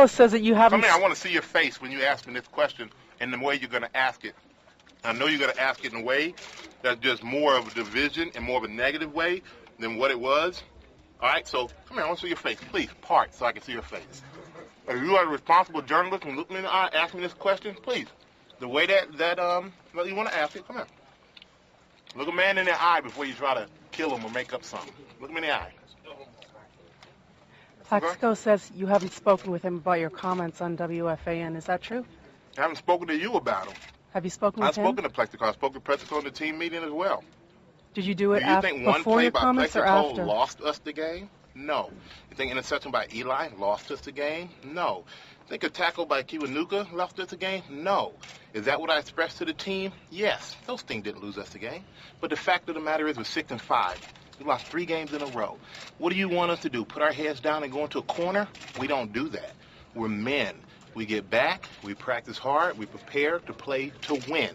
says that you haven't. Come here, I want to see your face when you ask me this question and the way you're going to ask it. I know you're going to ask it in a way that's just more of a division and more of a negative way than what it was. All right, so come here, I want to see your face. Please, part so I can see your face. If you are a responsible journalist and look me in the eye, ask me this question, please. The way that you want to ask it, come here. Look a man in the eye before you try to kill him or make up something. Look me in the eye. Plaxico says you haven't spoken with him about your comments on WFAN. Is that true? I haven't spoken to you about him. Have you spoken with him? I've spoken to Plaxico. I spoke to Plaxico in the team meeting as well. Did you do it before your comments or after? Do you think one play by Plaxico lost us the game? No. You think interception by Eli lost us the game? No. Think a tackle by Kiwanuka lost us the game? No. Is that what I expressed to the team? Yes. Those things didn't lose us the game. But the fact of the matter is we're 6-5. We lost 3 games in a row. What do you want us to do? Put our heads down and go into a corner? We don't do that. We're men. We get back, we practice hard, we prepare to play to win.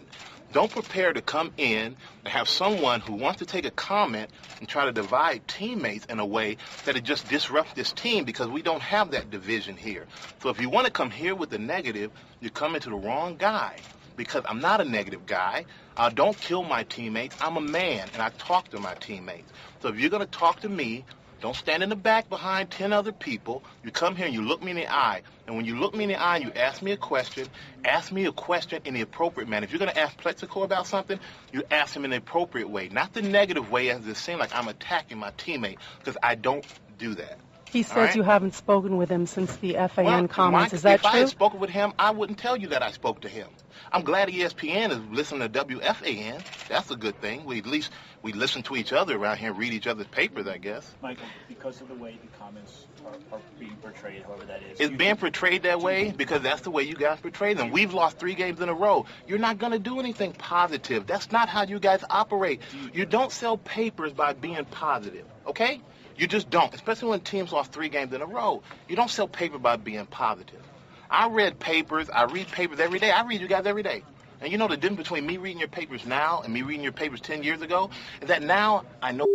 Don't prepare to come in and have someone who wants to take a comment and try to divide teammates in a way that it just disrupts this team, because we don't have that division here. So if you want to come here with the negative, you're coming to the wrong guy, because I'm not a negative guy. I don't kill my teammates. I'm a man, and I talk to my teammates. So if you're going to talk to me, don't stand in the back behind 10 other people. You come here and you look me in the eye. And when you look me in the eye and you ask me a question in the appropriate manner. If you're going to ask Plaxico about something, you ask him in the appropriate way, not the negative way as it seems like I'm attacking my teammate, because I don't do that. He says you haven't spoken with him since the FAN comments. Is that true? If I had spoken with him, I wouldn't tell you that I spoke to him. I'm glad ESPN is listening to WFAN. That's a good thing. We listen to each other around here and read each other's papers, I guess. Michael, because of the way the comments are being portrayed, however that is. It's being portrayed that way because that's the way you guys portray them. We've lost 3 games in a row. You're not going to do anything positive. That's not how you guys operate. You don't sell papers by being positive, okay? You just don't, especially when teams lost 3 games in a row. You don't sell paper by being positive. I read papers. I read papers every day. I read you guys every day. And you know the difference between me reading your papers now and me reading your papers 10 years ago is that now I know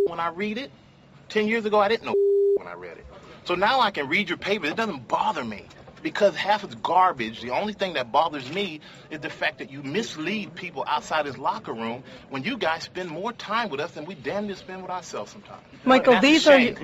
when I read it. 10 years ago, I didn't know when I read it. So now I can read your papers. It doesn't bother me because half is garbage. The only thing that bothers me is the fact that you mislead people outside this locker room when you guys spend more time with us than we damn near spend with ourselves sometimes. Michael, these are your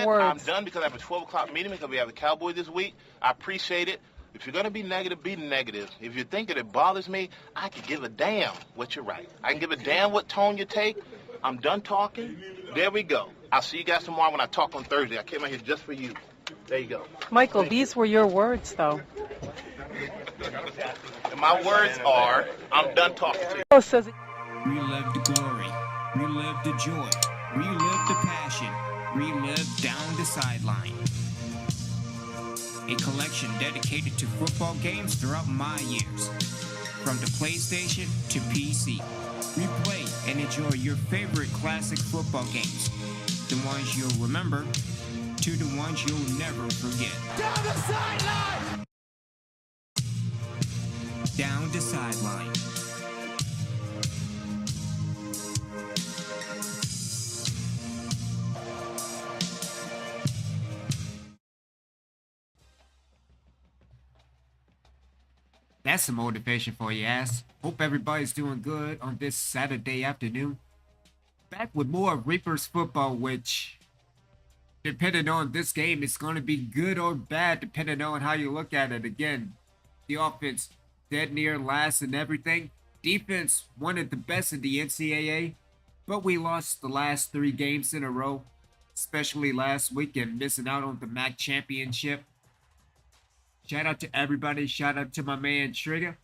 words. I'm done because I have a 12 o'clock meeting because we have the Cowboys this week. I appreciate it. If you're going to be negative, be negative. If you think that it bothers me, I can give a damn what you write. I can give a damn what tone you take. I'm done talking. There we go. I'll see you guys tomorrow when I talk on Thursday. I came out here just for you. There you go. Michael, these were your words, though. And my words are, I'm done talking to you. Says relive the glory, relive the joy, relive the passion, relive down the sideline. A collection dedicated to football games throughout my years, from the PlayStation to PC. Replay and enjoy your favorite classic football games, the ones you'll remember to the ones you'll never forget. Down the sideline! Down the sideline. That's some motivation for you, ass. Hope everybody's doing good on this Saturday afternoon. Back with more Reapers football, which, depending on this game, it's going to be good or bad, depending on how you look at it. Again, the offense dead near last and everything. Defense, one of the best in the NCAA, but we lost the last 3 games in a row, especially last week and missing out on the MAC championship. Shout out to everybody. Shout out to my man Trigger.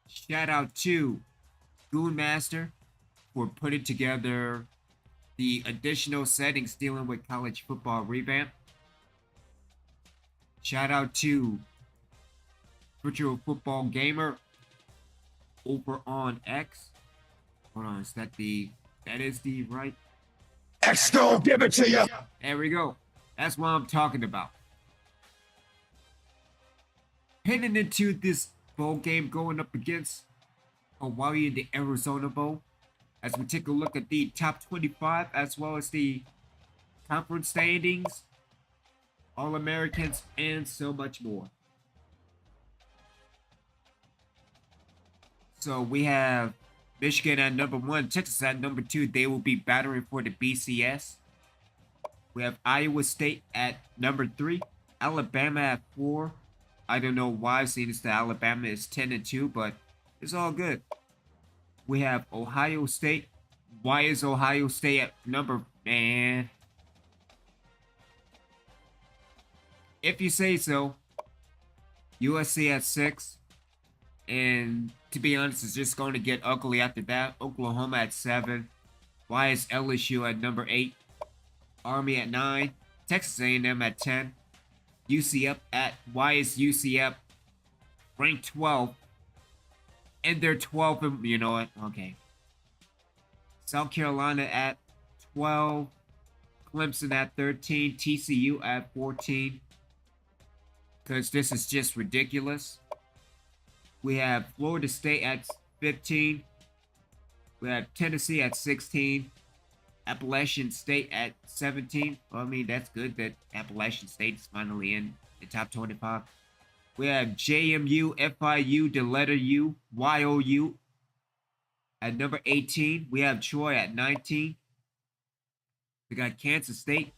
Shout out to Goonmaster for putting together the additional settings dealing with college football revamp. Shout out to Virtual Football Gamer over on X. Hold on, that is the right? X gon' give it to you. There we go. That's what I'm talking about. Heading into this bowl game going up against Hawaii in the Arizona Bowl, as we take a look at the top 25 as well as the conference standings. All-Americans, and so much more. So we have Michigan at number 1, Texas at number 2. They will be battling for the BCS. We have Iowa State at number 3, Alabama at 4. I don't know why, seeing as that Alabama is 10-2, but it's all good. We have Ohio State. Why is Ohio State at number, man? If you say so. USC at 6. And to be honest, it's just going to get ugly after that. Oklahoma at 7. Why is LSU at number 8? Army at 9. Texas A&M at 10. UCF at, why is UCF ranked 12? And they're 12, and you know what? Okay. South Carolina at 12. Clemson at 13. TCU at 14. Because this is just ridiculous. We have Florida State at 15. We have Tennessee at 16. Appalachian State at 17. Well, I mean, that's good that Appalachian State is finally in the top 25. We have JMU, FIU, the letter U, YOU at number 18. We have Troy at 19. We got Kansas State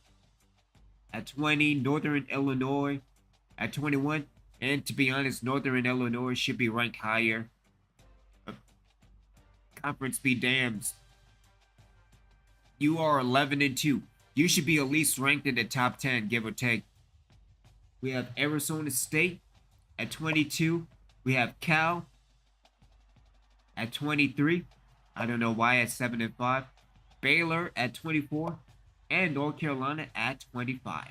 at 20. Northern Illinois at 21. And to be honest, Northern Illinois should be ranked higher. Conference be damned. You are 11-2. You should be at least ranked in the top 10, give or take. We have Arizona State at 22. We have Cal at 23. I don't know why at 7-5. Baylor at 24. And North Carolina at 25.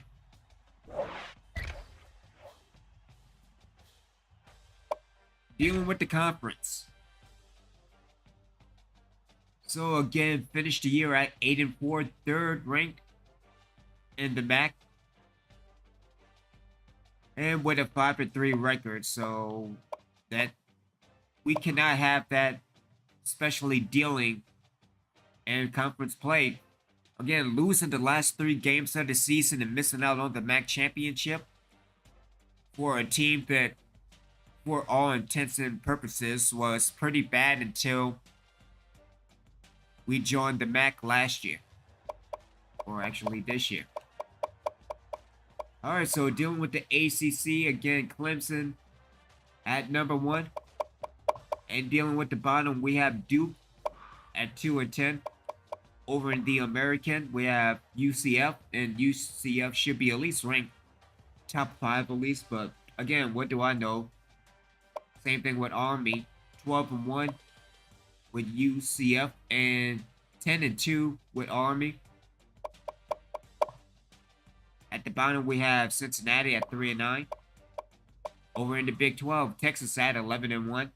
Dealing with the conference. So again, finished the year at 8-4, third ranked in the MAC, and with a 5-3 record. So that we cannot have that, especially dealing in conference play. Again, losing the last 3 games of the season and missing out on the MAC championship for a team that, for all intents and purposes, was pretty bad until we joined the MAC last year. Or actually this year. Alright, so dealing with the ACC, again, Clemson at number 1. And dealing with the bottom, we have Duke at 2-10. Over in the American, we have UCF, and UCF should be at least ranked top 5 at least, but again, what do I know? Same thing with Army, 12-1 with UCF and 10-2 with Army. At the bottom, we have Cincinnati at 3-9. Over in the Big 12, Texas at 11-1.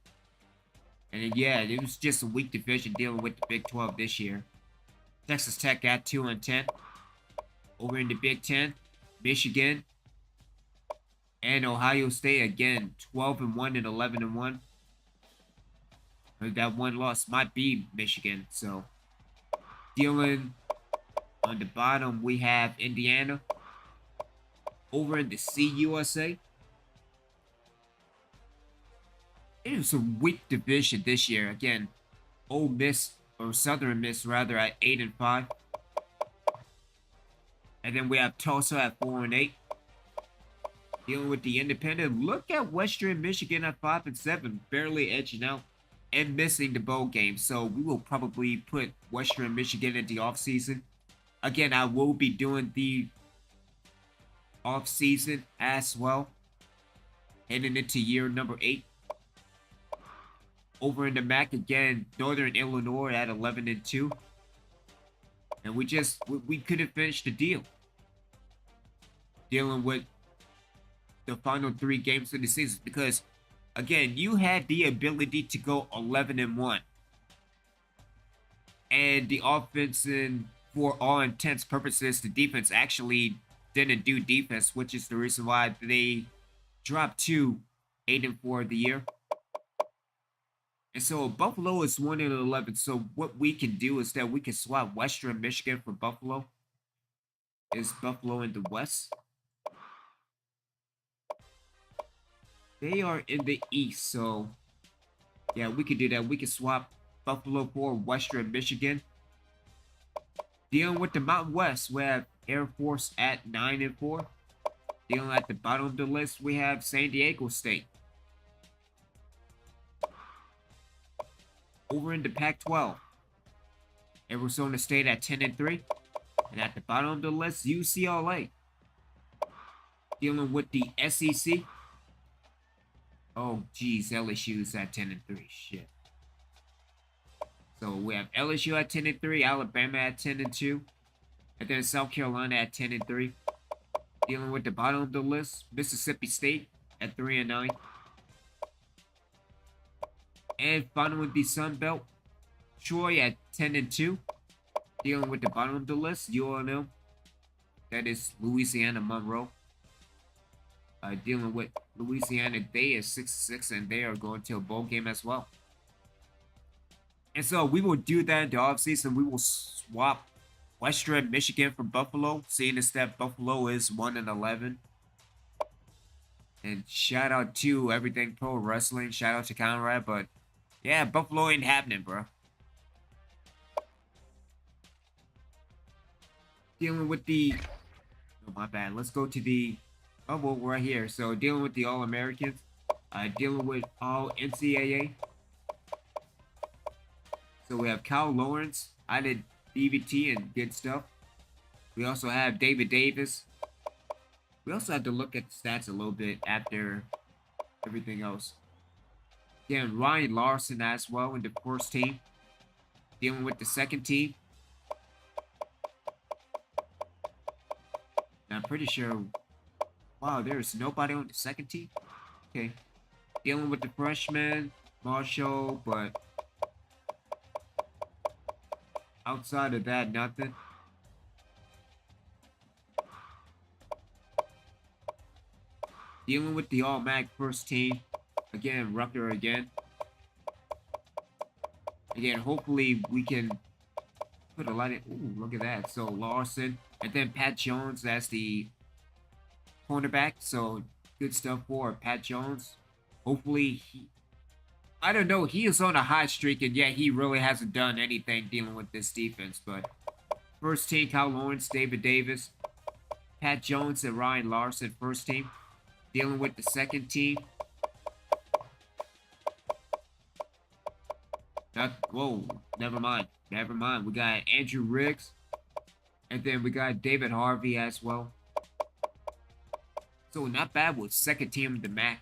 And then, yeah, it was just a weak division dealing with the Big 12 this year. Texas Tech at 2-10. Over in the Big 10, Michigan and Ohio State again 12-1 and 11-1. That one loss might be Michigan. So dealing on the bottom, we have Indiana. Over in the CUSA, it is a weak division this year. Again, Ole Miss, or Southern Miss rather, at 8-5. And then we have Tulsa at 4-8. Dealing with the independent. Look at Western Michigan at 5-7, barely edging out and missing the bowl game. So we will probably put Western Michigan in the offseason. Again, I will be doing the offseason as well, heading into year number 8. Over in the MAC again, Northern Illinois at 11-2. And we couldn't finish the deal. Dealing with the final 3 games of the season. Because, again, you had the ability to go 11-1. And the offense, and for all intents purposes, the defense actually didn't do defense, which is the reason why they dropped to 8-4 of the year. And so Buffalo is 1-11. So what we can do is that we can swap Western Michigan for Buffalo. Is Buffalo in the West? They are in the East, so yeah, we could do that. We could swap Buffalo for Western Michigan. Dealing with the Mountain West, we have Air Force at 9-4. Dealing at the bottom of the list, we have San Diego State. Over in the Pac-12, Arizona State at 10-3. And at the bottom of the list, UCLA. Dealing with the SEC. Oh, geez, LSU's at 10-3. Shit. So we have LSU at 10-3, Alabama at 10-2, and then South Carolina at 10-3. Dealing with the bottom of the list, Mississippi State at 3-9. And finally, the Sun Belt, Troy at 10-2. Dealing with the bottom of the list, UNL. That is Louisiana Monroe. Dealing with Louisiana, they are 6-6, and they are going to a bowl game as well. And so we will do that in the offseason. We will swap Western Michigan for Buffalo, seeing as that Buffalo is 1-11. And shout out to Everything Pro Wrestling. Shout out to Conrad, but yeah, Buffalo ain't happening, bro. Dealing with the... Oh, my bad. Let's go to the... Oh, well, right here. So, dealing with the All-Americans. Dealing with all NCAA. So, we have Kyle Lawrence. I did DVT and good stuff. We also have David Davis. We also have to look at the stats a little bit after everything else. Again, Ryan Larson as well in the first team. Dealing with the second team. And I'm pretty sure... Wow, there's nobody on the second team? Okay. Dealing with the freshman, Marshall, but... outside of that, nothing. Dealing with the All-MAC first team. Again, Rucker again. Again, hopefully we can put a lot of... Ooh, look at that. So, Larson. And then Pat Jones as the cornerback. So, good stuff for Pat Jones. Hopefully he... I don't know. He is on a hot streak, and yet he really hasn't done anything dealing with this defense. But first team, Kyle Lawrence, David Davis, Pat Jones, and Ryan Larson. First team. Dealing with the second team. Whoa, never mind. Never mind. We got Andrew Riggs. And then we got David Harvey as well. So not bad with second team of the MAC.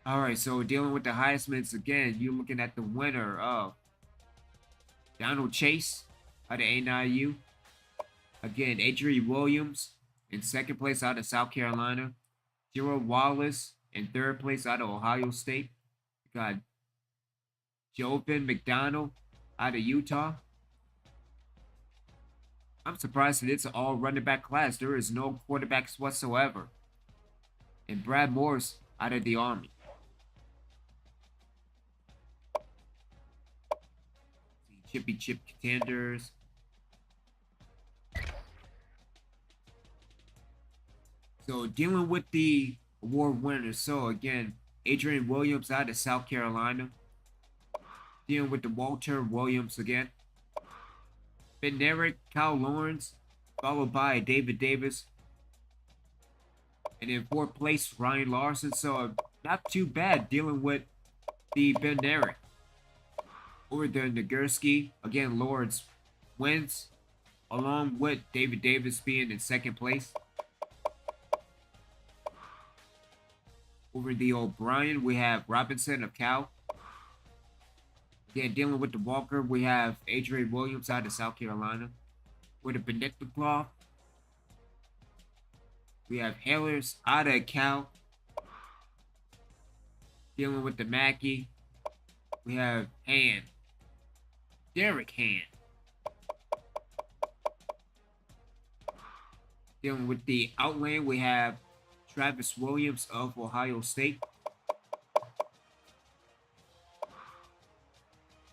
Alright, so dealing with the Heisman's again, you're looking at the winner of Donald Chase out of NIU. Again, Adrian Williams in second place out of South Carolina. Gerald Wallace in third place out of Ohio State. We got Jovan McDonald out of Utah. I'm surprised that it's an all running back class. There is no quarterbacks whatsoever. And Brad Morris out of the Army. Chippy Chip contenders. So dealing with the award winners. So again, Adrian Williams out of South Carolina. Dealing with the Walter Williams again. Benerick, Kyle Lawrence, followed by David Davis. And in fourth place, Ryan Larson. So not too bad dealing with the Benerick. Over there, Nagurski. Again, Lawrence wins. Along with David Davis being in second place. Over the O'Brien, we have Robinson of Cal. Again, dealing with the Walker, we have Adrian Williams out of South Carolina. With the Benedictclaw, we have Hellers out of Cal. Dealing with the Mackey, we have Hand. Derek Hand. Dealing with the Outland, we have Travis Williams of Ohio State.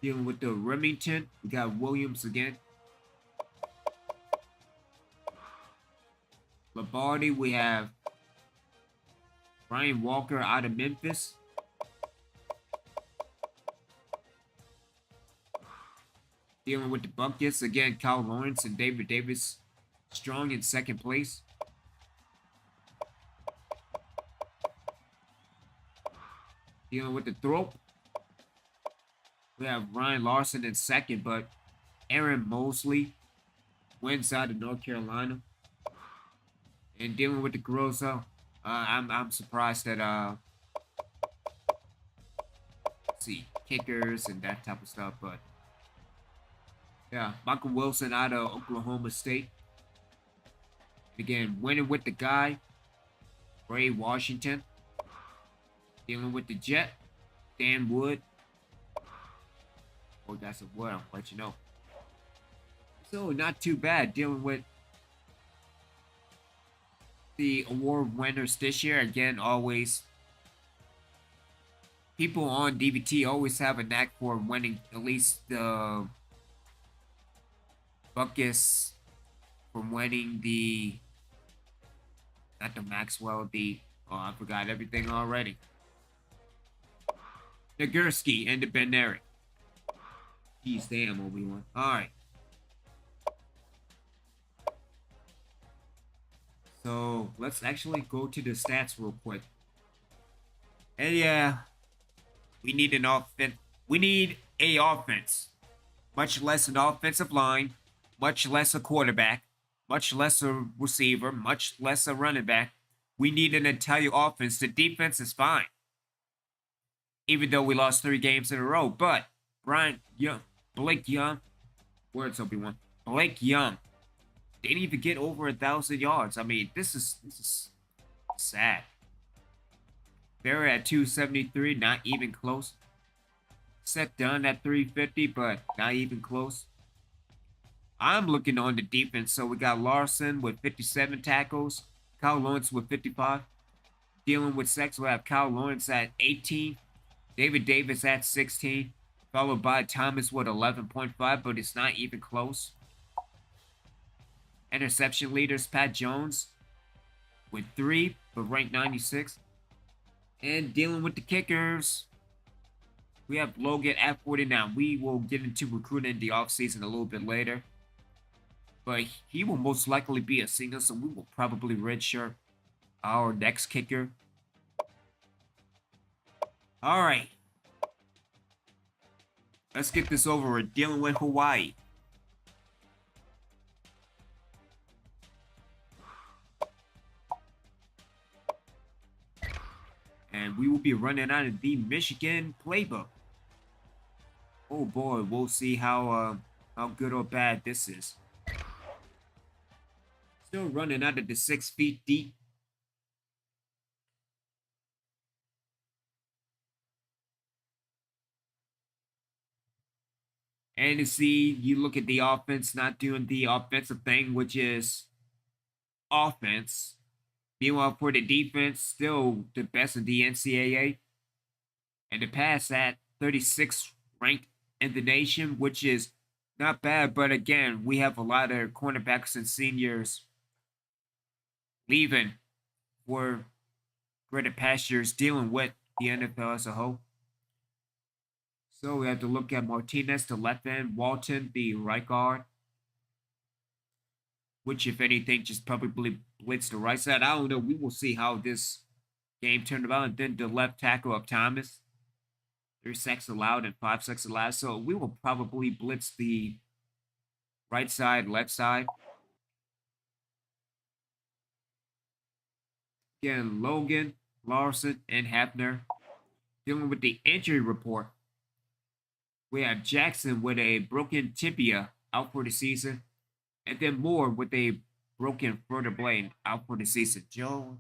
Dealing with the Remington, we got Williams again. Lombardi, we have Brian Walker out of Memphis. Dealing with the Buckets. Again, Kyle Lawrence and David Davis strong in second place. Dealing with the Thrope. We have Ryan Larson in second, but Aaron Mosley wins out of North Carolina. And dealing with the Grosso, I'm surprised that let's see, kickers and that type of stuff, but yeah, Michael Wilson out of Oklahoma State. Again, winning with the guy, Ray Washington. Dealing with the Jet, Dan Wood. Oh, that's a word, I'll let you know. So, not too bad dealing with the award winners this year. Again, always, people on DVT always have a knack for winning at least the buckets, from winning the, not the Maxwell, oh, I forgot everything already. Nagurski and the Beneric. Jeez, damn, Obi-Wan. Alright. So, let's actually go to the stats real quick. And yeah, we need an offense. We need a offense. Much less an offensive line. Much less a quarterback. Much less a receiver. Much less a running back. We need an entire offense. The defense is fine. Even though we lost 3 games in a row. But Blake Young. Words, Obi-Wan. Blake Young didn't even get over 1,000 yards. I mean, this is sad. They're at 273, not even close. Seth Dunn at 350, but not even close. I'm looking on the defense. So we got Larson with 57 tackles. Kyle Lawrence with 55. Dealing with sacks, we have Kyle Lawrence at 18. David Davis at 16. Followed by Thomas with 11.5, but it's not even close. Interception leaders, Pat Jones with 3, but ranked 96. And dealing with the kickers, we have Logan at 49. We will get into recruiting in the offseason a little bit later. But he will most likely be a senior, so we will probably redshirt our next kicker. Alright. Let's get this over with. Dealing with Hawaii. And we will be running out of the Michigan playbook. Oh boy, we'll see how good or bad this is. Still running out of the 6 feet deep. And to see, you look at the offense not doing the offensive thing, which is offense. Meanwhile, for the defense, still the best of the NCAA. And the pass at 36th ranked in the nation, which is not bad. But again, we have a lot of cornerbacks and seniors leaving for greater pastures, dealing with the NFL as a whole. So we have to look at Martinez, the left end, Walton, the right guard, which, if anything, just probably blitz the right side. I don't know. We will see how this game turned about. And then the left tackle of Thomas. 3 sacks allowed and 5 sacks allowed. So we will probably blitz the right side, left side. Again, Logan, Larson, and Hefner dealing with the injury report. We have Jackson with a broken tibia out for the season. And then Moore with a broken further blade out for the season. Joe.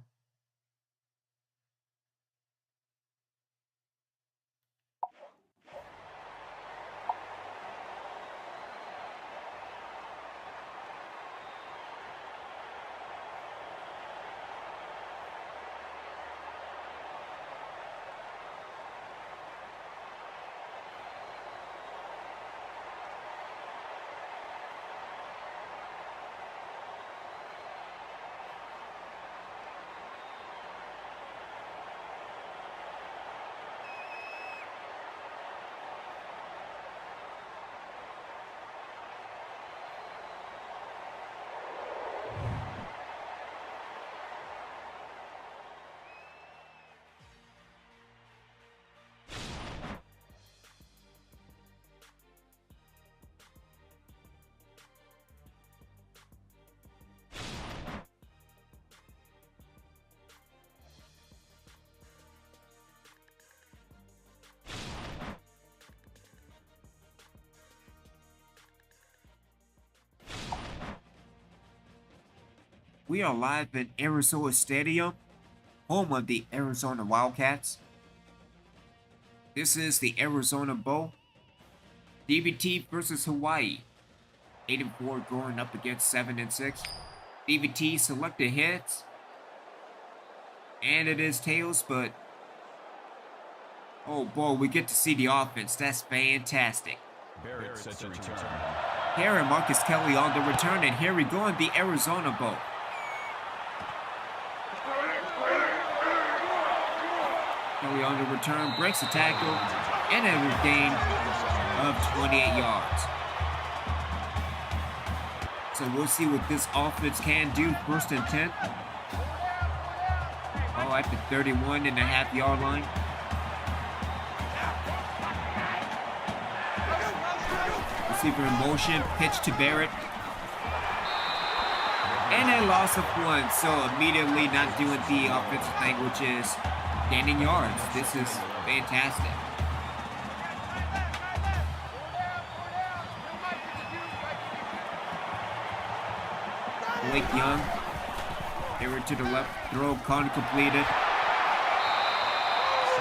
We are live in Arizona Stadium, home of the Arizona Wildcats. This is the Arizona Bowl. DVT versus Hawaii. 8-4 going up against 7-6. DVT selected heads. And it is tails, but oh boy, we get to see the offense. That's fantastic. Barrett set to return. Here and Marcus Kelly on the return, and here we go in the Arizona Bowl. Kelly on the return, breaks a tackle, and a gain of 28 yards. So we'll see what this offense can do. 1st and 10. Oh, at the 31.5-yard line. Receiver in motion, pitch to Barrett. And a loss of 1, so immediately not doing the offensive thing, which is gaining yards. This is fantastic. Blake Young, error to the left, throw completed.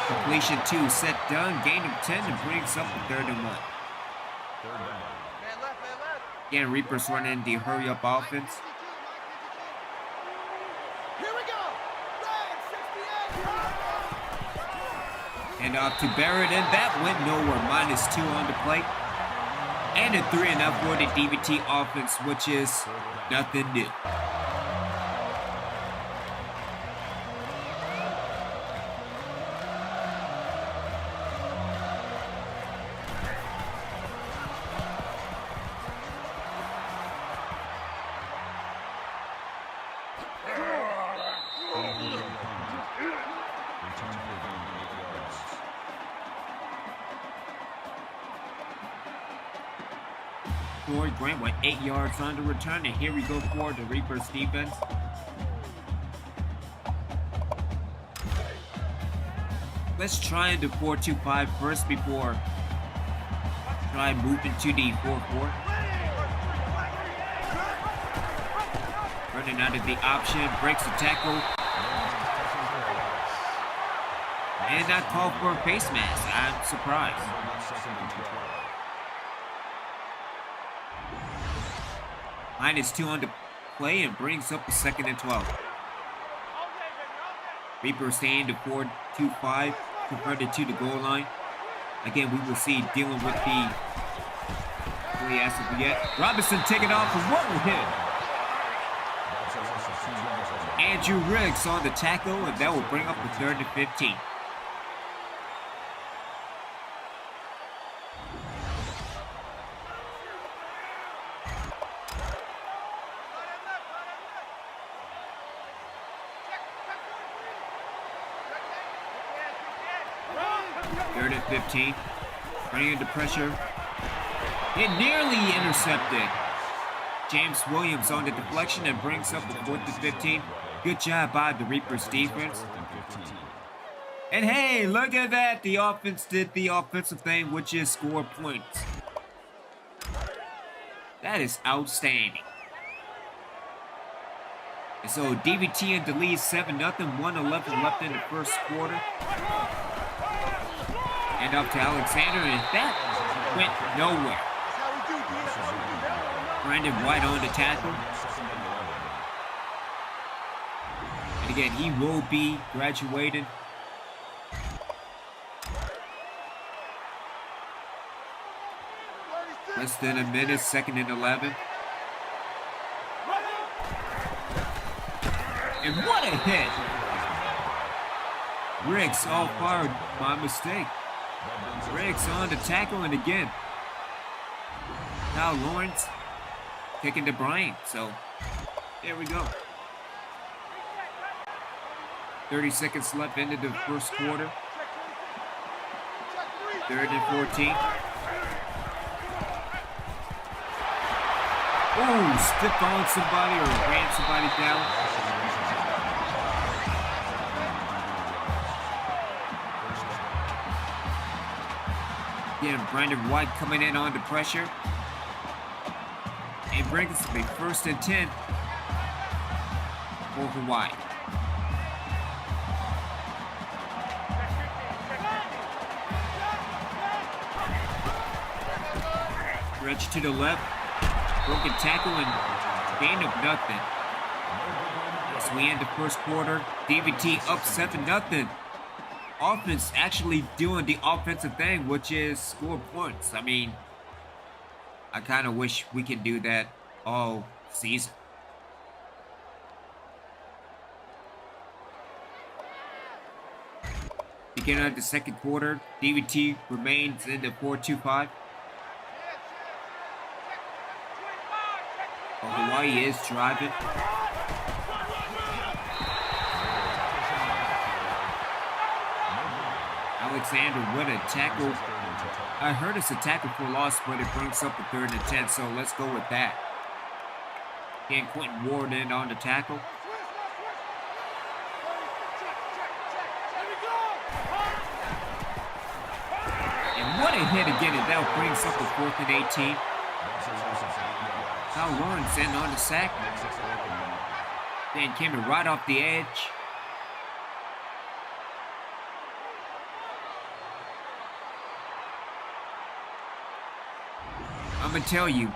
Completion 2, set done, gain of 10, and brings up the 3rd and 1. Again, Reapers running the hurry-up offense. And off to Barrett, and that went nowhere. -2 on the plate. And a 3-0 for the DVT offense, which is nothing new. Grant with 8 yards on the return, and here we go for the Reapers defense. Let's try the 4-2-5 first before try moving to the 4-4. Running out of the option, breaks the tackle. And not called for a face mask. I'm surprised. -2 on the play and brings up a 2nd and 12. Reaper staying to 4-2-5, converted to the goal line. Again, we will see dealing with the play as of yet. Robinson taking off and what will hit? Andrew Riggs on the tackle, and that will bring up the 3rd and 15. Third and 15, running into pressure. It nearly intercepted. James Williams on the deflection and brings up the 4th and 15. Good job by the Reapers defense. And hey, look at that. The offense did the offensive thing, which is score points. That is outstanding. And so DVT in the lead 7-0, 1:11 left in the first quarter. And up to Alexander, and that went nowhere. Brandon White on the tackle. And again, he will be graduated. Less than a minute, 2nd and 11. And what a hit! Riggs all fired by mistake. Riggs on the tackle, and again, Kyle Lawrence kicking to Bryant. So there we go. 30 seconds left into the first quarter. 3rd and 14. Oh, stiff on somebody or ran somebody down. Again, Brandon White coming in under pressure. And brings us to 1st and 10. for Hawaii. Stretch to the left. Broken tackle and gain of nothing. As we end the first quarter, DVT up 7-0. Offense actually doing the offensive thing, which is score points. I mean, I kind of wish we could do that all season. Beginning of the second quarter, DVT remains in the 4-2-5. Hawaii is driving. Alexander with a tackle. I heard it's a tackle for loss, but it brings up a 3rd and 10, so let's go with that. Again, Quentin Ward in on the tackle. And what a hit again, and that brings up a 4th and 18. Kyle Lawrence in on the sack. Then came in right off the edge. I'm going to tell you,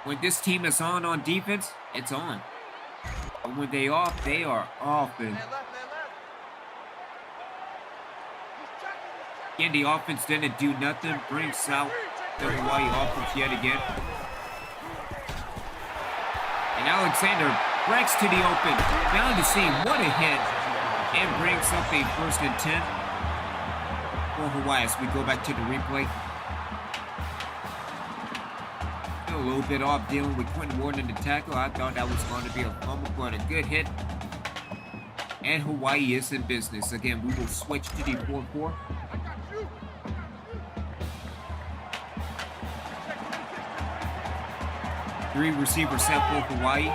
when this team is on defense, it's on. But when they off, they are off. And again, the offense didn't do nothing. Brings out the Hawaii offense yet again. And Alexander breaks to the open. Found the seam. What a hit. And brings up a 1st and 10 for Hawaii as we go back to the replay. A little bit off dealing with Quentin Ward in the tackle. I thought that was going to be a fumble, but a good hit. And Hawaii is in business. Again, we will switch to the 4-4. Three receiver set for Hawaii.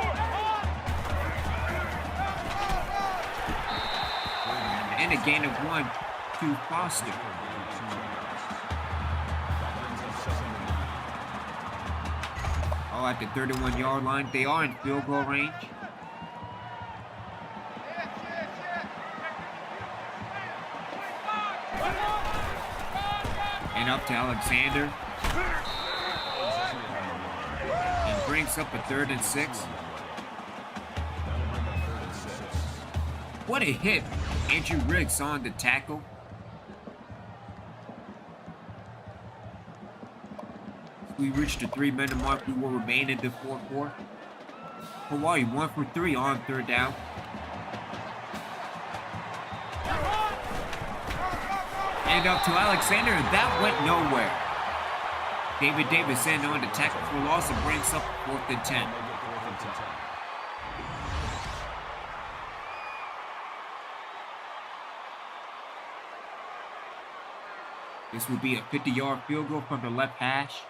And a gain of 1 to Foster. Oh, at the 31-yard line. They are in field goal range. And up to Alexander. And brings up a 3rd and 6. What a hit. Andrew Riggs on the tackle. We reached the 3-minute mark. We will remain in the 4-4. Hawaii 1 for 3 on 3rd down. And up to Alexander, and that went nowhere. David Davis in on the tackle for loss and brings up 4th and 10. This will be a 50-yard field goal from the left hash.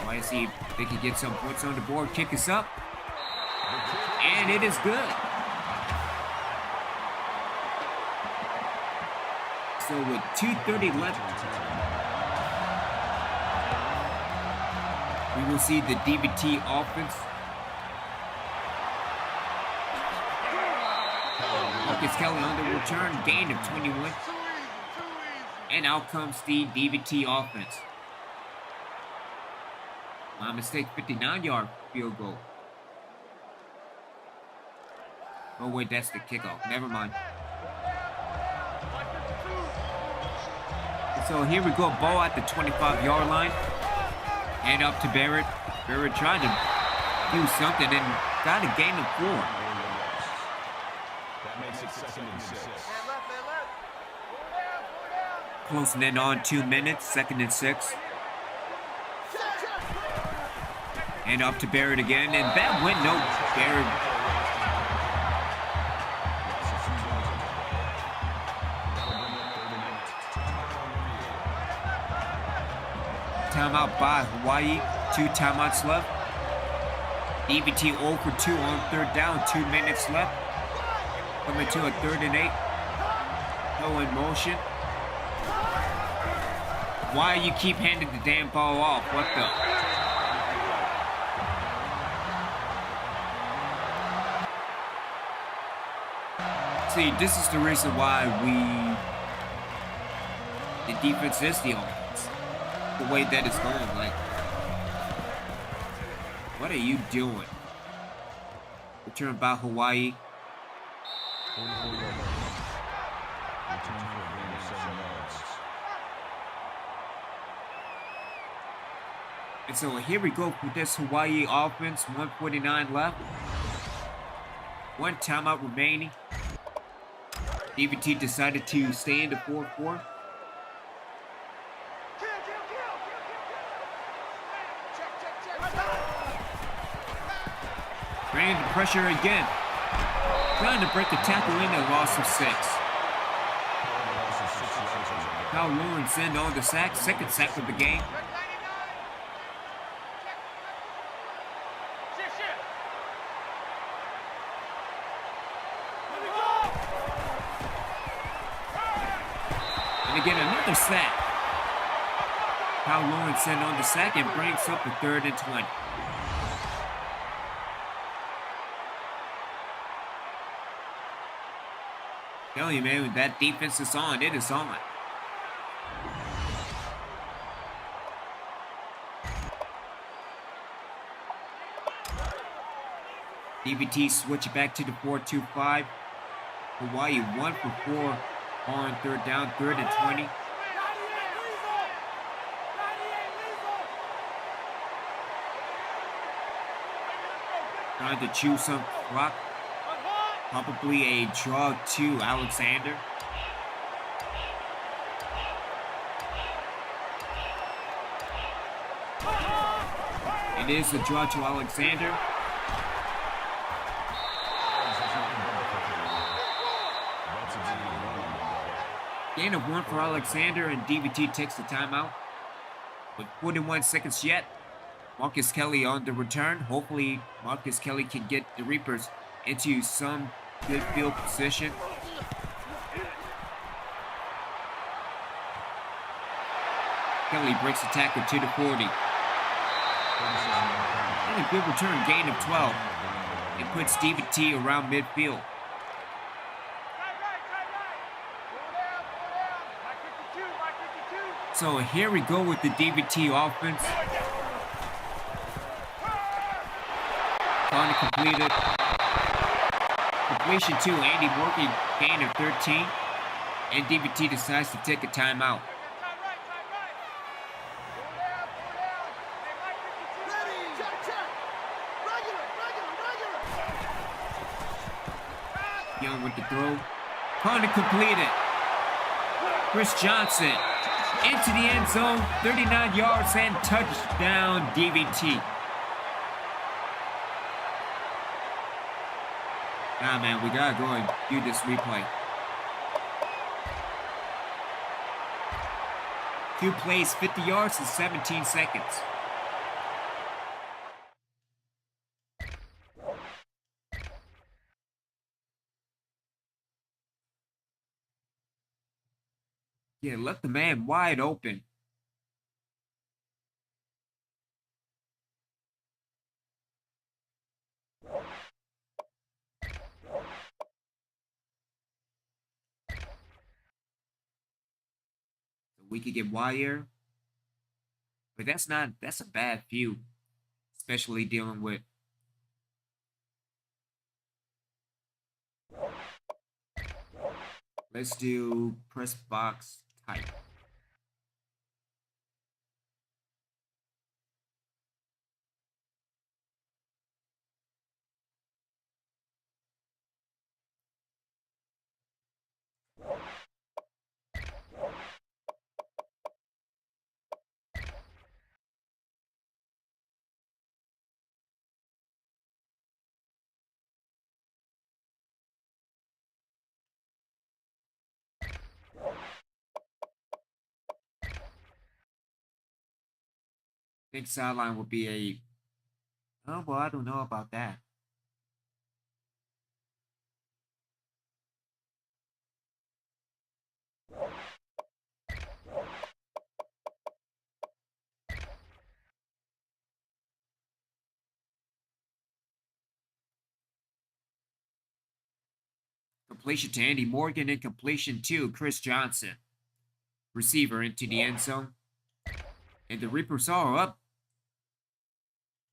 Let's see if they can get some points on the board. Kick us up. And it is good. So with 2:30 left, we will see the DVT offense. Marcus Kelly on the return. Gain of 21. And out comes the DVT offense. My mistake, 59-yard field goal. Oh wait, that's the kickoff. Never mind. So here we go, ball at the 25-yard line. And up to Barrett. Barrett trying to do something and got a gain of 4. That makes it 2nd and 6. Closing in on 2 minutes, 2nd and 6. And up to Barrett again, and that went no. Barrett. Timeout by Hawaii. 2 timeouts left. DVT 0 for 2 on 3rd down. 2 minutes left. Coming to a 3rd and 8. Go in motion. Why you keep handing the damn ball off? What the? See, this is the reason why the defense is the offense. The way that it's going, like, what are you doing? Return by Hawaii. And so here we go with this Hawaii offense. 1:49 left. One timeout remaining. DVT decided to stay in the 4-4. Bringing the pressure again. Trying to break the tackle in a loss of 6. Kyle Lawrence in on the sack. Second sack of the game. And again, another sack. Kyle Lawrence in on the sack and brings up the 3rd and 20. Tell you, man, when that defense is on, it is on. DVT switch back to the 4-2-5. Hawaii 1 for 4 on 3rd down, 3rd and 20. Trying to chew some clock. Probably a draw to Alexander. It is a draw to Alexander. Gain of 1 for Alexander, and DVT takes the timeout. With 41 seconds yet, Marcus Kelly on the return. Hopefully, Marcus Kelly can get the Reapers into some good field position. Kelly breaks the tackle to the 40. And a good return, gain of 12. It puts DVT around midfield. So here we go with the DVT offense. Corner completed. Completion to Andy Morgan, gain of 13. And DVT decides to take a timeout. Young with the throw. Corner completed. Chris Johnson into the end zone, 39 yards and touchdown DVT. Nah, man, we gotta go and do this replay. 2 plays, 50 yards in 17 seconds. Yeah, left the man wide open. We could get wire, but that's a bad view, especially dealing with let's do press box type. I think sideline would be a, oh, well, I don't know about that. Completion to Andy Morgan and completion to Chris Johnson. Receiver into the end zone. And the Reapers are up.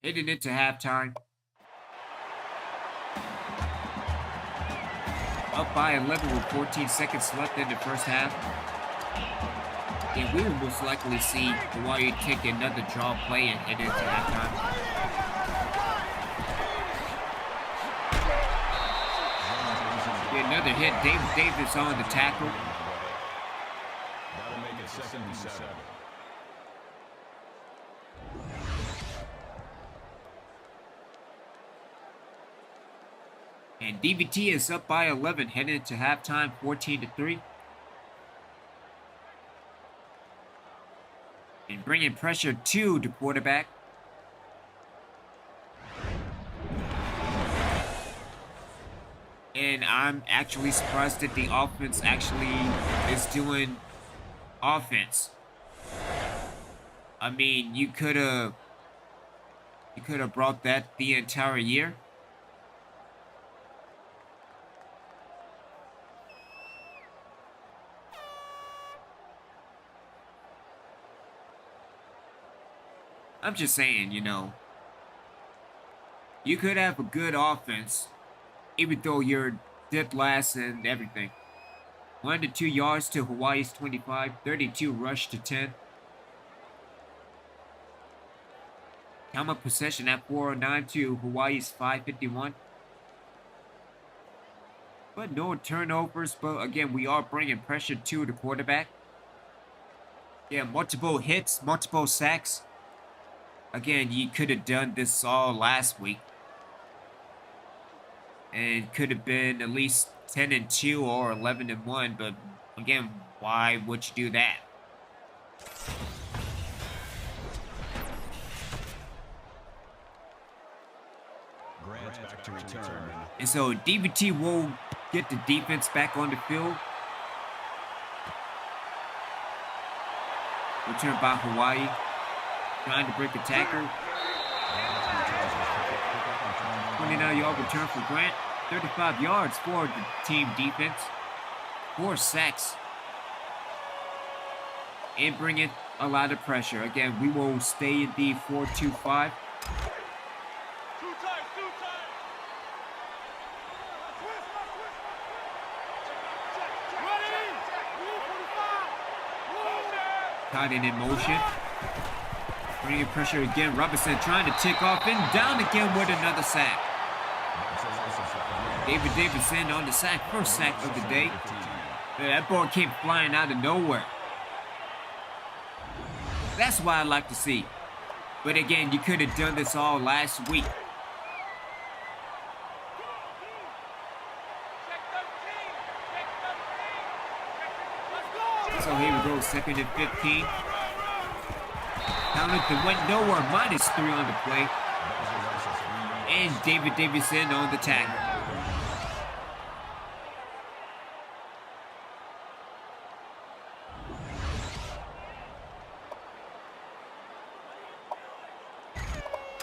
Heading into halftime. Up by 11 with 14 seconds left in the first half. And we will most likely see Hawaii kick another draw play and head into halftime. Another hit. David Davis on the tackle. That'll make it 2nd and 7. And DVT is up by 11, heading into halftime, 14-3. And bringing pressure to the quarterback. And I'm actually surprised that the offense actually is doing offense. I mean, you could have brought that the entire year. I'm just saying, you know, you could have a good offense, even though you're dead last and everything. 1 to 2 yards to Hawaii's 25, 32 rush to 10. Time of possession at 4:09 to Hawaii's 5:51. But no turnovers, but again, we are bringing pressure to the quarterback. Yeah, multiple hits, multiple sacks. Again, you could have done this all last week. And it could have been at least 10-2 or 11-1, but again, why would you do that? Grant back to return. And so DVT will get the defense back on the field. Return by Hawaii. Trying to break a tackle. 29-yard return for Grant. 35 yards for the team defense. 4 sacks. And bringing a lot of pressure. Again, we will stay in the 4-2-5. Tight end in motion. Bringing pressure again. Robinson trying to tick off and down again with another sack. David Davidson on the sack. First sack of the day. That ball came flying out of nowhere. That's what I like to see. But again, you could have done this all last week. So here we go, 2nd and 15. Counted to went nowhere, -3 on the play. And David Davidson on the tackle.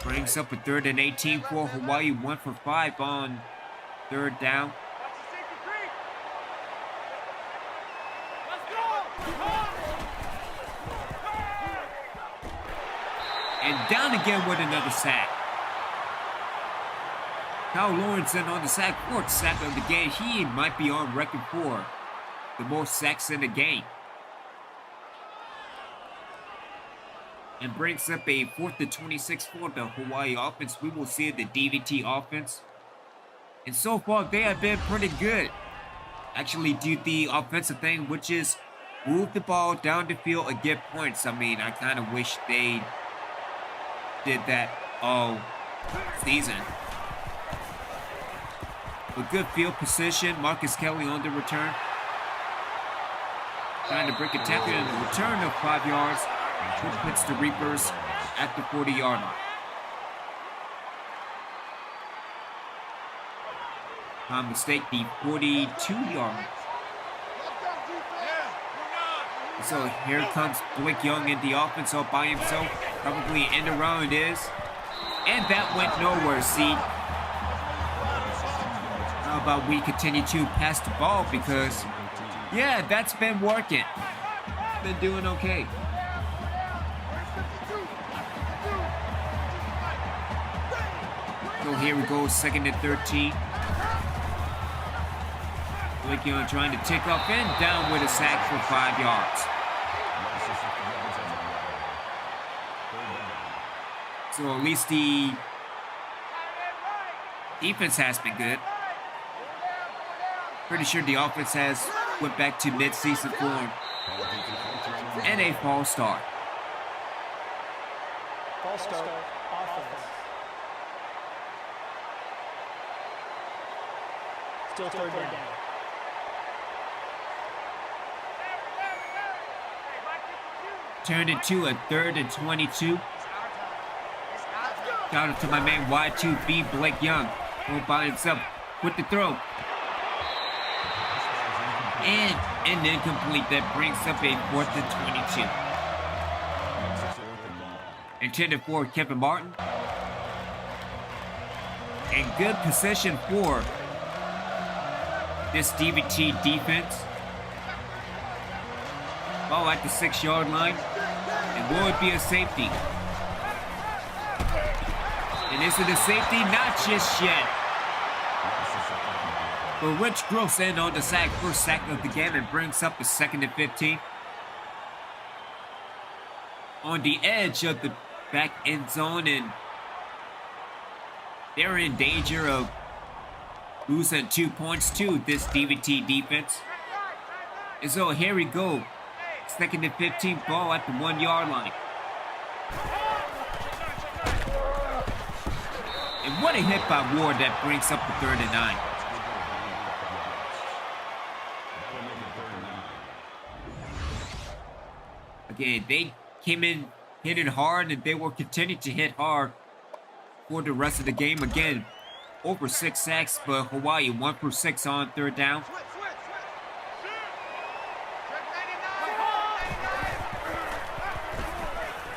Brings up a 3rd and 18 for Hawaii, 1 for 5 on 3rd down. And down again with another sack. Kyle Lawrenson on the sack, 4th sack of the game. He might be on record for the most sacks in the game. And brings up a 4th and 26 for the Hawaii offense. We will see the DVT offense. And so far, they have been pretty good. Actually do the offensive thing, which is move the ball down the field and get points. I mean, I kind of wish they did that all season. But good field position. Marcus Kelly on the return. Trying to break a tackle and a return of 5 yards. Which puts the Reapers at the 40-yard line. Mistake, the 42-yard line. So here comes Blake Young in the offense all by himself. Probably end around it is. And that went nowhere, see. How about we continue to pass the ball because, yeah, that's been working. Been doing okay. So here we go, 2nd and 13. Legion trying to tick up and down with a sack for 5 yards. So at least the defense has been good. Pretty sure the offense has went back to mid-season form. And a false start. False start, offense. Still third down. Turned into a 3rd and 22. Shout out to my man Y2B Blake Young. All by himself with the throw. And an incomplete that brings up a 4th and 22. Intended for Kevin Martin. And good position for this DVT defense. Ball at the 6-yard line. And will it be a safety? And is it a safety? Not just yet. But Rich Gross in on the sack. First sack of the game and brings up the 2nd and 15. On the edge of the back end zone, and they're in danger of losing 2 points to this DVT defense. And so here we go. 2nd and 15, ball at the 1-yard line. And what a hit by Ward that brings up the 3rd and 9. Again, they came in hitting hard, and they will continue to hit hard for the rest of the game. Again, over 6 sacks, but Hawaii 1 for 6 on 3rd down.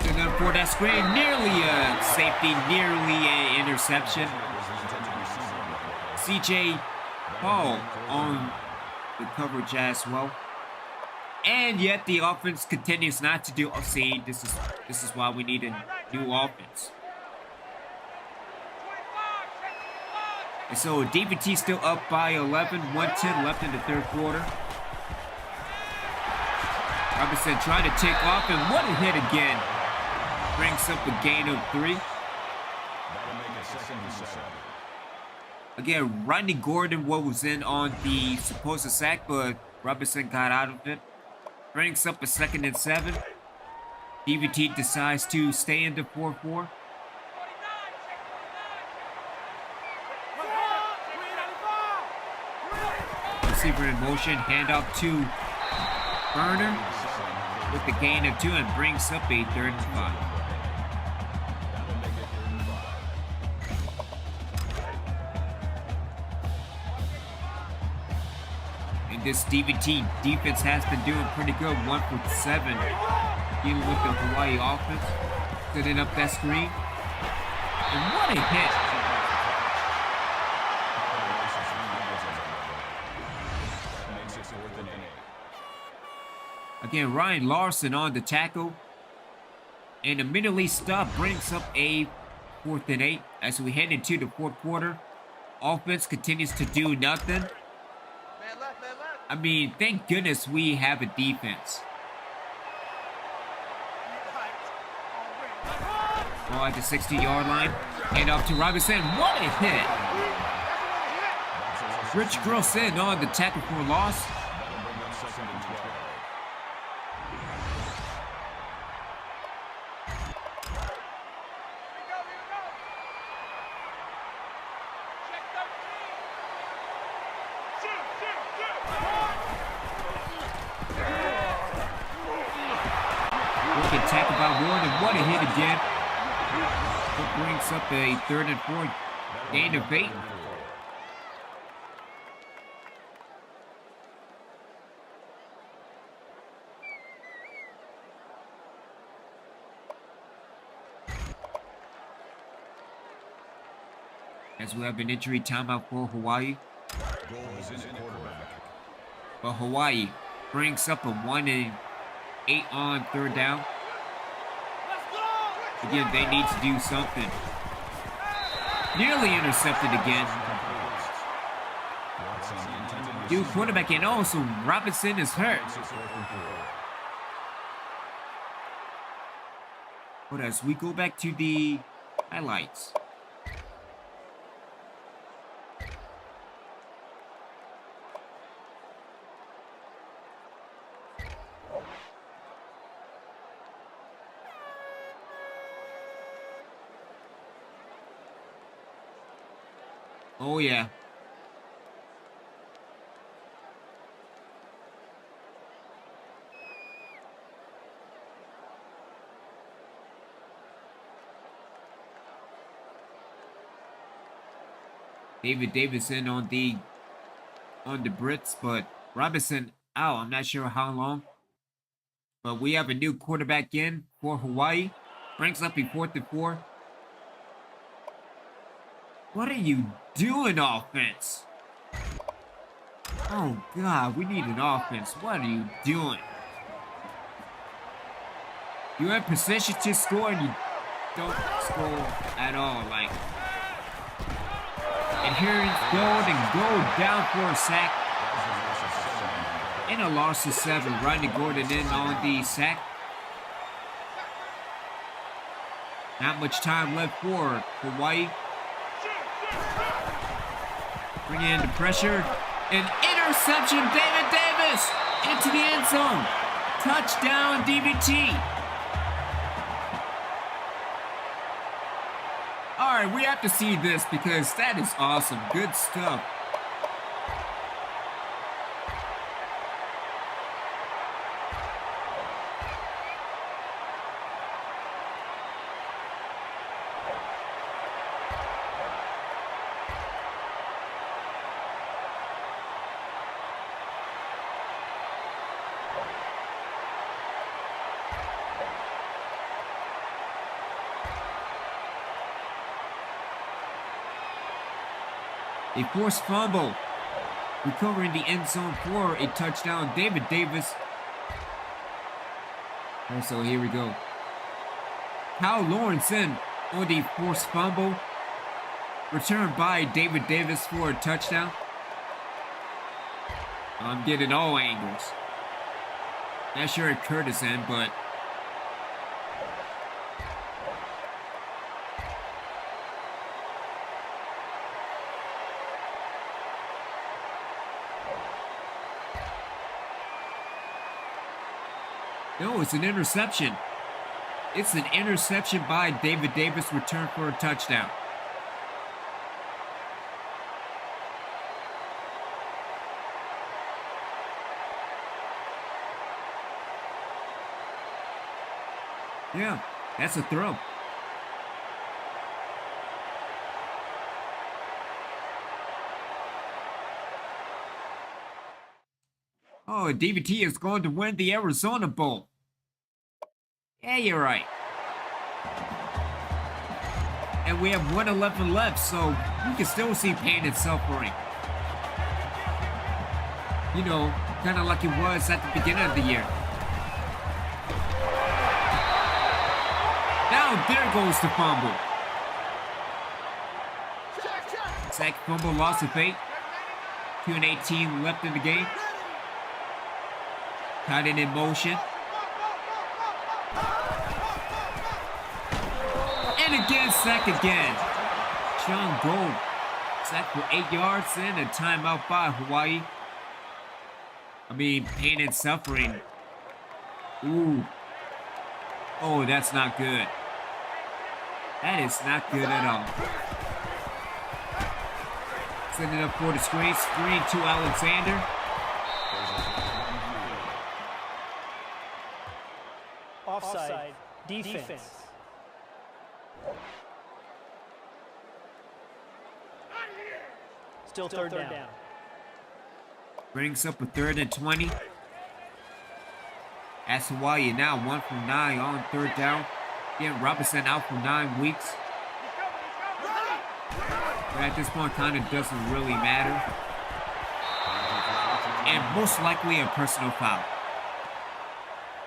And then for that screen, nearly a safety, nearly an interception. CJ Paul on the coverage as well. And yet the offense continues not to do. Oh, see, this is why we need a new offense. And so DVT still up by 11, 1:10 left in the 3rd quarter. Robinson trying to take off, and what a hit again. Brings up a gain of 3. Again, Rodney Gordon was in on the supposed sack, but Robinson got out of it. Brings up a 2nd and 7. DVT decides to stay in the 4-4. Receiver in motion, handoff to Burner with the gain of 2 and brings up a 3rd and 5. And this DVT defense has been doing pretty good. 1 for 7 dealing with the Hawaii offense. Setting up that screen. And what a hit. Again, Ryan Larson on the tackle. And immediately stop brings up a 4th and 8 as we head into the 4th quarter. Offense continues to do nothing. I mean, thank goodness we have a defense. Ball at the 60-yard line. Hand off to Robinson. What a hit. Rich Gross in on the tackle for loss. Tackled by Ward, and what a hit again. It brings up a 3rd and 4, gain of 8. As we have an injury timeout for Hawaii. Goal is in at quarterback. But Hawaii brings up a 1-8 on third down. Again, they need to do something. Nearly intercepted again. New quarterback, and also Robinson is hurt. But as we go back to the highlights. Oh yeah. David Davison on the Brits, but Robinson out. I'm not sure how long. But we have a new quarterback in for Hawaii. Brings up a 4th and 4. What are you doing, offense? Oh, God, we need an offense. What are you doing? You're in position to score and you don't score at all. Like, and here it's go down for a sack. And a loss of 7. Rodney Gordon in on the sack. Not much time left for Hawaii. Bringing in the pressure. An interception, David Davis into the end zone. Touchdown, DVT. All right, we have to see this because that is awesome. Good stuff. A forced fumble. Recovering the end zone for a touchdown. David Davis. Also, here we go. Kyle Lawrence in on the forced fumble. Returned by David Davis for a touchdown. I'm getting all angles. Not sure if Curtis in, but no, it's an interception. It's an interception by David Davis, returned for a touchdown. Yeah, that's a throw. Oh, DVT is going to win the Arizona Bowl. Yeah, you're right. And we have 1:11 left, so we can still see pain and suffering. You know, kind of like it was at the beginning of the year. Now there goes the fumble. Sack, fumble, loss of 8. 2:18 left in the game. Caught it in motion. And again, sack again. Sean Gold. Sack for 8 yards and a timeout by Hawaii. I mean, pain and suffering. Ooh. Oh, that's not good. That is not good at all. Sending up for the screen. Screen to Alexander. Offside. Defense. Still third down. Brings up a 3rd and 20. As Hawaii now 1 from 9 on 3rd down. Getting Robinson out for 9 weeks. But at this point, kind of doesn't really matter. and most likely a personal foul.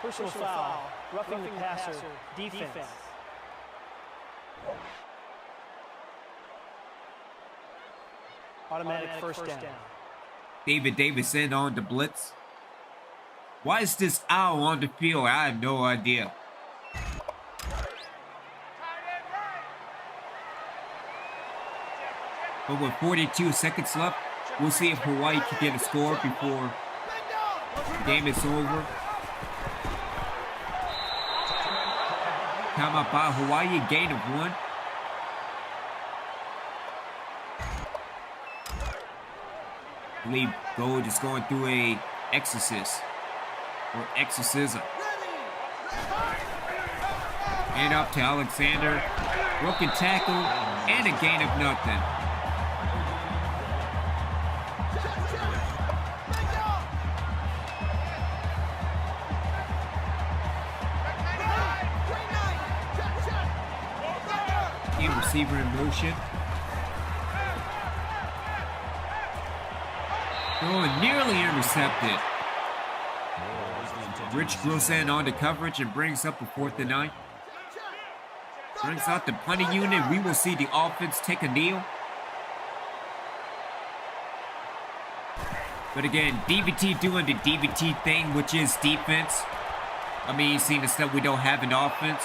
Personal foul. Roughing the passer. Defense. Automatic first down. David Davison on the blitz. Why is this owl on the field? I have no idea. But with 42 seconds left, we'll see if Hawaii can get a score before the game is over. Timeout by Hawaii, gain of 1. I believe Gold is going through a exorcism. And up to Alexander. Broken tackle and a gain of nothing. Team receiver in motion. Oh, nearly intercepted. Rich goes in on the coverage and brings up a 4th and 9. Brings out the punting unit. We will see the offense take a kneel. But again, DVT doing the DVT thing, which is defense. I mean, seeing the stuff we don't have in offense.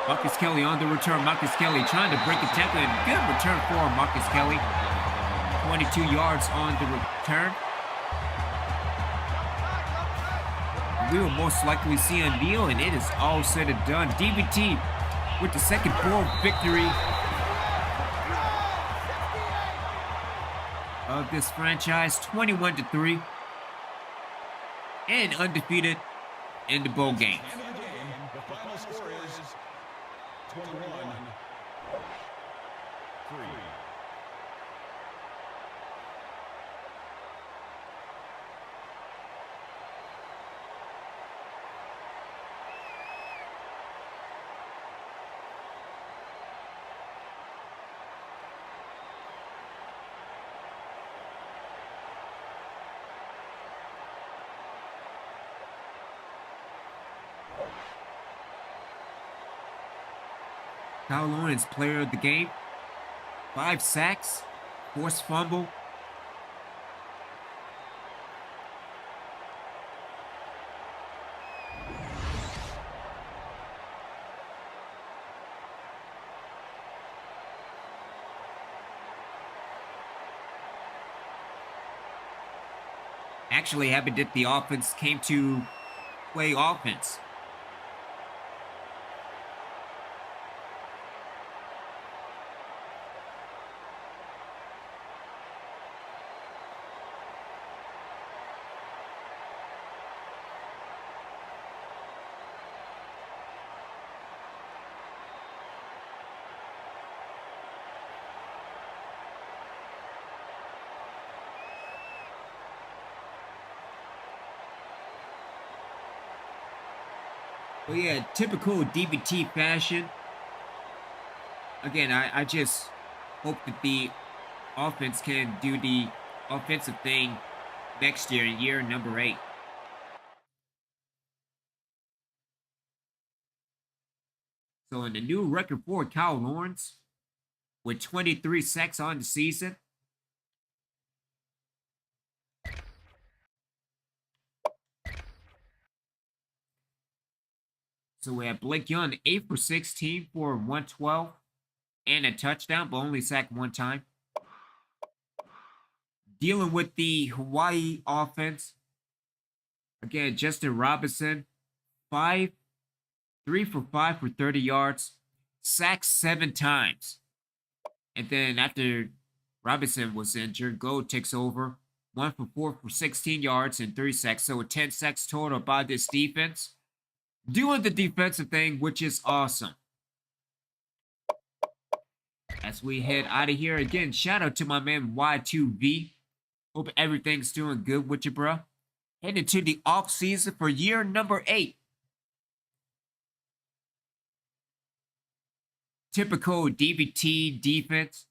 Marcus Kelly on the return. Marcus Kelly trying to break a tackle. And good return for Marcus Kelly. 22 yards on the return. We will most likely see a kneel, and it is all said and done. DVT with the second bowl victory of this franchise, 21-3, and undefeated in the bowl game. The final score is 21-3. Kyle Lawrence, player of the game. 5 sacks, forced fumble. Actually happened that the offense came to play offense. Well, yeah, typical DVT fashion. Again, I just hope that the offense can do the offensive thing next year, year number 8. So in the new record for Kyle Lawrence, with 23 sacks on the season. So we have Blake Young, 8 for 16 for 112 and a touchdown, but only sacked 1 time. Dealing with the Hawaii offense. Again, Justin Robinson, 3 for 5 for 30 yards, sacked 7 times. And then after Robinson was injured, Gold takes over, 1 for 4 for 16 yards and 3 sacks. So 10 sacks total by this defense. Doing the defensive thing, which is awesome. As we head out of here, again, shout out to my man Y2V. Hope everything's doing good with you, bro. Heading to the off season for year number 8. Typical DVT defense.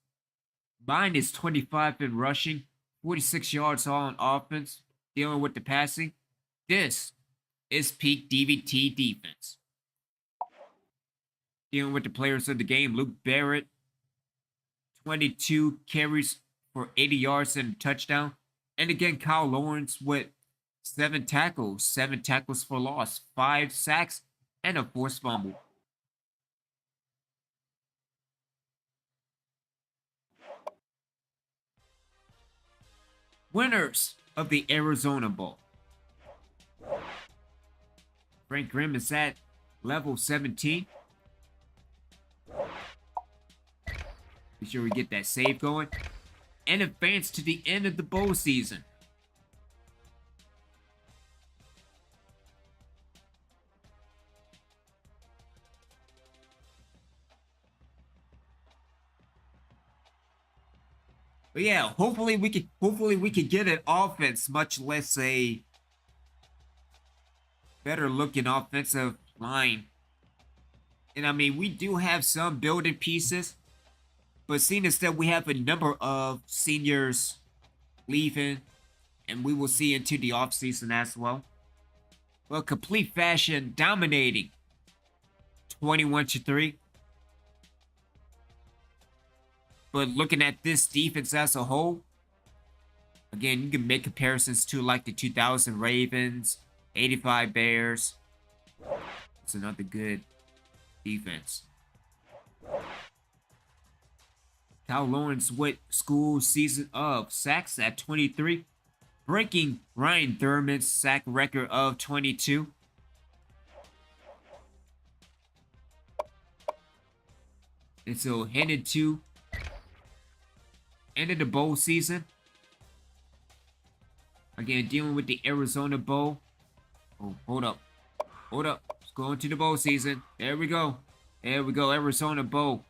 Mine is 25 in rushing, 46 yards all on offense, dealing with the passing. This is peak DVT defense. Dealing with the players of the game, Luke Barrett, 22 carries for 80 yards and a touchdown. And again, Kyle Lawrence with 7 tackles for loss, 5 sacks, and a forced fumble. Winners of the Arizona Bowl. Frank Grimm is at level 17. Be sure we get that save going. And advance to the end of the bowl season. But yeah, hopefully we could get an offense, much less a better looking offensive line. And I mean, we do have some building pieces, but seeing as that we have a number of seniors leaving, and we will see into the offseason as well. Well, complete fashion dominating 21-3. But looking at this defense as a whole, again, you can make comparisons to like the 2000 Ravens, 85 Bears. It's another good defense. Kyle Lawrence with school season of sacks at 23, breaking Ryan Thurman's sack record of 22. And so headed to end of the bowl season. Again, dealing with the Arizona Bowl. Oh, hold up. Let's go into the bowl season. There we go. Arizona Bowl.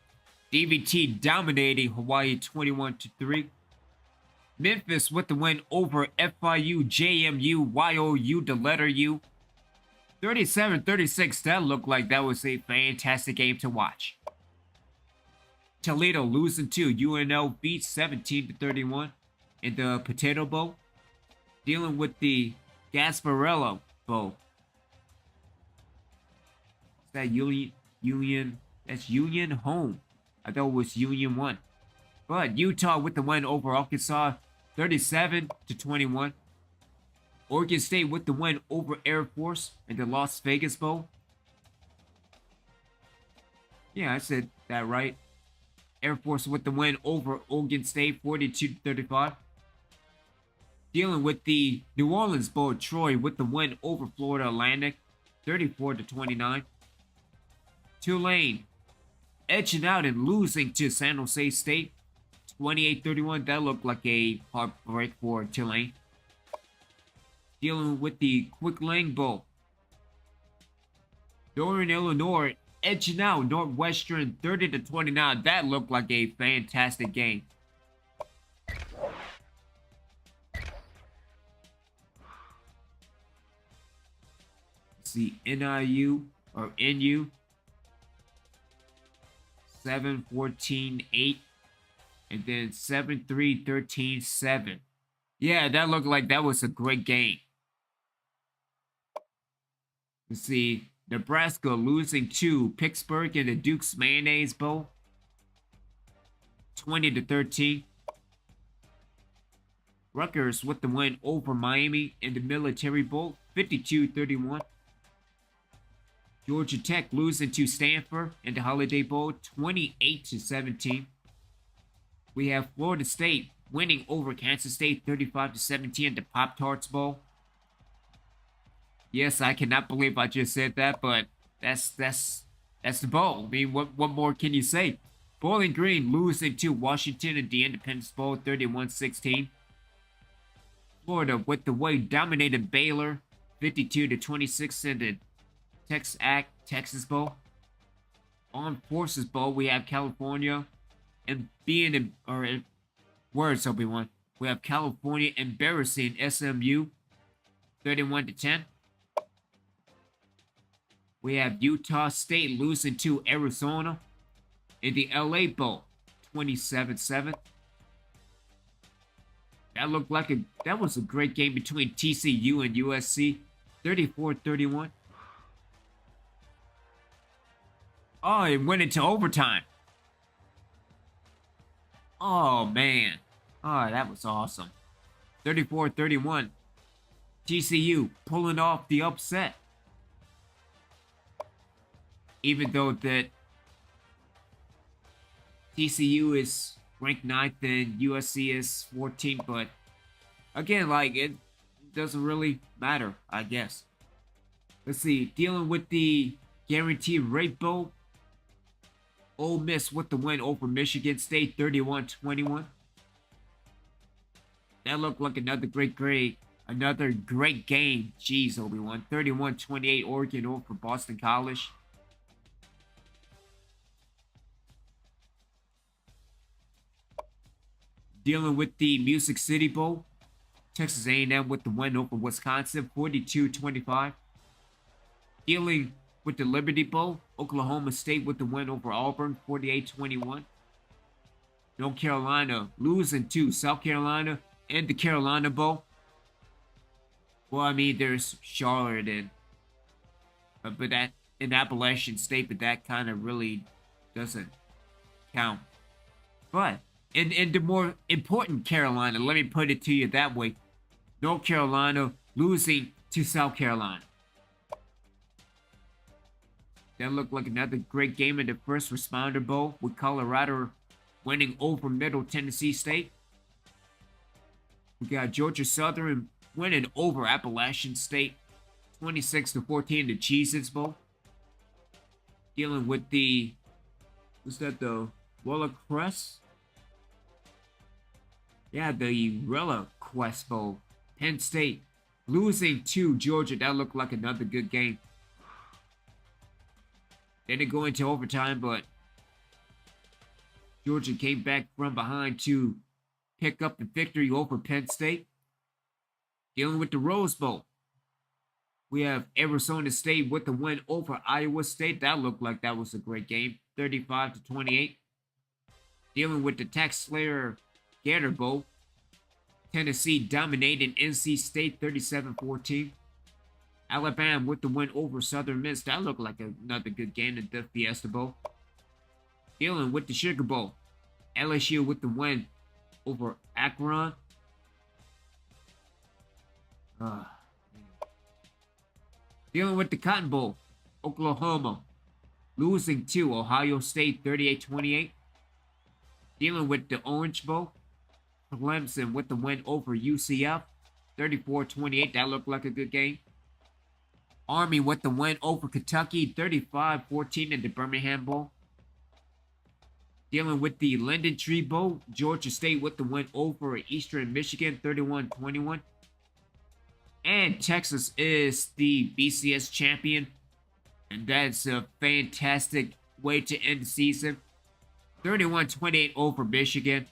DVT dominating Hawaii 21-3. Memphis with the win over FIU, JMU, YOU, the letter U. 37-36. That looked like that was a fantastic game to watch. Toledo losing to UNLV 17-31 in the Potato Bowl. Dealing with the Gasparilla Bowl. Is that Union? That's Union home. I thought it was Union 1. But Utah with the win over Arkansas 37-21. Oregon State with the win over Air Force in the Las Vegas Bowl. Yeah, I said that right. Air Force with the win over Oregon State 42-35. Dealing with the New Orleans Bowl, Troy with the win over Florida Atlantic 34-29. Tulane edging out and losing to San Jose State 28-31. That looked like a heartbreak for Tulane. Dealing with the Quick Lane Bowl. Northern Illinois edging out Northwestern 30-29. That looked like a fantastic game. See NIU or NU 7-14-8 and then 7-3-13-7. Yeah, that looked like that was a great game. Let's see, Nebraska losing to Pittsburgh in the Duke's Mayonnaise Bowl 20-13. Rutgers with the win over Miami in the Military Bowl 52-31. Georgia Tech losing to Stanford in the Holiday Bowl 28-17. We have Florida State winning over Kansas State 35-17 in the Pop-Tarts Bowl. Yes, I cannot believe I just said that, but that's the bowl. I mean, what more can you say? Bowling Green losing to Washington in the Independence Bowl 31-16. Florida with the way dominated Baylor 52-26 in the Texas Bowl. Armed Forces Bowl, we have California and words, Obi-Wan. We have California embarrassing SMU 31-10. We have Utah State losing to Arizona in the LA Bowl 27-7. That was a great game between TCU and USC. 34-31. Oh, it went into overtime. Oh, man. Oh, that was awesome. 34-31. TCU pulling off the upset. Even though that TCU is ranked 9th and USC is 14th, but again, like, it doesn't really matter, I guess. Let's see, dealing with the Guaranteed Rate Bowl. Ole Miss with the win over Michigan State, 31-21. That looked like another great game. Jeez, Obi-Wan. 31-28, Oregon over Boston College. Dealing with the Music City Bowl. Texas A&M with the win over Wisconsin, 42-25. Dealing with the Liberty Bowl. Oklahoma State with the win over Auburn, 48-21. North Carolina losing to South Carolina in the Carolina Bowl. Well, I mean, there's Charlotte and but that in Appalachian State, but that kind of really doesn't count. But in the more important Carolina, let me put it to you that way. North Carolina losing to South Carolina. That looked like another great game in the First Responder Bowl with Colorado winning over Middle Tennessee State. We got Georgia Southern winning over Appalachian State, 26-14, the Cheez-Its Bowl. Dealing with the, the Roller Crest? Yeah, the Rella Quest Bowl. Penn State losing to Georgia. That looked like another good game. They didn't go into overtime, but Georgia came back from behind to pick up the victory over Penn State. Dealing with the Rose Bowl. We have Arizona State with the win over Iowa State. That looked like that was a great game. 35-28. Dealing with the Tax Slayer Gator Bowl. Tennessee dominated NC State 37-14. Alabama with the win over Southern Miss. That looked like another good game in the Fiesta Bowl. Dealing with the Sugar Bowl. LSU with the win over Akron. Dealing with the Cotton Bowl. Oklahoma losing to Ohio State 38-28. Dealing with the Orange Bowl. Clemson with the win over UCF 34-28. That looked like a good game. Army with the win over Kentucky 35-14 in the Birmingham Bowl. Dealing with the Linden Tree Bowl. Georgia State with the win over Eastern Michigan 31-21. And Texas is the BCS champion. And that's a fantastic way to end the season. 31-28 over Michigan.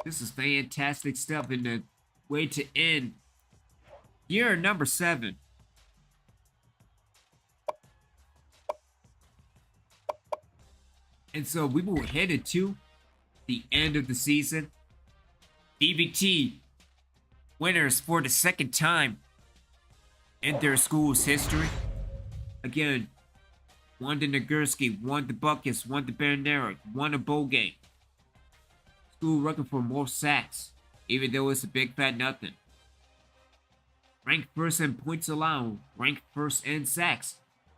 This is fantastic stuff and the way to end year number 7. And so we will head into the end of the season. DVT winners for the second time in their school's history. Again, won the Nagurski, won the Buckets, won the Bernera, won a bowl game. School record for most sacks, even though it's a big fat nothing. Ranked first in points allowed, ranked first in sacks,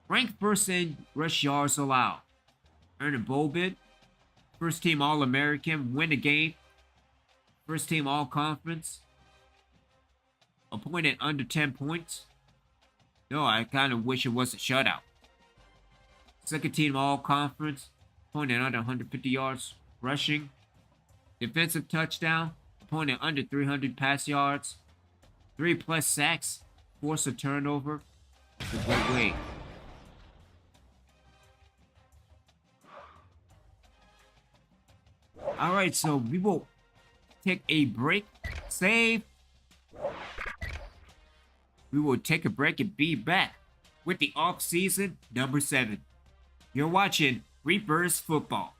ranked first in rush yards allowed. Earn a bowl bid, first team All-American, win a game, first team All-Conference, appointed under 10 points. No, I kind of wish it was a shutout. Second team All-Conference, appointed under 150 yards rushing. Defensive touchdown, opponent under 300 pass yards, 3+ sacks, force a turnover. It's a great way. Alright, so we will take a break. Save. We will take a break and be back with the off-season number 7. You're watching Reverse Football.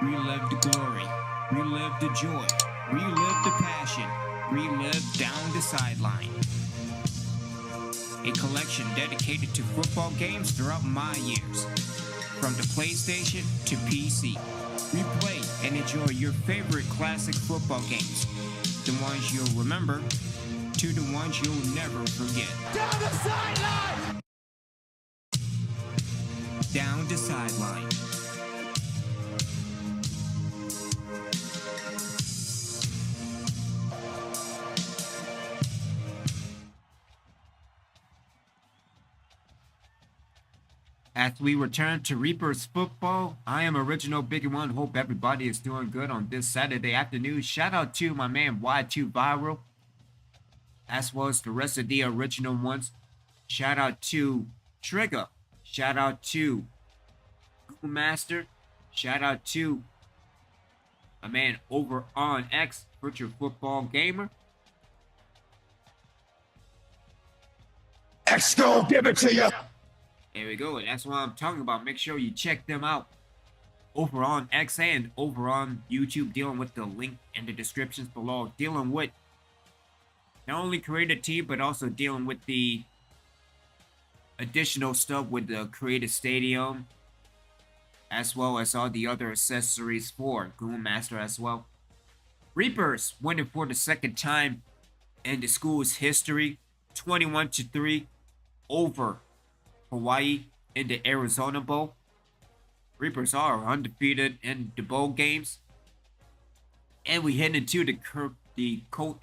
Relive the glory, relive the joy, relive the passion, relive down the sideline. A collection dedicated to football games throughout my years, from the PlayStation to PC. Replay and enjoy your favorite classic football games, the ones you'll remember to the ones you'll never forget. Down the sideline! Down the sideline. As we return to Reapers football, I am Original Biggie One. Hope everybody is doing good on this Saturday afternoon. Shout out to my man Y2 Viral, as well as the rest of the original ones. Shout out to Trigger. Shout out to Google Master. Shout out to my man over on X, Virtual Football Gamer. X gon' give it to you. There we go. That's what I'm talking about. Make sure you check them out over on X and over on YouTube, dealing with the link in the descriptions below, dealing with not only creative team, but also dealing with the additional stuff with the creative stadium, as well as all the other accessories for Google Master as well. Reapers winning for the second time in the school's history, 21-3 over Hawaii in the Arizona Bowl. Reapers are undefeated in the bowl games, and we head into the coach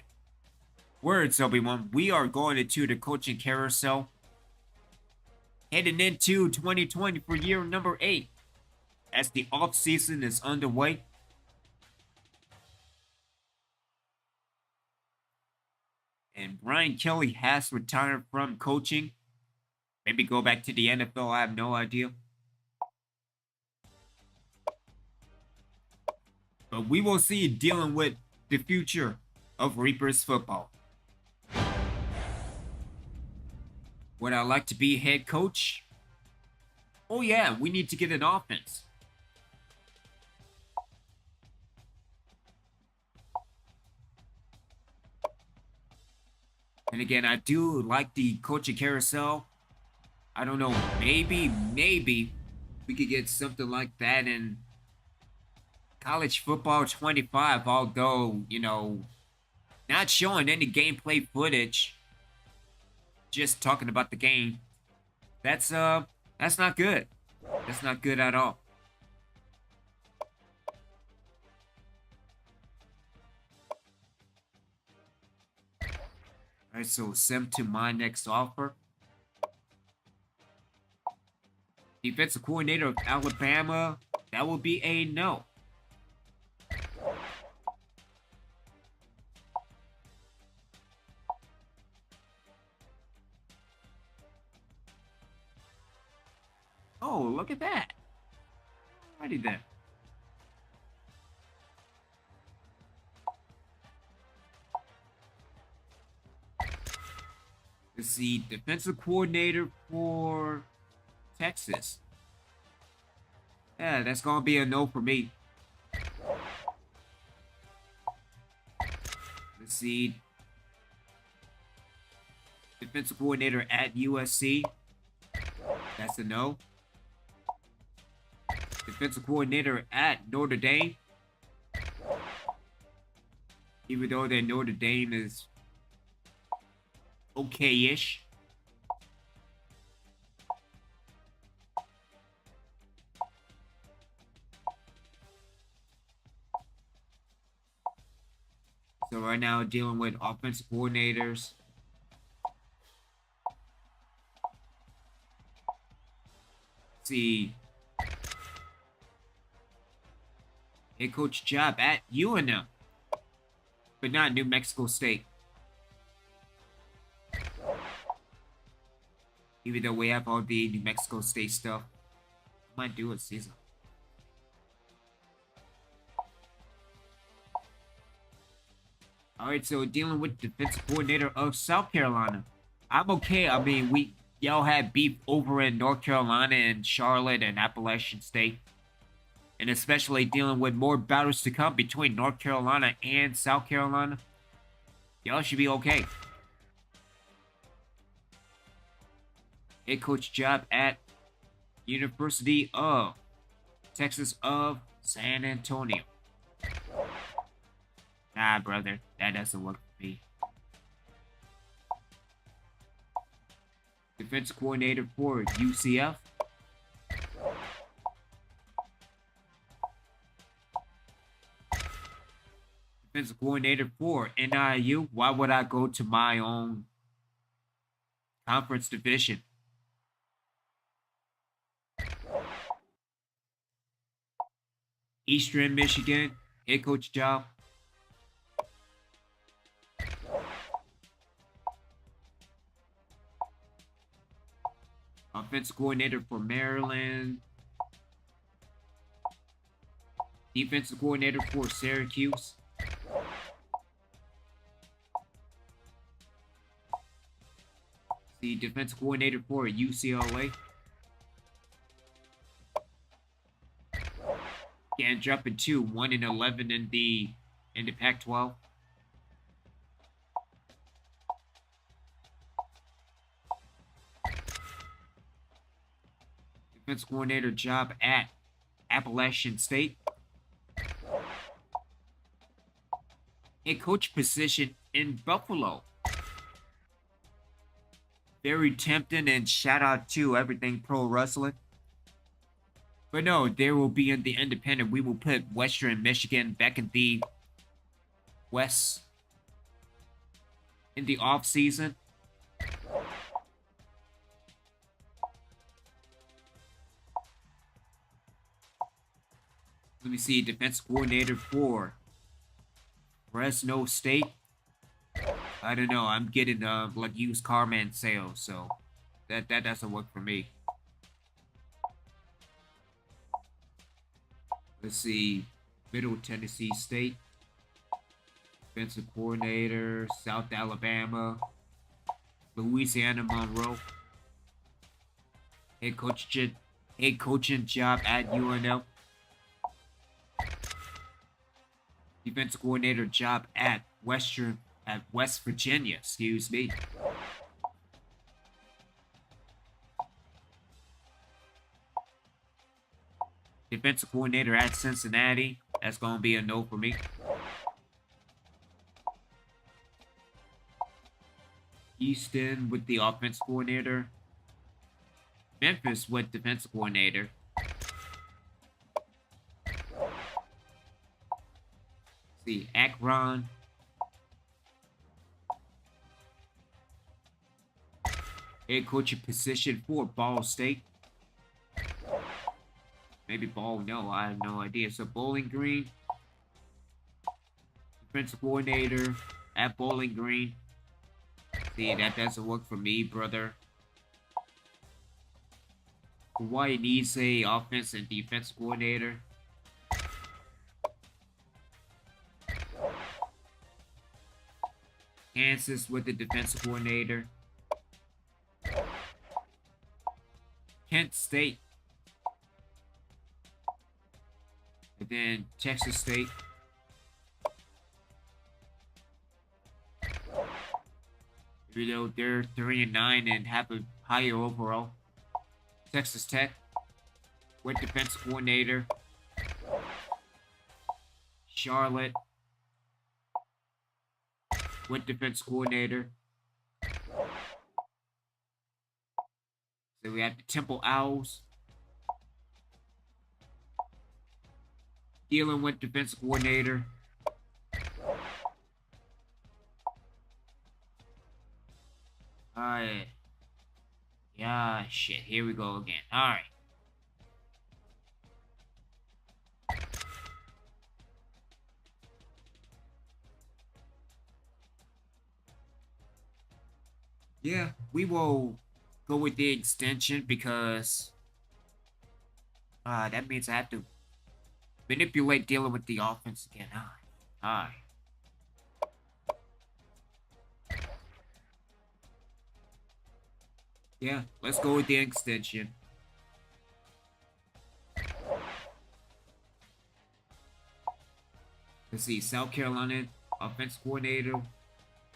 words, everyone. We are going into the coaching carousel, heading into 2020 for year number 8, as the off season is underway. And Brian Kelly has retired from coaching. Maybe go back to the NFL, I have no idea. But we will see dealing with the future of Reapers football. Would I like to be head coach? Oh yeah, we need to get an offense. And again, I do like the coaching carousel. I don't know, maybe we could get something like that in College Football 25, although, you know, not showing any gameplay footage, just talking about the game. That's not good. That's not good at all. Alright, so send to my next offer. Defensive coordinator of Alabama, that will be a no. Oh, look at that. Alrighty then. Let's see, defensive coordinator for Texas. Yeah, that's gonna be a no for me. Let's see. Defensive coordinator at USC. That's a no. Defensive coordinator at Notre Dame. Even though that Notre Dame is okay-ish. So right now dealing with offensive coordinators. Let's see. Head coach job at UNM, but not New Mexico State. Even though we have all the New Mexico State stuff, might do it, Caesar. Alright, so dealing with defensive coordinator of South Carolina. I'm okay. I mean, y'all had beef over in North Carolina and Charlotte and Appalachian State. and especially dealing with more battles to come between North Carolina and South Carolina, y'all should be okay. Head coach job at University of Texas of San Antonio. Nah, brother, that doesn't work for me. Defense coordinator for UCF. Defensive coordinator for NIU. Why would I go to my own conference division? Eastern Michigan head coach job. Offensive coordinator for Maryland. Defensive coordinator for Syracuse. The defensive coordinator for UCLA. Again, dropping to 1-11 in the Pac-12. Defensive coordinator job at Appalachian State. Head coach position in Buffalo. Very tempting, and shout out to Everything Pro Wrestling. But no, there will be in the independent. We will put Western Michigan back in the West in the off season. Let me see, defense coordinator for Fresno State. I don't know. I'm getting like used car man sales, so that doesn't work for me. Let's see, Middle Tennessee State. Defensive coordinator, South Alabama, Louisiana Monroe. Head coaching job at UNL. Defensive coordinator job at West Virginia, excuse me. Defensive coordinator at Cincinnati. That's going to be a no for me. Houston with the offensive coordinator. Memphis with defensive coordinator. See, Akron. Head coaching position for Ball State. Maybe Ball, no, I have no idea. So Bowling Green. Defensive coordinator at Bowling Green. See, that doesn't work for me, brother. Hawaii needs a offense and defense coordinator. Kansas with the defensive coordinator. Kent State. And then Texas State. Even though they're 3-9 and have a higher overall. Texas Tech with defensive coordinator. Charlotte with defense coordinator. So we have the Temple Owls. Dealing with defense coordinator. Alright. Yeah, shit. Here we go again. Alright. Yeah, we will go with the extension because that means I have to manipulate dealing with the offense again. Alright. Yeah, let's go with the extension. Let's see, South Carolina offensive coordinator.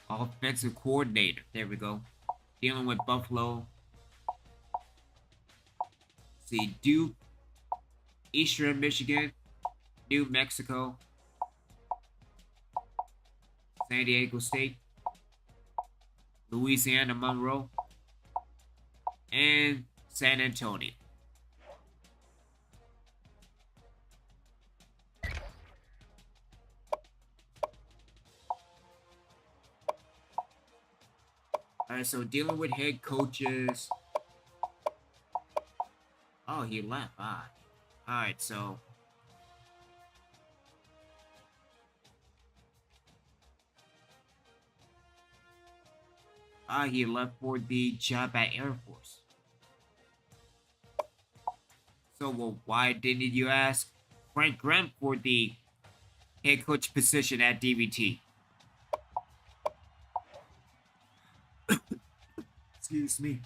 Offensive coordinator. There we go. Dealing with Buffalo. Let's see, Duke, Eastern Michigan, New Mexico, San Diego State, Louisiana Monroe, and San Antonio. Alright, so dealing with head coaches. Oh, he left. Alright, so. He left for the job at Air Force. So, well, why didn't you ask Frank Graham for the head coach position at DVT? Excuse me.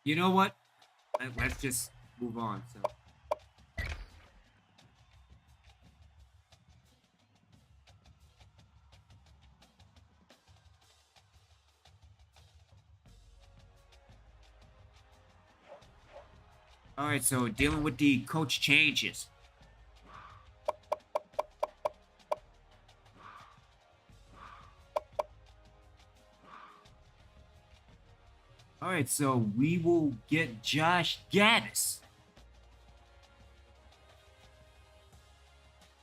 You know what? Let's just move on. So. Alright, so dealing with the coach changes. Alright, so we will get Josh Gaddis.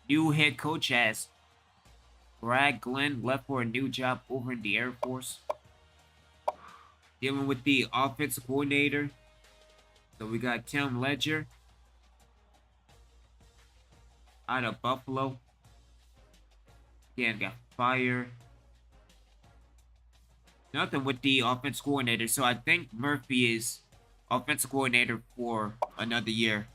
New head coach as Brad Glenn left for a new job over in the Air Force. Dealing with the offensive coordinator. So we got Tim Ledger out of Buffalo. Again, got fired. Nothing with the offensive coordinator. So I think Murphy is offensive coordinator for another year.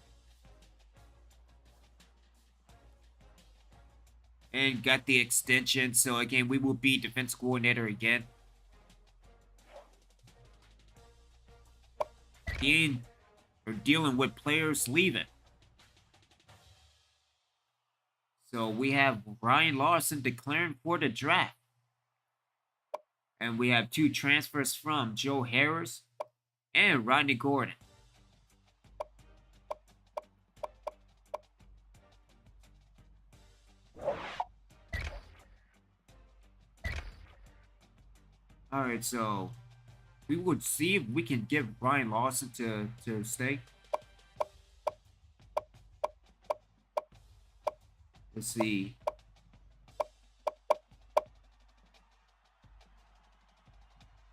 And got the extension. So again, we will be defensive coordinator again. We're dealing with players leaving. So we have Ryan Larson declaring for the draft. And we have 2 transfers from Joe Harris and Rodney Gordon. Alright, so we would see if we can get Ryan Lawson to stay. Let's see.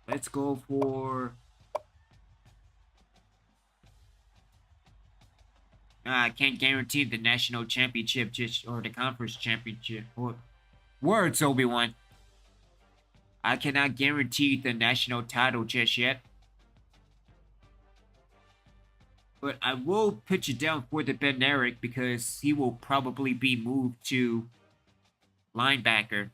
Let's go for... I can't guarantee the national championship or the conference championship. Words, Obi-Wan. I cannot guarantee the national title just yet. But I will put you down for the Ben Eric because he will probably be moved to linebacker.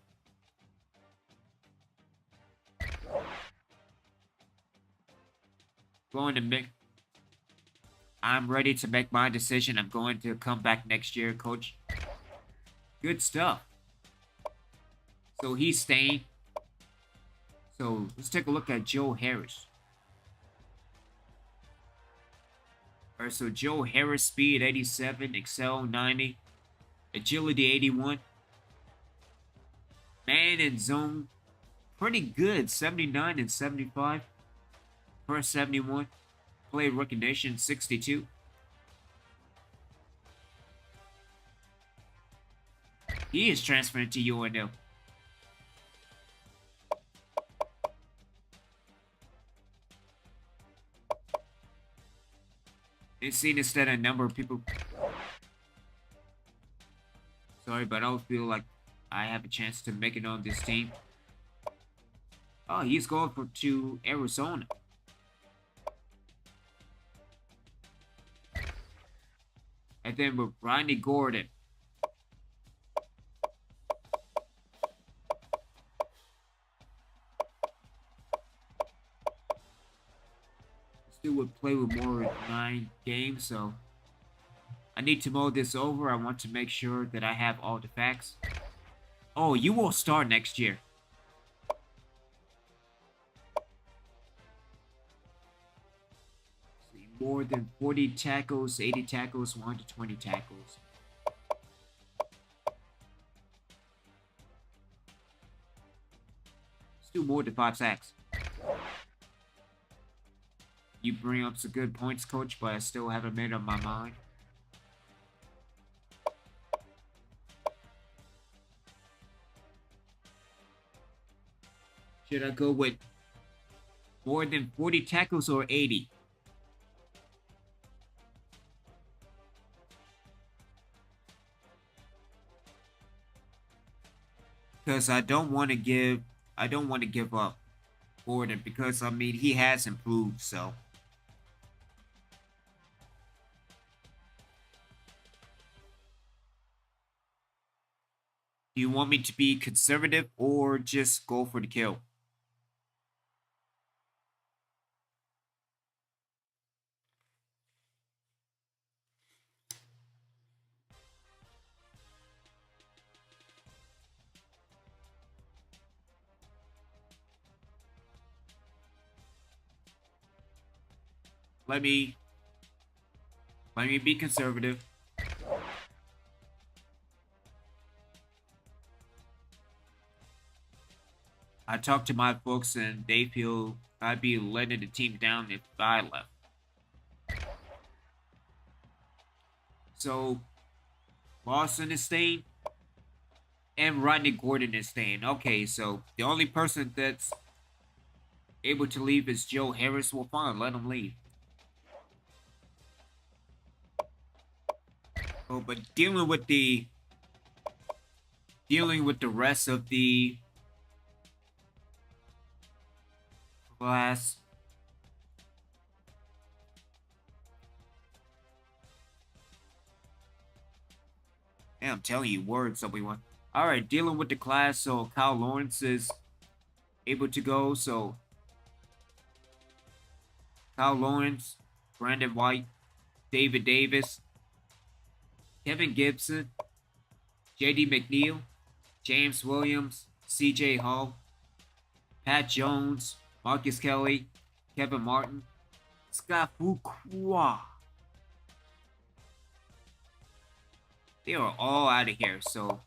I'm ready to make my decision. I'm going to come back next year, coach. Good stuff. So he's staying. So let's take a look at Joe Harris. Alright, so Joe Harris, speed 87, excel 90, agility 81. Man and zone, pretty good, 79 and 75. Per 71. Play recognition 62. He is transferring to UNL. It's seen instead a number of people. Sorry, but I don't feel like I have a chance to make it on this team. Oh, he's going to Arizona. And then with Rodney Gordon. Still would play with more than 9 games, so I need to mull this over. I want to make sure that I have all the facts. Oh, you will start next year. See, more than 40 tackles, 80 tackles, 120 tackles. Let's do more than 5 sacks. You bring up some good points, coach, but I still haven't made up my mind. Should I go with more than 40 tackles or 80? Because I don't want to give up Gordon, because I mean he has improved, so. Do you want me to be conservative or just go for the kill? Let me be conservative. I talked to my folks and they feel I'd be letting the team down if I left. So, Lawson is staying and Rodney Gordon is staying. Okay, so the only person that's able to leave is Joe Harris. Well, fine, let him leave. Oh, but dealing with the rest of the class. Yeah, I'm telling you, words, everyone. Alright, dealing with the class, so Kyle Lawrence is able to go, so Kyle Lawrence, Brandon White, David Davis, Kevin Gibson, J.D. McNeil, James Williams, C.J. Hall, Pat Jones, Marcus Kelly, Kevin Martin, Scott Fuqua. They are all out of here, so.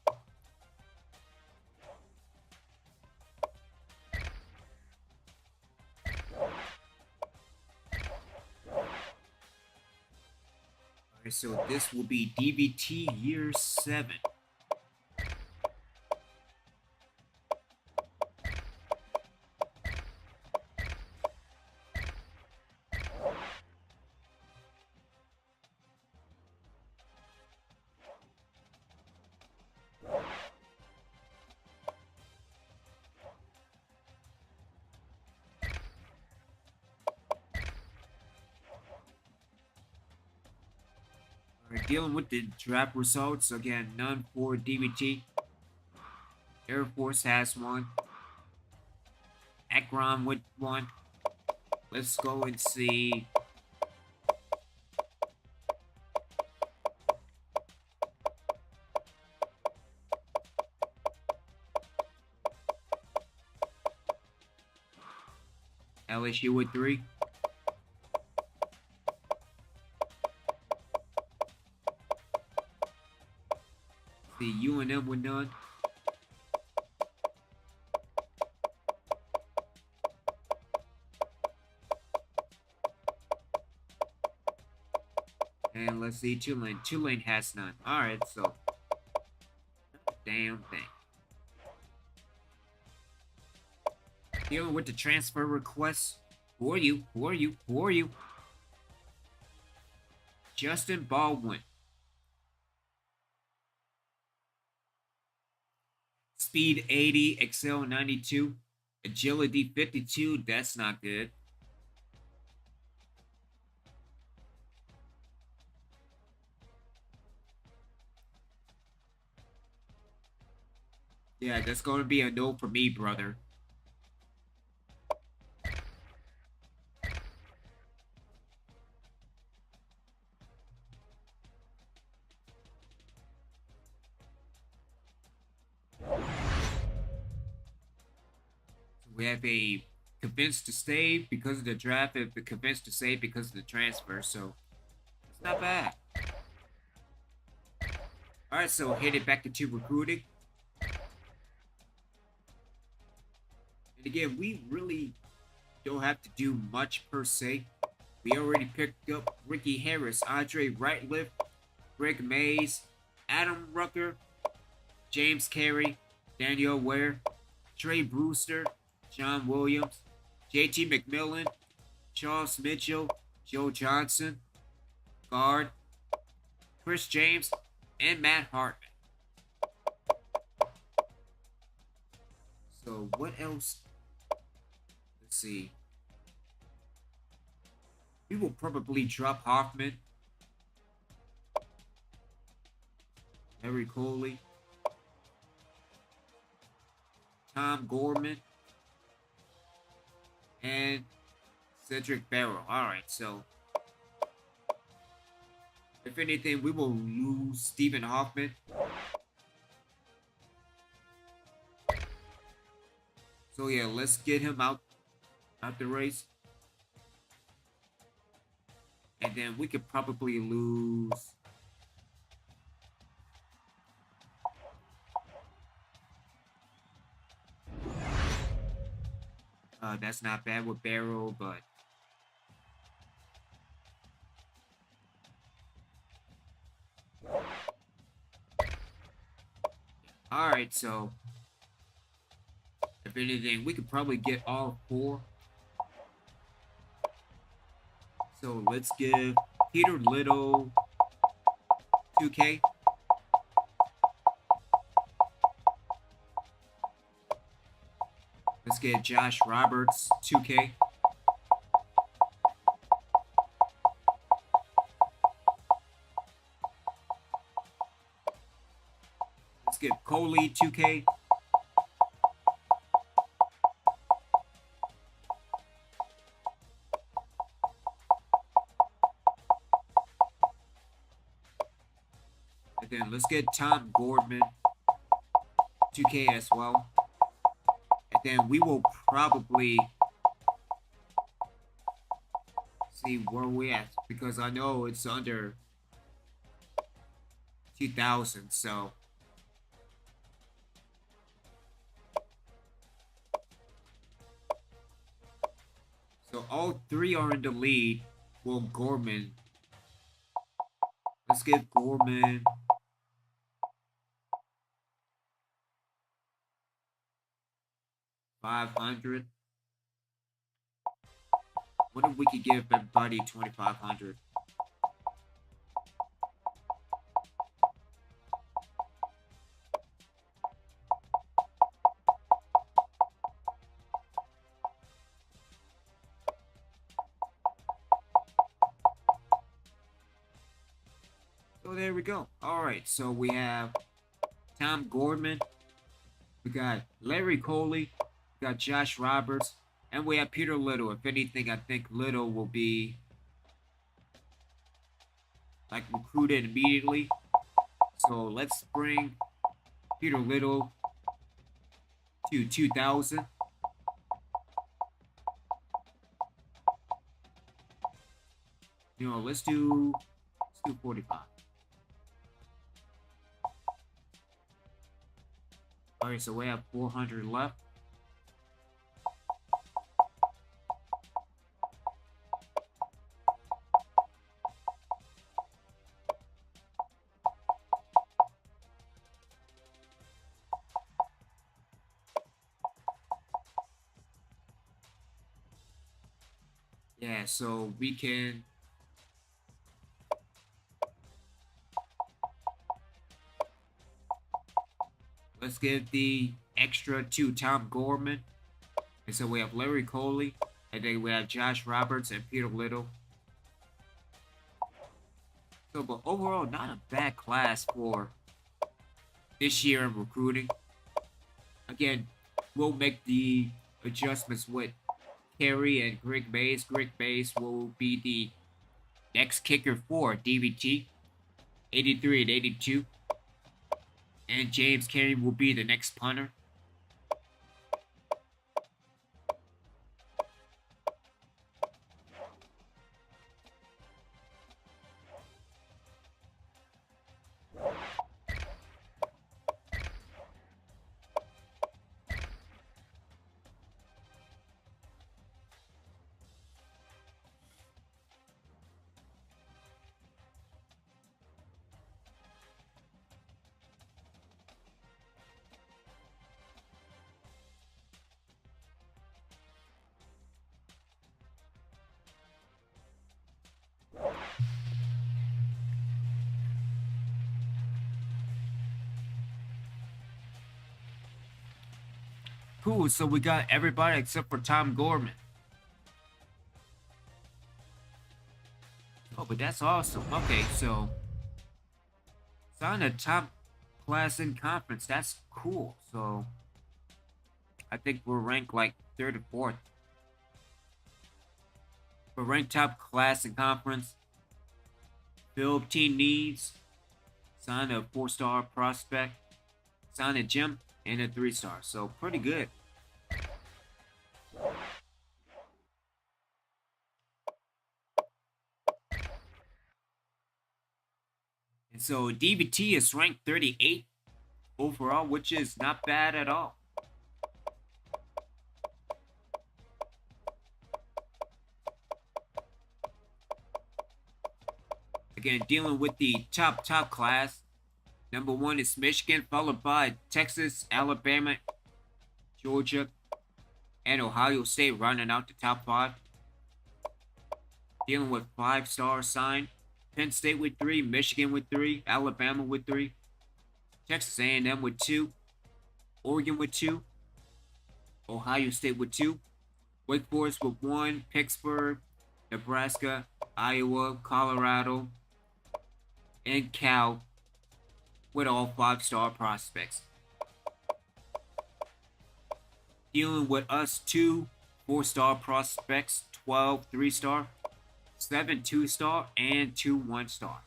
Alright, so this will be DVT year 7. We're dealing with the draft results. Again, none for DVT. Air Force has one. Akron with one. Let's go and see. LSU with 3. The UNM with none. And let's see, Tulane. Tulane has none. Alright, so. Damn thing. Dealing with the transfer requests. Who are you? Who are you? Who are you? Justin Baldwin. Speed 80, Excel 92, Agility 52. That's not good. Yeah, that's going to be a no for me, brother. We have a convinced to stay because of the draft and convinced to stay because of the transfer, so it's not bad. Alright, so headed back into recruiting. And again, we really don't have to do much per se. We already picked up Ricky Harris, Andre Ratliff, Greg Mays, Adam Rucker, James Carey, Daniel Ware, Trey Brewster, John Williams, JT McMillan, Charles Mitchell, Joe Johnson, guard, Chris James, and Matt Hartman. So what else? Let's see. We will probably drop Hoffman, Harry Coley, Tom Gorman, and Cedric Barrow. Alright, so if anything, we will lose Stephen Hoffman. So yeah, let's get him out the race. And then we could probably lose that's not bad with Barrow, but alright, so if anything, we could probably get all 4. So let's give Peter Little 2K. Let's get Josh Roberts 2K. Let's get Coley 2K. And then let's get Tom Gordman 2K as well. And then we will probably see where we at, because I know it's under 2,000, so all 3 are in the lead. Well, Gorman. Let's give Gorman 500. What if we could give everybody 2,500? So there we go. Alright, so we have Tom Gorman. We got Larry Coley. We got Josh Roberts. And we have Peter Little. If anything, I think Little will be like recruited immediately. So let's bring Peter Little to 2,000. You know, let's do 45. Alright, so we have 400 left. Yeah, so we can let's give the extra to Tom Gorman. And so we have Larry Coley, and then we have Josh Roberts and Peter Little. So, but overall, not a bad class for this year in recruiting. Again, we'll make the adjustments with Carey and Greg Mays. Greg Mays will be the next kicker for DVT, 83 and 82. And James Carey will be the next punter. Cool, so we got everybody except for Tom Gorman. Oh, but that's awesome. Okay, so it's on the top class in conference. That's cool. So I think we're ranked like third or fourth. We're ranked top class in conference. Build team needs. Sign a 4-star prospect. Sign a gem and a 3-star. So pretty good. And so DVT is ranked 38 overall, which is not bad at all. Again, dealing with the top class. Number 1 is Michigan, followed by Texas, Alabama, Georgia, and Ohio State rounding out the top 5. Dealing with 5-star sign. Penn State with 3, Michigan with 3, Alabama with 3, Texas A&M with 2, Oregon with 2, Ohio State with 2, Wake Forest with 1, Pittsburgh, Nebraska, Iowa, Colorado, and Cal with all 5-star prospects. Dealing with us 2 4-star prospects, 12 3-star, 7 2-star, and 2 1-star.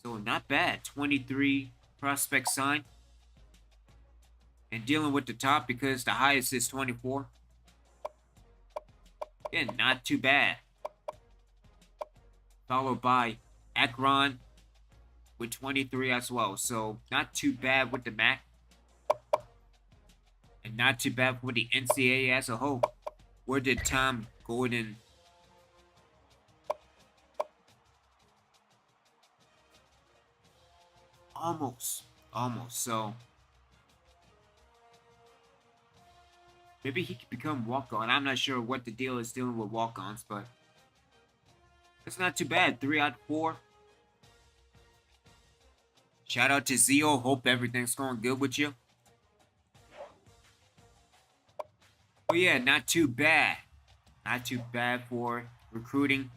So not bad. 23 prospects signed. And dealing with the top because the highest is 24. Again, not too bad. Followed by Akron with 23 as well. So not too bad with the MAC. And not too bad for the NCAA as a whole. Where did Tom Gordon... Almost. So maybe he could become walk-on. I'm not sure what the deal is dealing with walk-ons, but it's not too bad. 3 out of 4. Shout out to Zio. Hope everything's going good with you. But yeah, not too bad. Not too bad for recruiting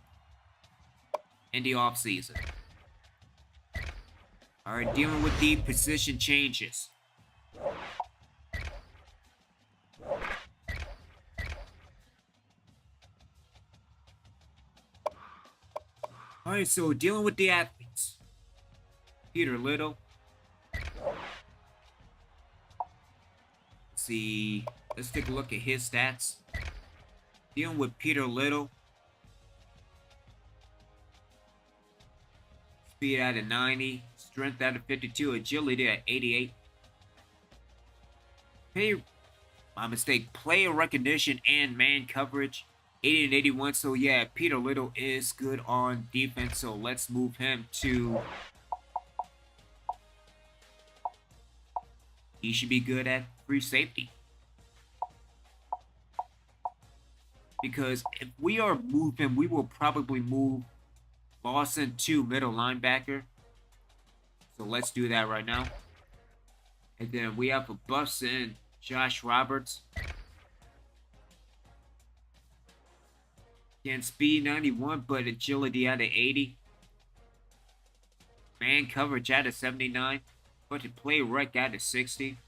in the offseason. Alright, dealing with the position changes. Alright, so dealing with the athletes. Peter Little. Let's take a look at his stats. Dealing with Peter Little. Speed out of 90. Strength out of 52. Agility at 88. Player recognition and man coverage. 80 and 81. So yeah, Peter Little is good on defense. So let's move him to... He should be good at free safety. Because if we are moving, we will probably move Lawson to middle linebacker. So let's do that right now. And then we have a bust in Josh Roberts. Again, speed 91, but agility out of 80. Man coverage out of 79. But to play rec out of 60.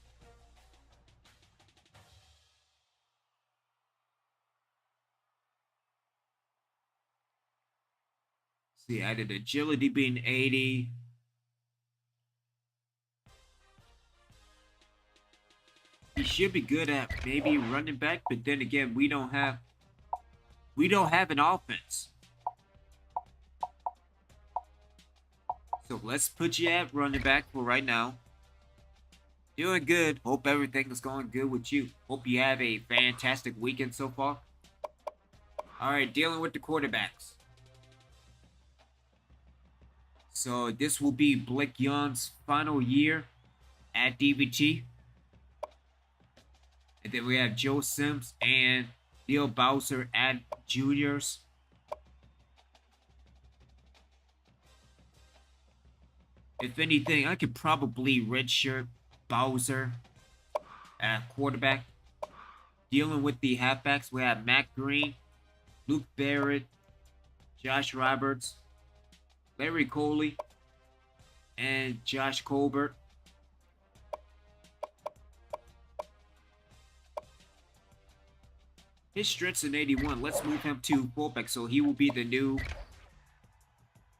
See, added agility being 80. should be good at maybe running back, but then again, we don't have an offense. So let's put you at running back for right now. Doing good. Hope everything is going good with you. Hope you have a fantastic weekend so far. All right, dealing with the quarterbacks. So this will be Blake Young's final year at DBT. And then we have Joe Sims and Neil Bowser at juniors. If anything, I could probably redshirt Bowser at quarterback. Dealing with the halfbacks, we have Matt Green, Luke Barrett, Josh Roberts, Larry Coley, and Josh Colbert. His strength's in 81. Let's move him to fullback, so he will be the new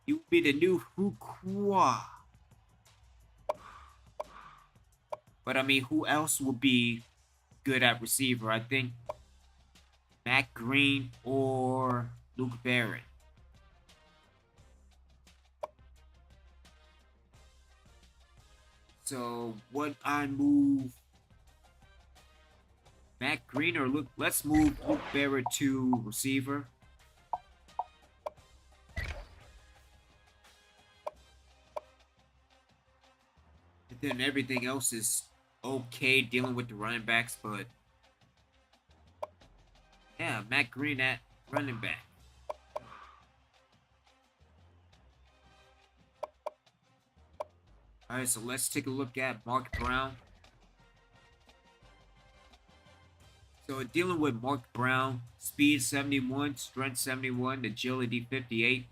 Fuqua. But I mean, who else would be good at receiver? I think Matt Green or Luke Barrett. So would I move Matt Green or Luke? Let's move Luke Barrett to receiver. And then everything else is okay dealing with the running backs, but yeah, Matt Green at running back. All right, so let's take a look at Mark Brown. So dealing with Mark Brown, speed 71, strength 71, agility 58,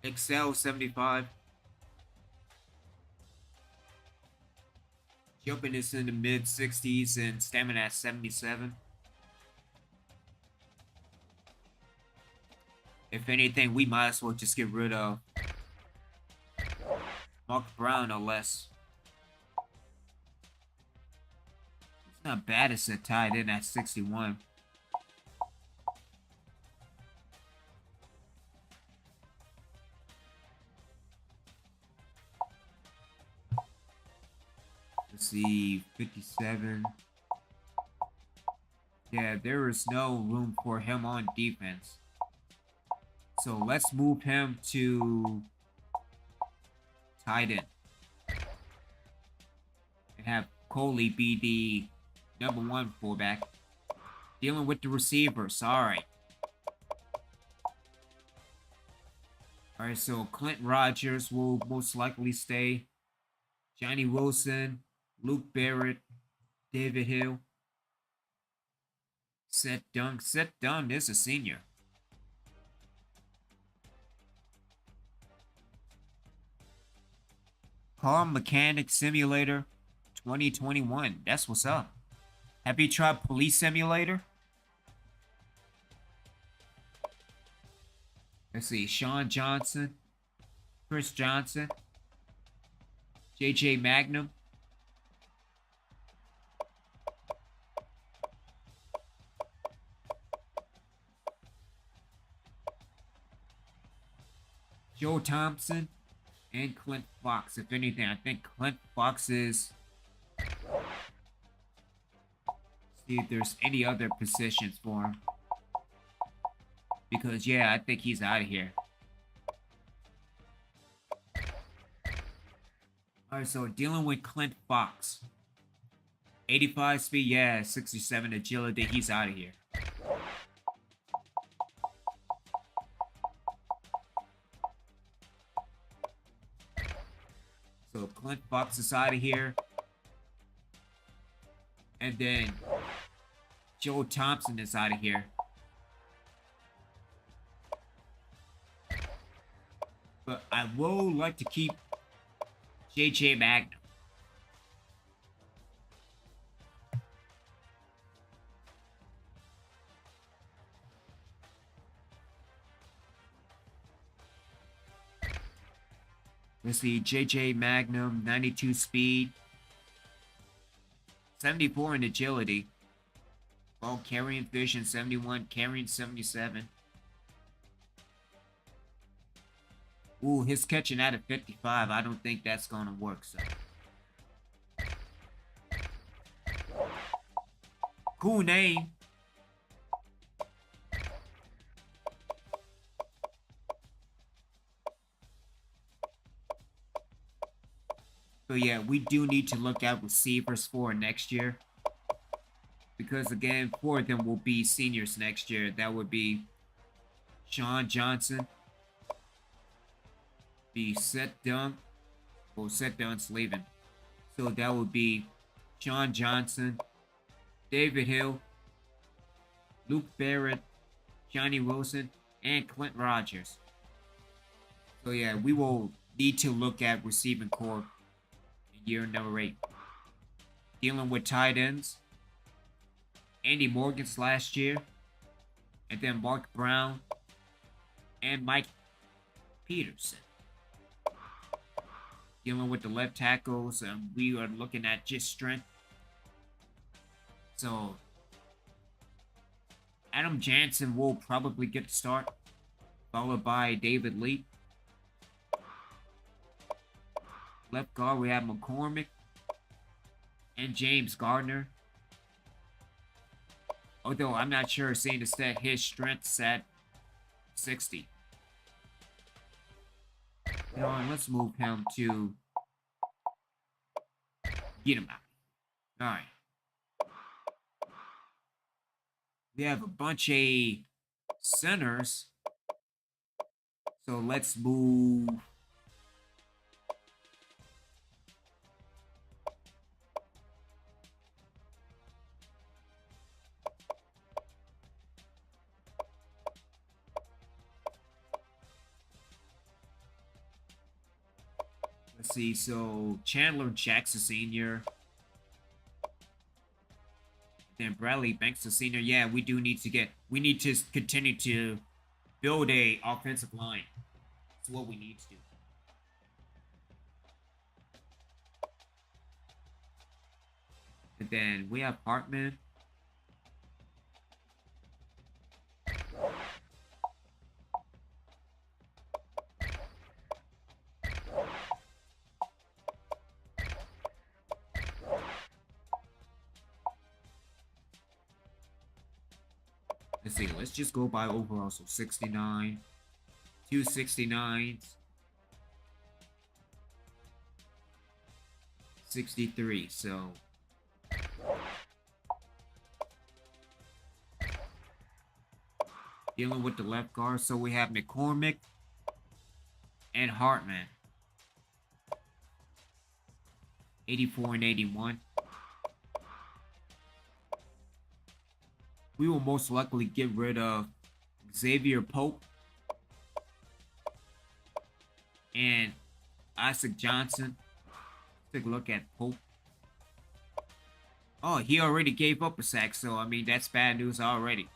excel 75. Jumping is in the mid 60s and stamina at 77. If anything, we might as well just get rid of Mark Brown or less. It's not bad as a tight end at 61. Let's see, 57. Yeah, there is no room for him on defense. So let's move him to tight end. And have Coley be the #1 fullback. Dealing with the receivers. Alright. Alright, so Clint Rogers will most likely stay. Johnny Wilson, Luke Barrett, David Hill. Seth Dunn. Seth Dunn is a senior. Car Mechanic Simulator 2021. That's what's up. Have you tried Police Simulator? Let's see. Sean Johnson, Chris Johnson, JJ Magnum. Joe Thompson and Clint Fox. If anything, I think Clint Fox is... See if there's any other positions for him. Because, yeah, I think he's out of here. Alright, so dealing with Clint Fox. 85 speed, yeah, 67 agility, he's out of here. So Clint Fox is out of here. And then Joe Thompson is out of here. But I will like to keep JJ Magnum. Let's see, JJ Magnum, 92 speed. 74 in agility. Ball carrying vision, 71. Carrying, 77. Ooh, his catching out of 55. I don't think that's going to work, so. Cool name. So yeah, we do need to look at receivers for next year. Because again, 4 of them will be seniors next year. That would be Sean Johnson. Be Seth Dunn. Well, Seth Dunn's leaving. So that would be Sean Johnson, David Hill, Luke Barrett, Johnny Wilson, and Clint Rogers. So yeah, we will need to look at receiving core in year number 8. Dealing with tight ends, Andy Morgan's last year, and then Mark Brown and Mike Peterson. Dealing with the left tackles, we are looking at just strength. So Adam Jansen will probably get the start, followed by David Lee. Left guard, we have McCormick and James Gardner. Although I'm not sure, seeing the stat, his strength's at 60. You know, and let's move him to get him out. Alright. We have a bunch of centers. So let's move. Let's see, so Chandler Jackson Sr. Then Bradley Banks Sr. Yeah, we need to continue to build a offensive line. That's what we need to do. And then we have Hartman. Let's see, let's just go by overall. So 69, 2 69s, 63. So dealing with the left guard. So we have McCormick and Hartman. 84 and 81. We will most likely get rid of Xavier Pope and Isaac Johnson. Let's take a look at Pope. Oh, he already gave up a sack, so I mean that's bad news already.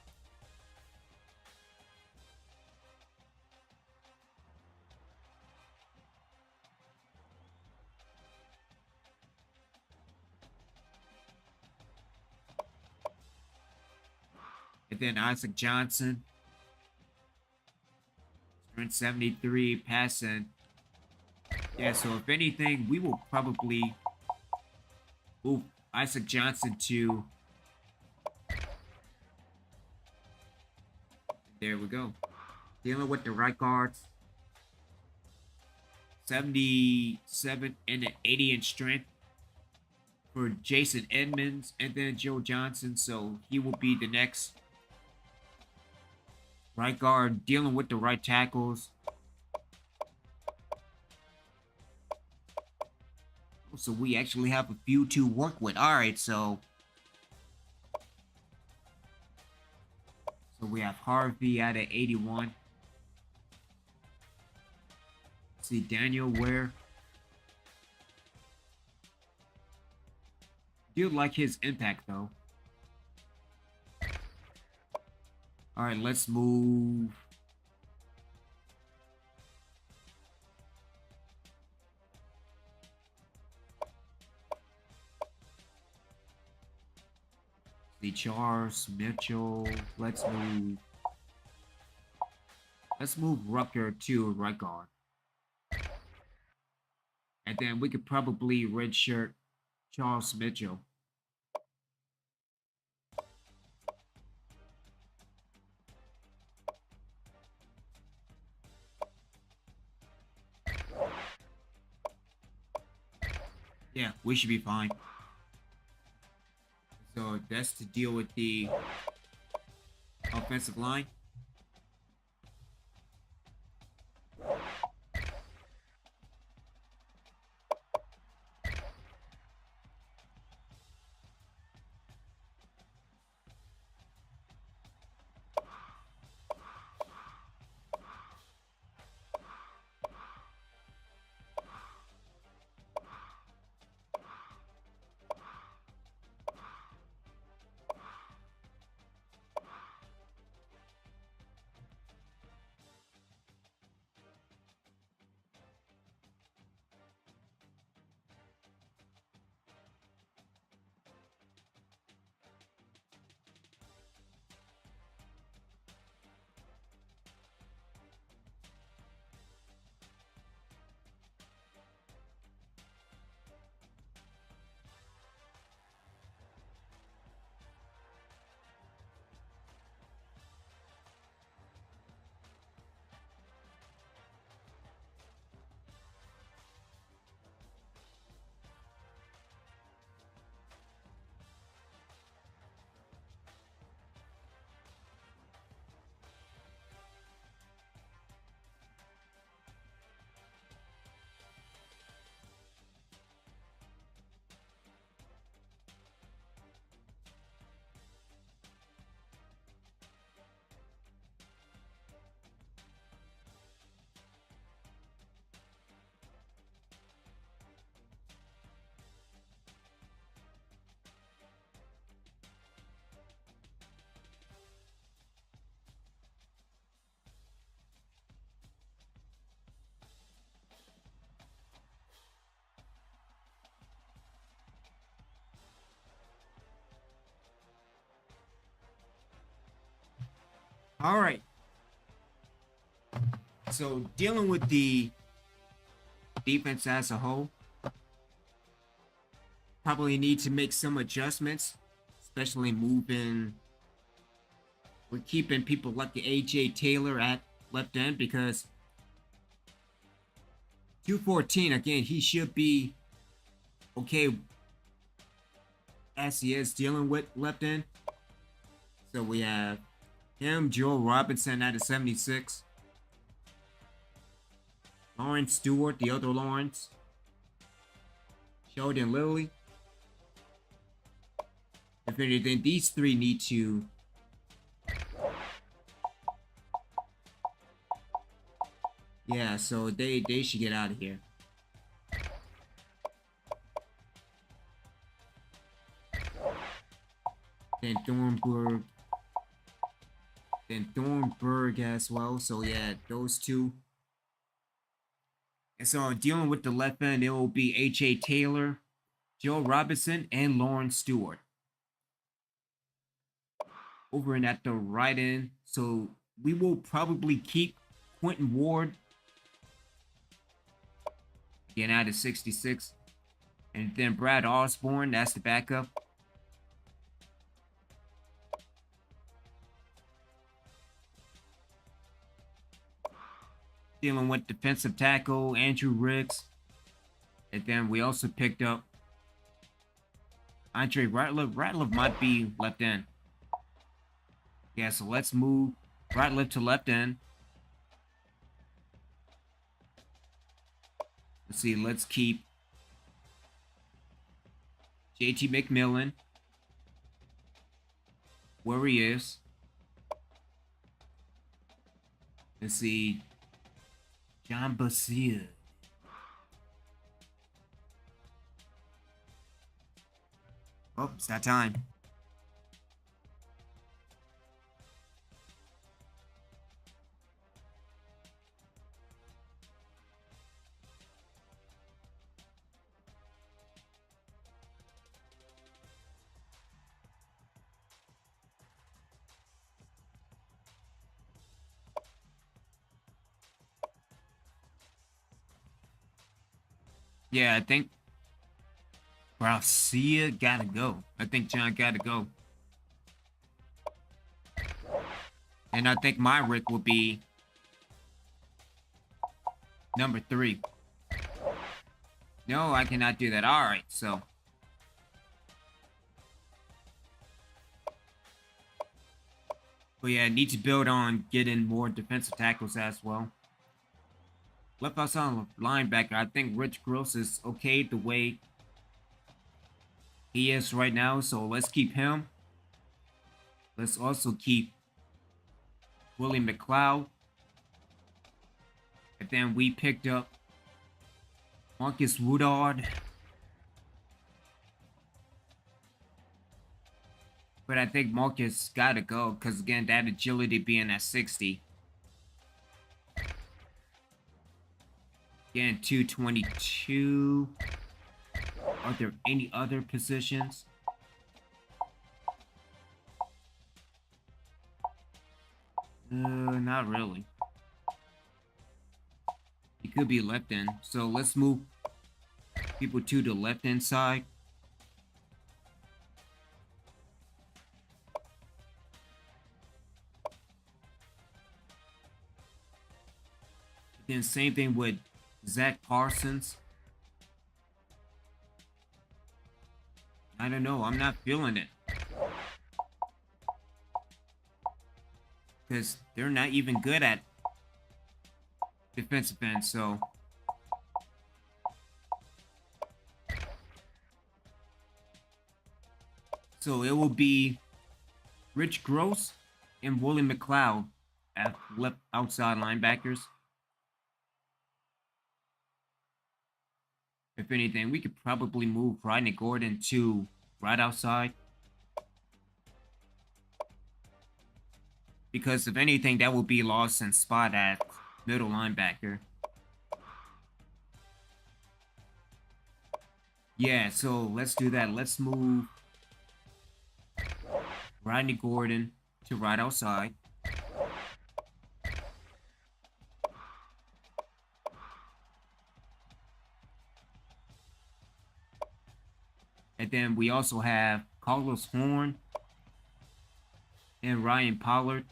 And then Isaac Johnson, strength 73, passing. Yeah, so if anything, we will probably move Isaac Johnson to. There we go. Dealing with the right guards. 77 and an 80 in strength for Jason Edmonds and then Joe Johnson. So he will be the next right guard, dealing with the right tackles. So we actually have a few to work with. Alright, so we have Harvey out of 81. Let's see, Daniel Ware. Do like his impact though. Alright, let's move. The Charles Mitchell. Let's move. Let's move Rucker to right guard. And then we could probably redshirt Charles Mitchell. Yeah, we should be fine. So that's to deal with the offensive line. All right. So dealing with the defense as a whole, probably need to make some adjustments, especially moving. We're keeping people like the AJ Taylor at left end because 214 again, he should be okay as he is dealing with left end. So we have him, Joe Robinson at a 76. Lawrence Stewart, the other Lawrence. Sheldon Lilly. If anything, these three need to yeah, so they should get out of here. Then Thornburg as well. So yeah, those two. And so dealing with the left end, it will be H.A. Taylor, Joe Robinson, and Lawrence Stewart. Over and at the right end, so we will probably keep Quentin Ward again out of 66. And then Brad Osborne, that's the backup. Dealing with defensive tackle Andrew Riggs. And then we also picked up Andre Ratliff. Ratliff might be left end. Yeah, so let's move Ratliff to left end. Let's see, let's keep JT McMillan where he is. Let's see, John Basile. Oh, it's that time. Yeah, I think Garcia gotta go. I think John gotta go. And I think my Rick will be number 3. No, I cannot do that. All right, so. But yeah, I need to build on getting more defensive tackles as well. Left outside linebacker, I think Rich Gross is okay the way he is right now, so let's keep him. Let's also keep Willie McLeod. And then we picked up Marcus Woodard. But I think Marcus gotta go, because again, that agility being at 60. Again, 222. Are there any other positions? Not really. He could be left end. So let's move people to the left hand side. Then same thing with Zach Parsons. I don't know. I'm not feeling it. Because they're not even good at defensive end, so. So it will be Rich Gross and Willie McLeod at left outside linebackers. If anything, we could probably move Rodney Gordon to right outside. Because if anything, that will be Lawson's spot at middle linebacker. Yeah, so let's do that. Let's move Rodney Gordon to right outside. And then we also have Carlos Horn and Ryan Pollard.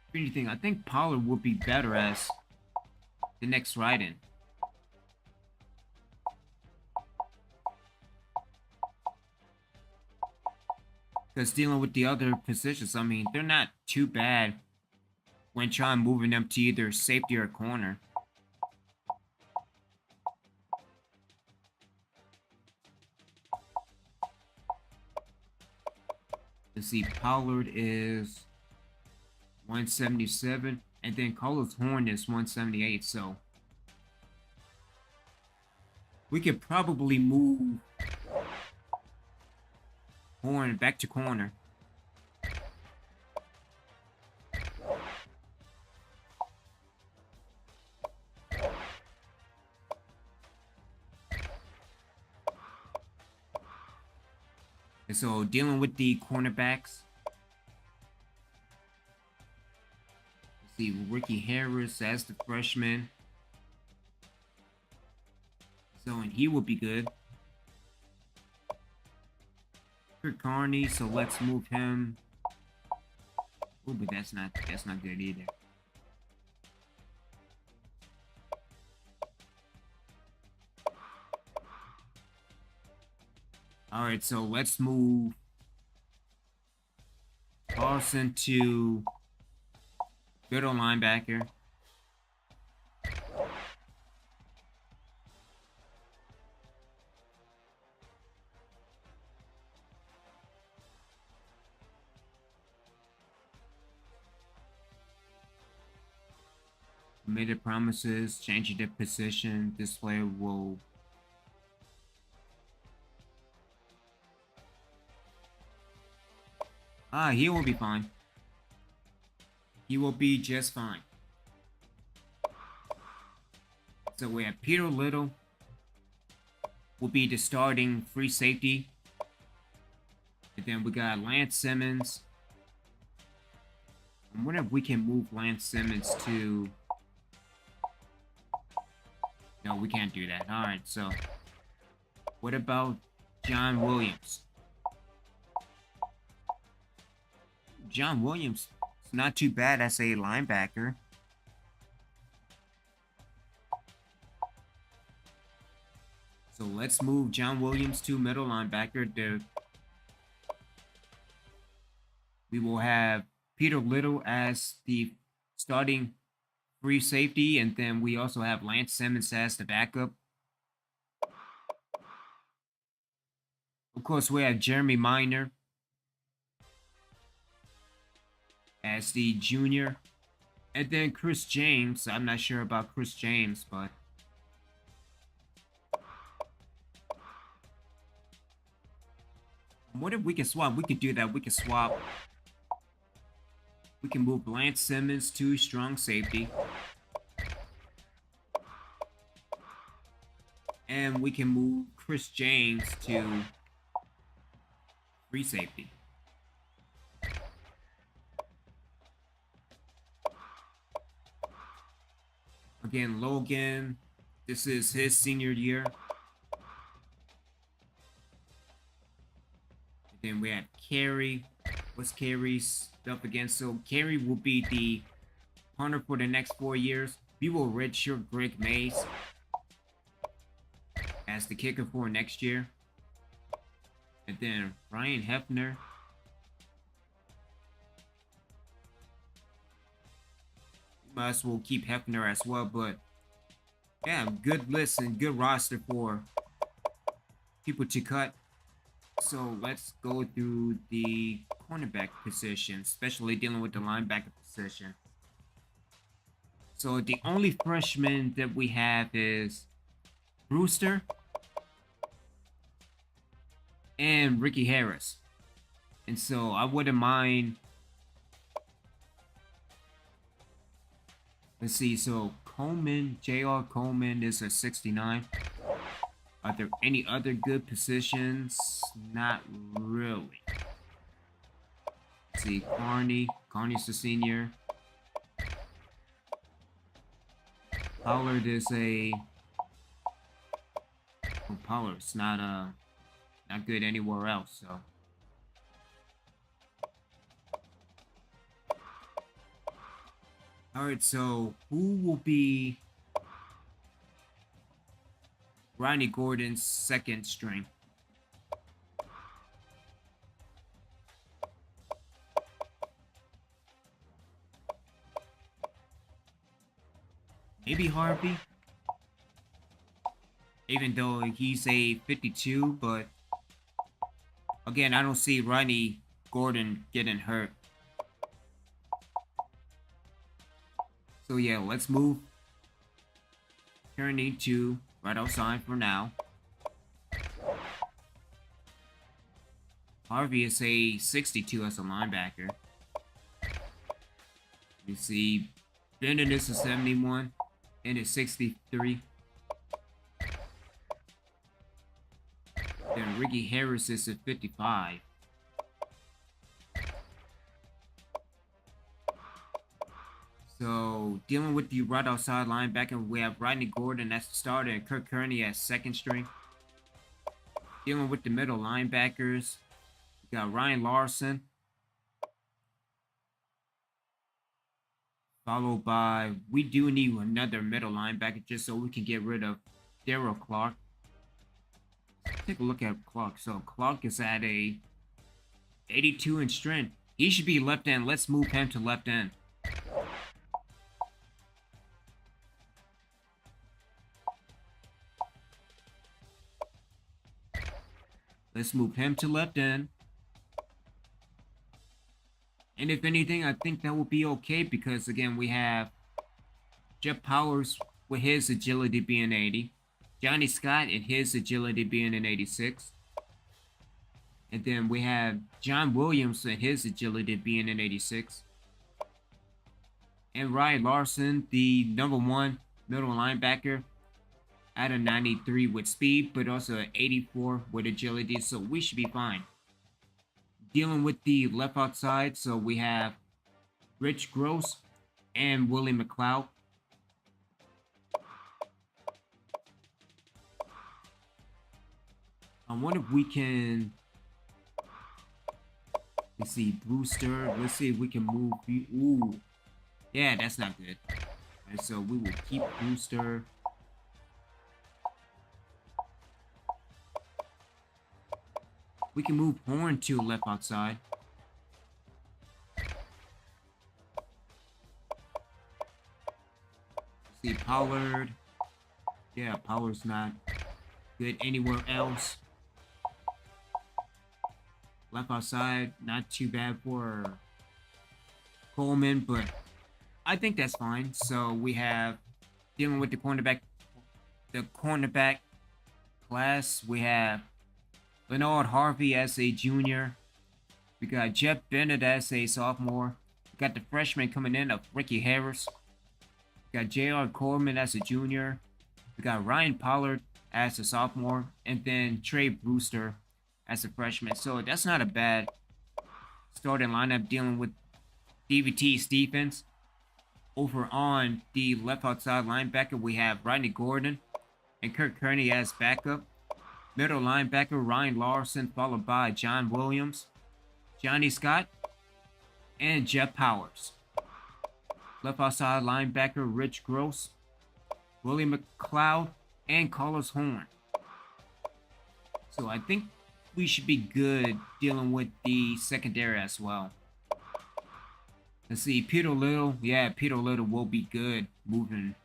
If anything, I think Pollard would be better as the next right end. Because dealing with the other positions, I mean, they're not too bad when trying moving them to either safety or corner. Let's see, Pollard is 177, and then Carlos Horn is 178, so we could probably move Horn back to corner. And so dealing with the cornerbacks. Let's see, Ricky Harris as the freshman. So, and he will be good. Kurt Carney, so let's move him. Oh, but that's not good either. All right, so let's move Carson to middle linebacker. Made promises, changing the position. This player will he will be fine. He will be just fine. So we have Peter Little will be the starting free safety. And then we got Lance Simmons. I wonder if we can move Lance Simmons to... No, we can't do that. All right, so what about John Williams? John Williams is not too bad as a linebacker. So let's move John Williams to middle linebacker. We will have Peter Little as the starting free safety, and then we also have Lance Simmons as the backup. Of course, we have Jeremy Minor as the junior. And then Chris James. I'm not sure about Chris James, but what if we can swap? We could do that. We can swap. We can move Lance Simmons to strong safety. And we can move Chris James to free safety. Again, Logan, this is his senior year. And then we have Carey. What's Carey's stuff again? So Carey will be the punter for the next 4 years. We will redshirt Greg Mays as the kicker for next year. And then Ryan Hefner. Might as well keep Hefner as well, but yeah, good list and good roster for people to cut. So let's go through the cornerback position, especially dealing with the linebacker position. So the only freshman that we have is Brewster and Ricky Harris. And so I wouldn't mind. Let's see, so Coleman, J.R. Coleman is a 69. Are there any other good positions? Not really. Let's see, Carney's the senior. Pollard is a... Oh, Pollard's not good anywhere else, so... Alright, so who will be Ronnie Gordon's second string? Maybe Harvey? Even though he's a 52, but again, I don't see Ronnie Gordon getting hurt. So yeah, let's move Kearney to right outside for now. Harvey is a 62 as a linebacker. You see, Bennett is a 71 and a 63. Then Ricky Harris is a 55. So, dealing with the right outside linebacker, we have Rodney Gordon as the starter and Kirk Kearney as second string. Dealing with the middle linebackers, we got Ryan Larson. Followed by, we do need another middle linebacker just so we can get rid of Darryl Clark. Take a look at Clark. So, Clark is at a 82 in strength. He should be left end. Let's move him to left end. Let's move him to left end. And if anything, I think that will be okay because, again, we have Jeff Powers with his agility being 80. Johnny Scott and his agility being an 86. And then we have John Williams and his agility being an 86. And Ryan Larson, the #1 middle linebacker, at a 93 with speed, but also an 84 with agility, so we should be fine. Dealing with the left outside, so we have Rich Gross and Willie McLeod. I wonder if we can. Let's see, Brewster. Let's see if we can move. Ooh, yeah, that's not good. And so we will keep Brewster. We can move Horn to left outside. See, Pollard. Yeah, Pollard's not good anywhere else. Left outside, not too bad for Coleman, but I think that's fine. So we have dealing with the cornerback class. We have Leonard Harvey as a junior. We got Jeff Bennett as a sophomore. We got the freshman coming in of Ricky Harris. We got J.R. Coleman as a junior. We got Ryan Pollard as a sophomore. And then Trey Brewster as a freshman. So that's not a bad starting lineup dealing with DVT's defense. Over on the left outside linebacker, we have Rodney Gordon and Kirk Kearney as backup. Middle linebacker, Ryan Larson, followed by John Williams, Johnny Scott, and Jeff Powers. Left outside linebacker, Rich Gross, William McLeod, and Carlos Horn. So I think we should be good dealing with the secondary as well. Let's see, Peter Little. Yeah, Peter Little will be good moving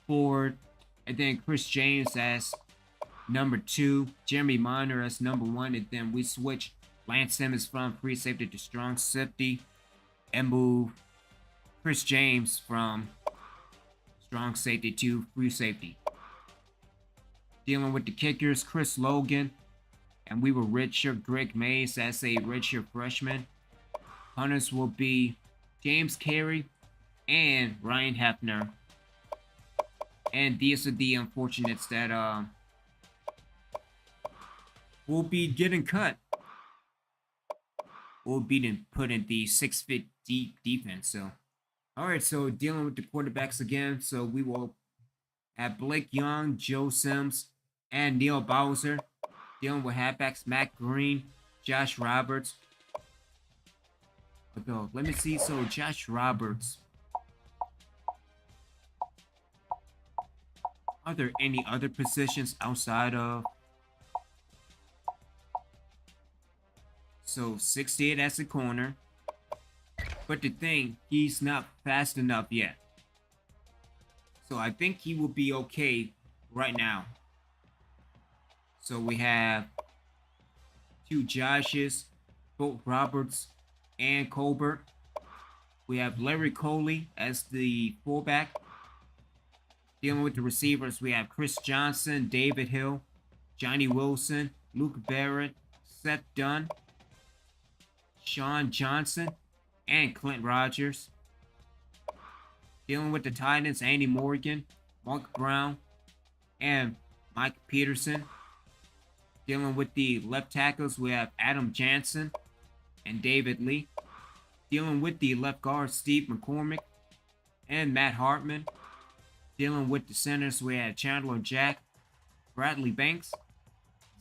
forward. And then Chris James as number 2. Jeremy Minor as number 1. And then we switch Lance Simmons from free safety to strong safety. And move Chris James from strong safety to free safety. Dealing with the kickers, Chris Logan. And we will redshirt Greg Mays as a redshirt freshman. Punters will be James Carey and Ryan Hefner. And these are the unfortunates that will be getting cut. Will be put in the 6-foot deep defense. So, alright, so dealing with the quarterbacks again. So we will have Blake Young, Joe Sims, and Neil Bowser. Dealing with halfbacks Matt Green, Josh Roberts. Although, let me see. So Josh Roberts. Are there any other positions outside of? So 68 as a corner. But the thing, he's not fast enough yet. So I think he will be okay right now. So we have 2 Joshes, both Roberts and Colbert. We have Larry Coley as the fullback. Dealing with the receivers, we have Chris Johnson, David Hill, Johnny Wilson, Luke Barrett, Seth Dunn, Sean Johnson, and Clint Rogers. Dealing with the tight ends, Andy Morgan, Mark Brown, and Mike Peterson. Dealing with the left tackles, we have Adam Jansen and David Lee. Dealing with the left guards, Steve McCormick and Matt Hartman. Dealing with the centers, we have Chandler Jack, Bradley Banks,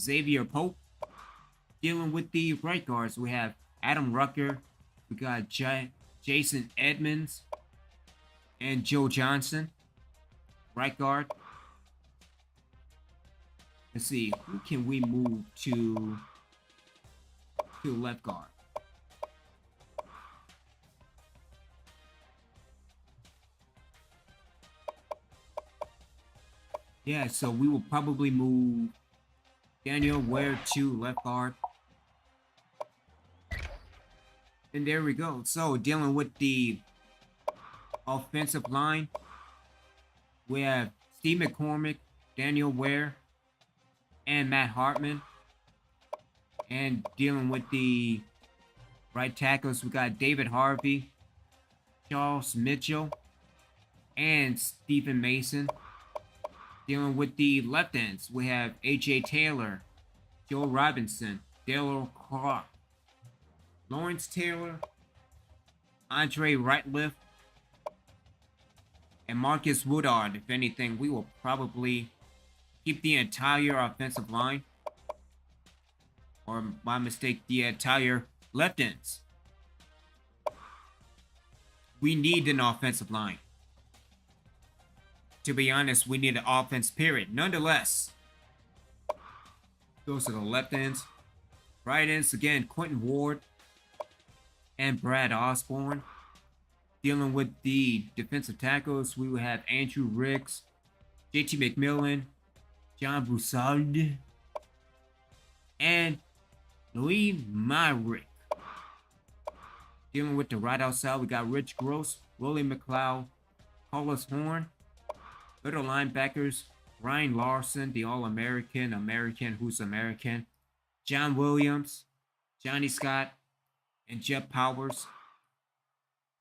Xavier Pope. Dealing with the right guards, we have Adam Rucker. We got Jason Edmonds and Joe Johnson. Right guard. Let's see, who can we move to left guard? Yeah, so we will probably move Daniel Ware to left guard. And there we go. So dealing with the offensive line, we have Steve McCormick, Daniel Ware, and Matt Hartman. And dealing with the right tackles, we got David Harvey, Charles Mitchell, and Stephen Mason. Dealing with the left ends, we have A.J. Taylor, Joe Robinson, Dale Clark, Lawrence Taylor, Andre Ratliff, and Marcus Woodard. If anything, we will probably keep the entire offensive line. or my mistake, the entire left ends. We need an offensive line. To be honest, we need an offense, period. Nonetheless, goes to the left ends. Right ends, again, Quentin Ward and Brad Osborne. Dealing with the defensive tackles, we will have Andrew Ricks, JT McMillan, John Broussard, and Louis Myrick. Dealing with the right outside, we got Rich Gross, Willie McLeod, Carlos Horn. Middle linebackers, Ryan Larson, the All-American, who's American, John Williams, Johnny Scott, and Jeff Powers.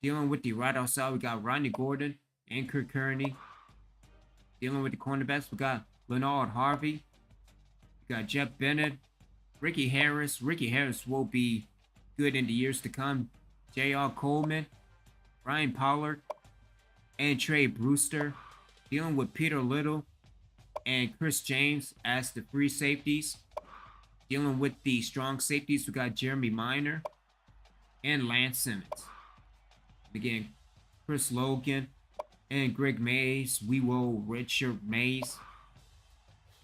Dealing with the right outside, we got Rodney Gordon and Kirk Kearney. Dealing with the cornerbacks, we got Leonard Harvey. We got Jeff Bennett, Ricky Harris. Ricky Harris will be good in the years to come. J.R. Coleman, Ryan Pollard, and Trey Brewster. Dealing with Peter Little and Chris James as the free safeties. Dealing with the strong safeties, we got Jeremy Minor and Lance Simmons. Again, Chris Logan and Greg Mays. We will Richard Mays.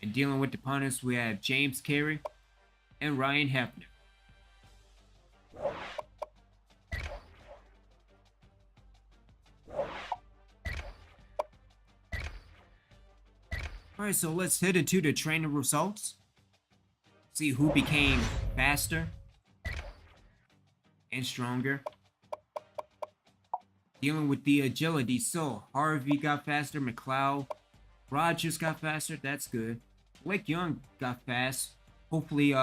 And dealing with the punters, we have James Carey and Ryan Hefner. Alright, so let's head into the training results. See who became faster and stronger. Dealing with the agility, so Harvey got faster, McLeod, Rogers got faster, that's good. Blake Young got fast. Hopefully,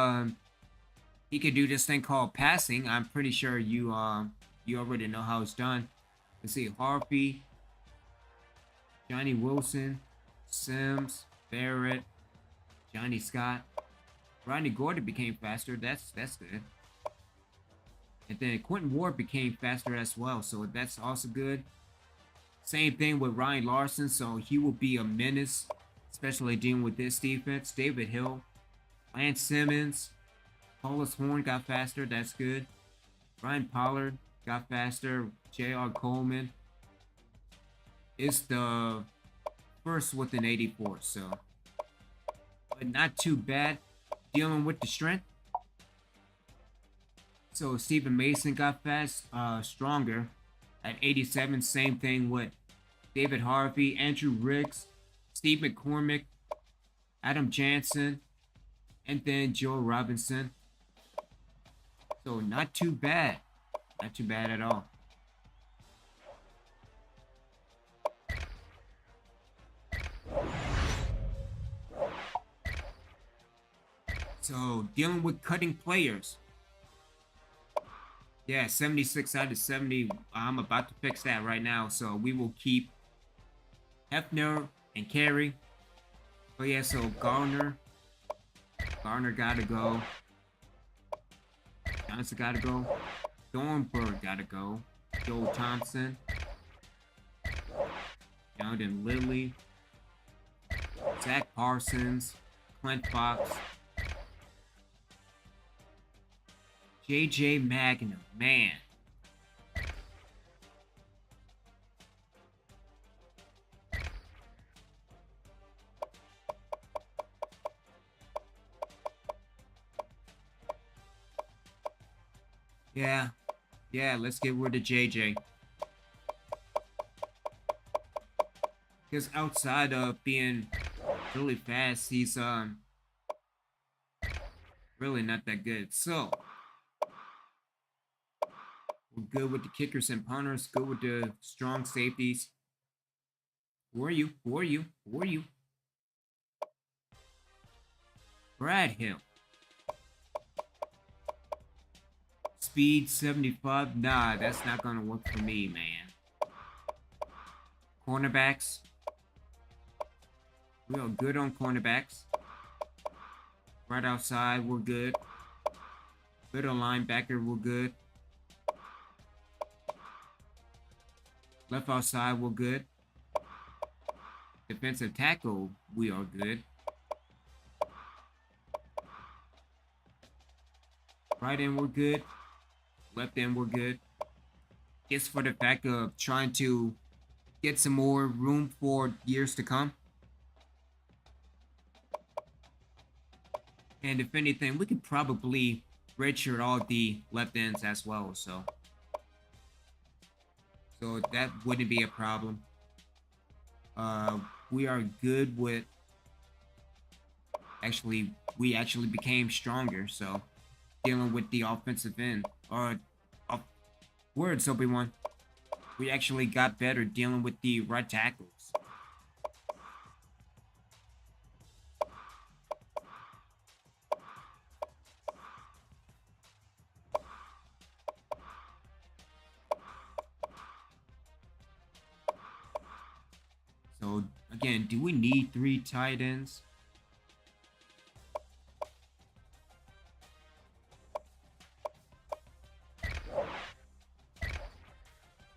he could do this thing called passing. I'm pretty sure you already know how it's done. Let's see, Harvey, Johnny Wilson, Sims, Barrett, Johnny Scott. Rodney Gordon became faster. That's good. And then Quentin Ward became faster as well, so that's also good. Same thing with Ryan Larson, so he will be a menace, especially dealing with this defense. David Hill, Lance Simmons, Carlos Horn got faster. That's good. Ryan Pollard got faster. J.R. Coleman is the first with an 84, so but not too bad. Dealing with the strength. So Stephen Mason got stronger at 87. Same thing with David Harvey, Andrew Ricks, Steve McCormick, Adam Jansen, and then Joe Robinson. So not too bad. Not too bad at all. So dealing with cutting players. Yeah, 76 out of 70. I'm about to fix that right now. So we will keep Hefner and Carey. Oh yeah, so Garner gotta go. Johnson gotta go. Thornburg gotta go. Joe Thompson. Jonathan Lilly. Zach Parsons. Clint Fox. JJ Magnum, man. Yeah, let's get rid of JJ. Because outside of being really fast, he's really not that good. So we're good with the kickers and punters. Good with the strong safeties. Who are you? Who are you? Who are you? Brad Hill. Speed 75. Nah, that's not going to work for me, man. Cornerbacks. We are good on cornerbacks. Right outside, we're good. Middle linebacker, we're good. Left outside, we're good. Defensive tackle, we are good. Right end, we're good. Left end, we're good. Just for the fact of trying to get some more room for years to come. And if anything, we could probably redshirt all the left ends as well, so that wouldn't be a problem. We are good with, we actually became stronger, so dealing with the offensive end, or words, Obi-Wan. We actually got better dealing with the right tackles. So, again, do we need 3 tight ends?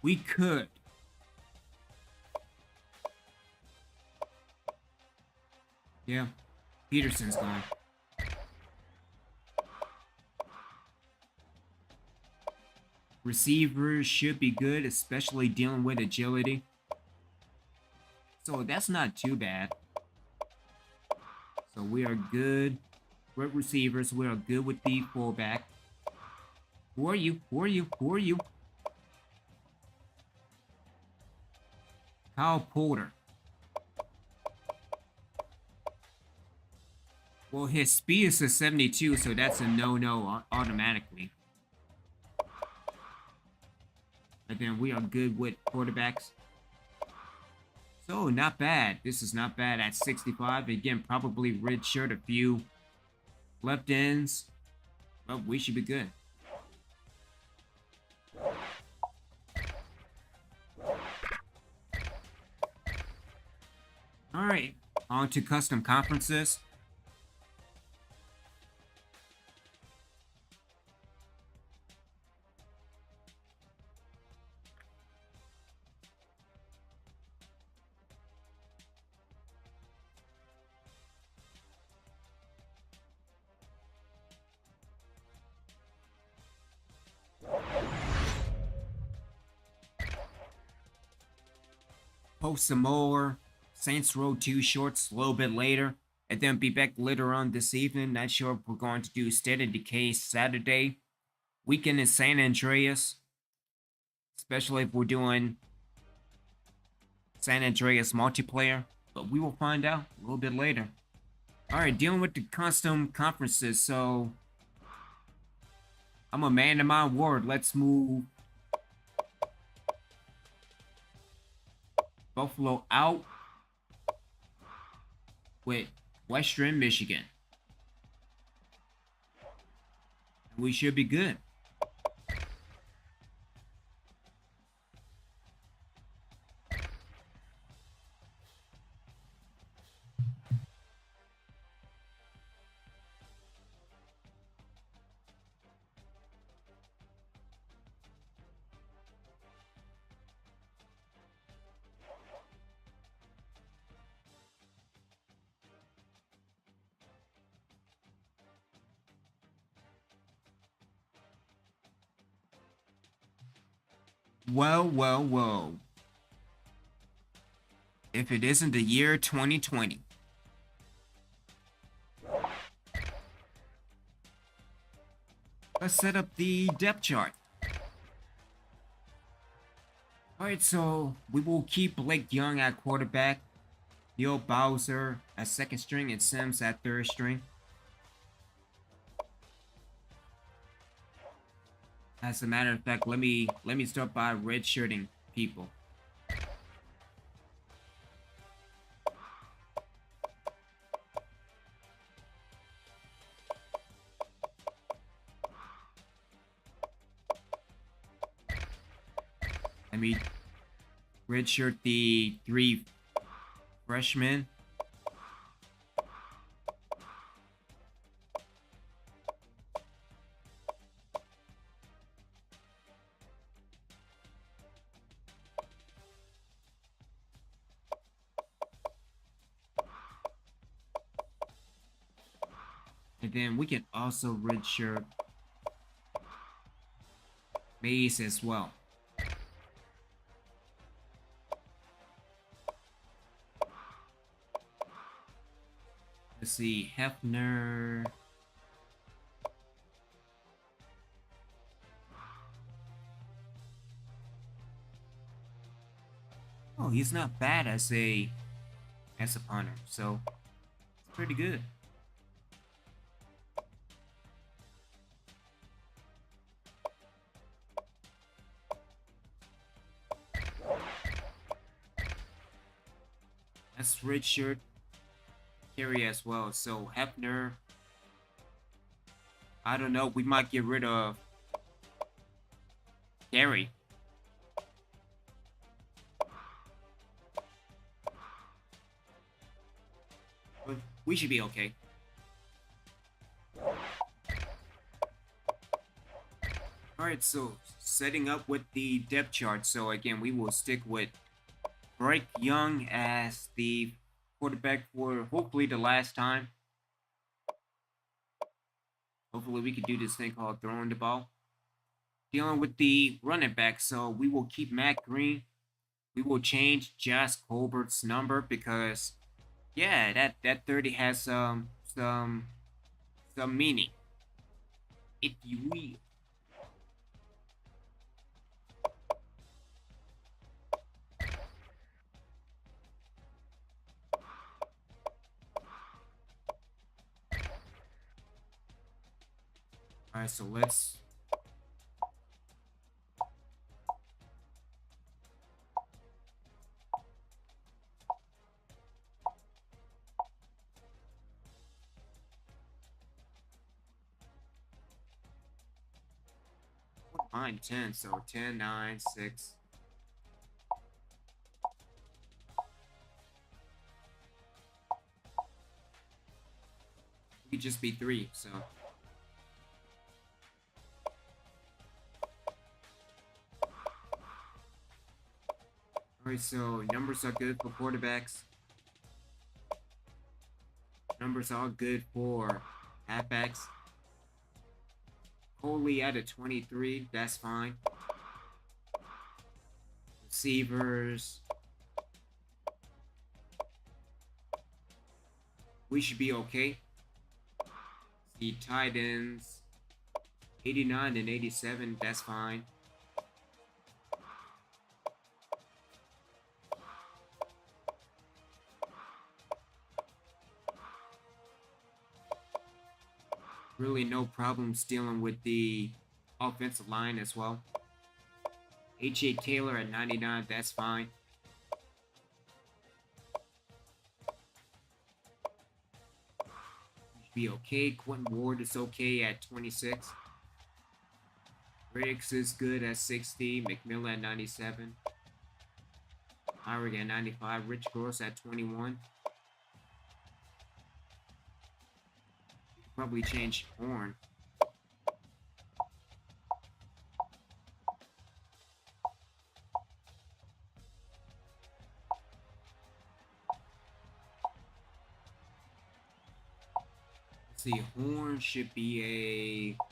We could. Yeah, Peterson's gone. Receivers should be good, especially dealing with agility. So that's not too bad. So we are good with receivers. We are good with the fullback. Who are you? Who are you? Who are you? Kyle Porter. Well, his speed is a 72, so that's a no-no automatically. But then we are good with quarterbacks. So, not bad. This is not bad at 65. Again, probably redshirt a few left ends. But we should be good. Alright, on to custom conferences. Post some more Saints Row 2 shorts a little bit later, and then be back later on this evening. Not sure if we're going to do State of Decay Saturday, weekend in San Andreas, especially if we're doing San Andreas multiplayer, but we will find out a little bit later. Alright, dealing with the custom conferences, so I'm a man of my word. Let's move Buffalo out with Western Michigan. We should be good. Well. If it isn't the year 2020. Let's set up the depth chart. Alright, so we will keep Blake Young at quarterback, Neil Bowser at second string, and Sims at third string. As a matter of fact, let me start by redshirting people. Let me redshirt the 3 freshmen. And then we can also redshirt base as well. Let's see, Hefner. Oh, he's not bad as a punter, so it's pretty good. That's Richard Carey as well. So Hefner, I don't know. We might get rid of Carey. But we should be okay. Alright, so setting up with the depth chart. So again, we will stick with Bryce Young as the quarterback for hopefully the last time. Hopefully we can do this thing called throwing the ball. Dealing with the running back, so we will keep Matt Green. We will change Josh Colbert's number because, yeah, that 30 has some meaning, if you will. All right, so let's. Mine 10, so 10, 9, 6. We could just be 3, so. Alright, so numbers are good for quarterbacks. Numbers are good for halfbacks. Coley at a 23, that's fine. Receivers. We should be okay. The tight ends. 89 and 87, that's fine. Really no problems dealing with the offensive line as well. H.A. Taylor at 99, that's fine. Should be okay. Quentin Ward is okay at 26. Riggs is good at 60. McMillan at 97. Myrick at 95. Rich Gross at 21. Probably change Horn. Let's see, Horn should be a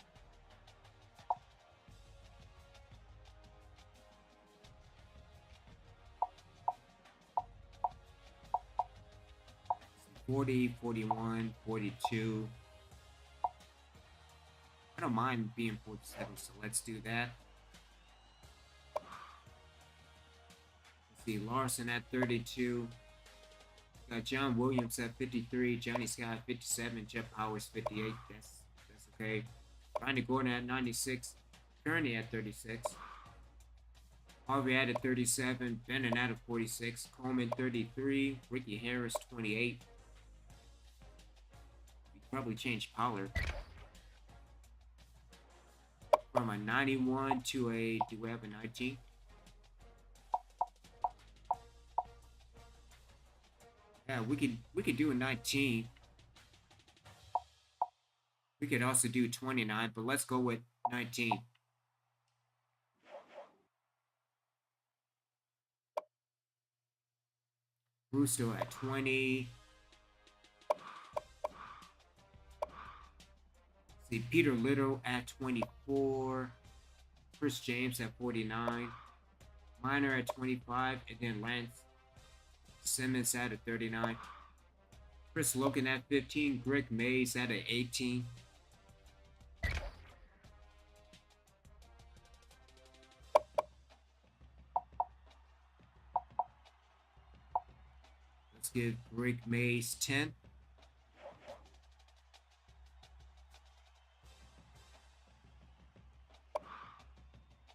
40, 41, 42. I don't mind being 47, so let's do that. Let's see, Larson at 32. Got John Williams at 53, Johnny Scott at 57, Jeff Powers 58. That's okay. Randy Gordon at 96, Kearney at 36. Harvey at 37, Bennett at 46, Coleman 33, Ricky Harris 28. We probably change Pollard from a 91 to a, do we have a 19? Yeah, we could do a 19. We could also do 29, but let's go with 19. Russo at 20. See, Peter Little at 24. Chris James at 49. Minor at 25. And then Lance Simmons at a 39. Chris Logan at 15. Greg Mays at an 18. Let's give Greg Mays 10.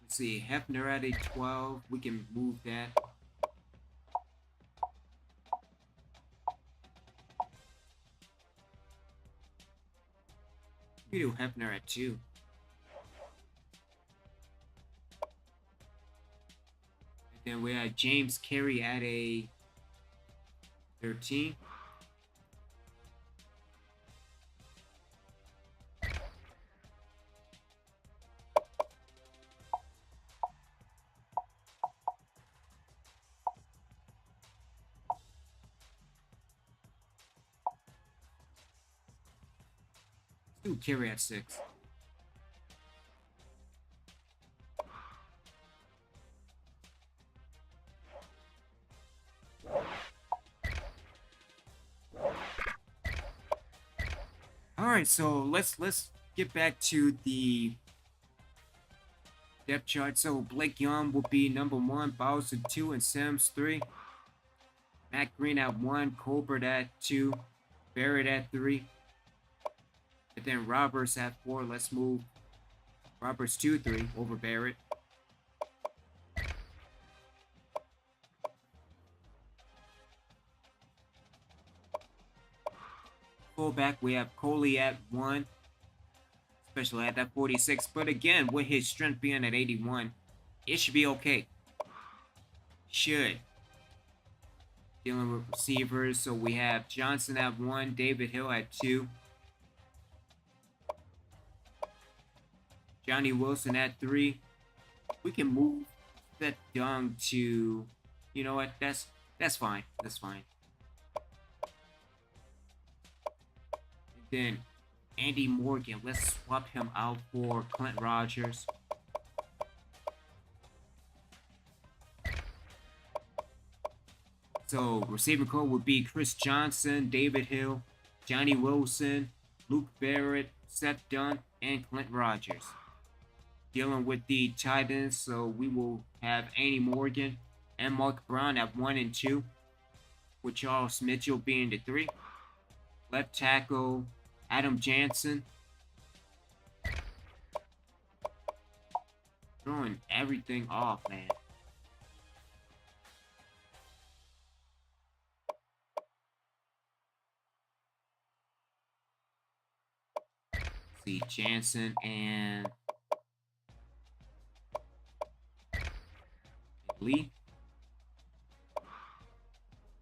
Let's see, Hefner at a 12. We can move that. We do Hefner at 2. And then we have James Carey at a 13. Let's do Carey at 6. Alright, so let's get back to the depth chart. So Blake Young will be number 1, Bowser 2, and Sims 3. Matt Green at 1, Colbert at 2, Barrett at 3. And then Roberts at 4. Let's move Roberts 2-3 over Barrett. Fullback, we have Coley at 1, especially at that 46. But again, with his strength being at 81, it should be okay. Should. Dealing with receivers, so we have Johnson at 1, David Hill at 2. Johnny Wilson at 3. We can move that down to, you know what, that's fine. That's fine. Then Andy Morgan, let's swap him out for Clint Rogers. So receiving core would be Chris Johnson, David Hill, Johnny Wilson, Luke Barrett, Seth Dunn, and Clint Rogers. Dealing with the tight ends, so we will have Andy Morgan and Mark Brown at 1 and 2, with Charles Mitchell being the 3. Left tackle, Adam Jansen. Throwing everything off, man. See, Jansen and Lee.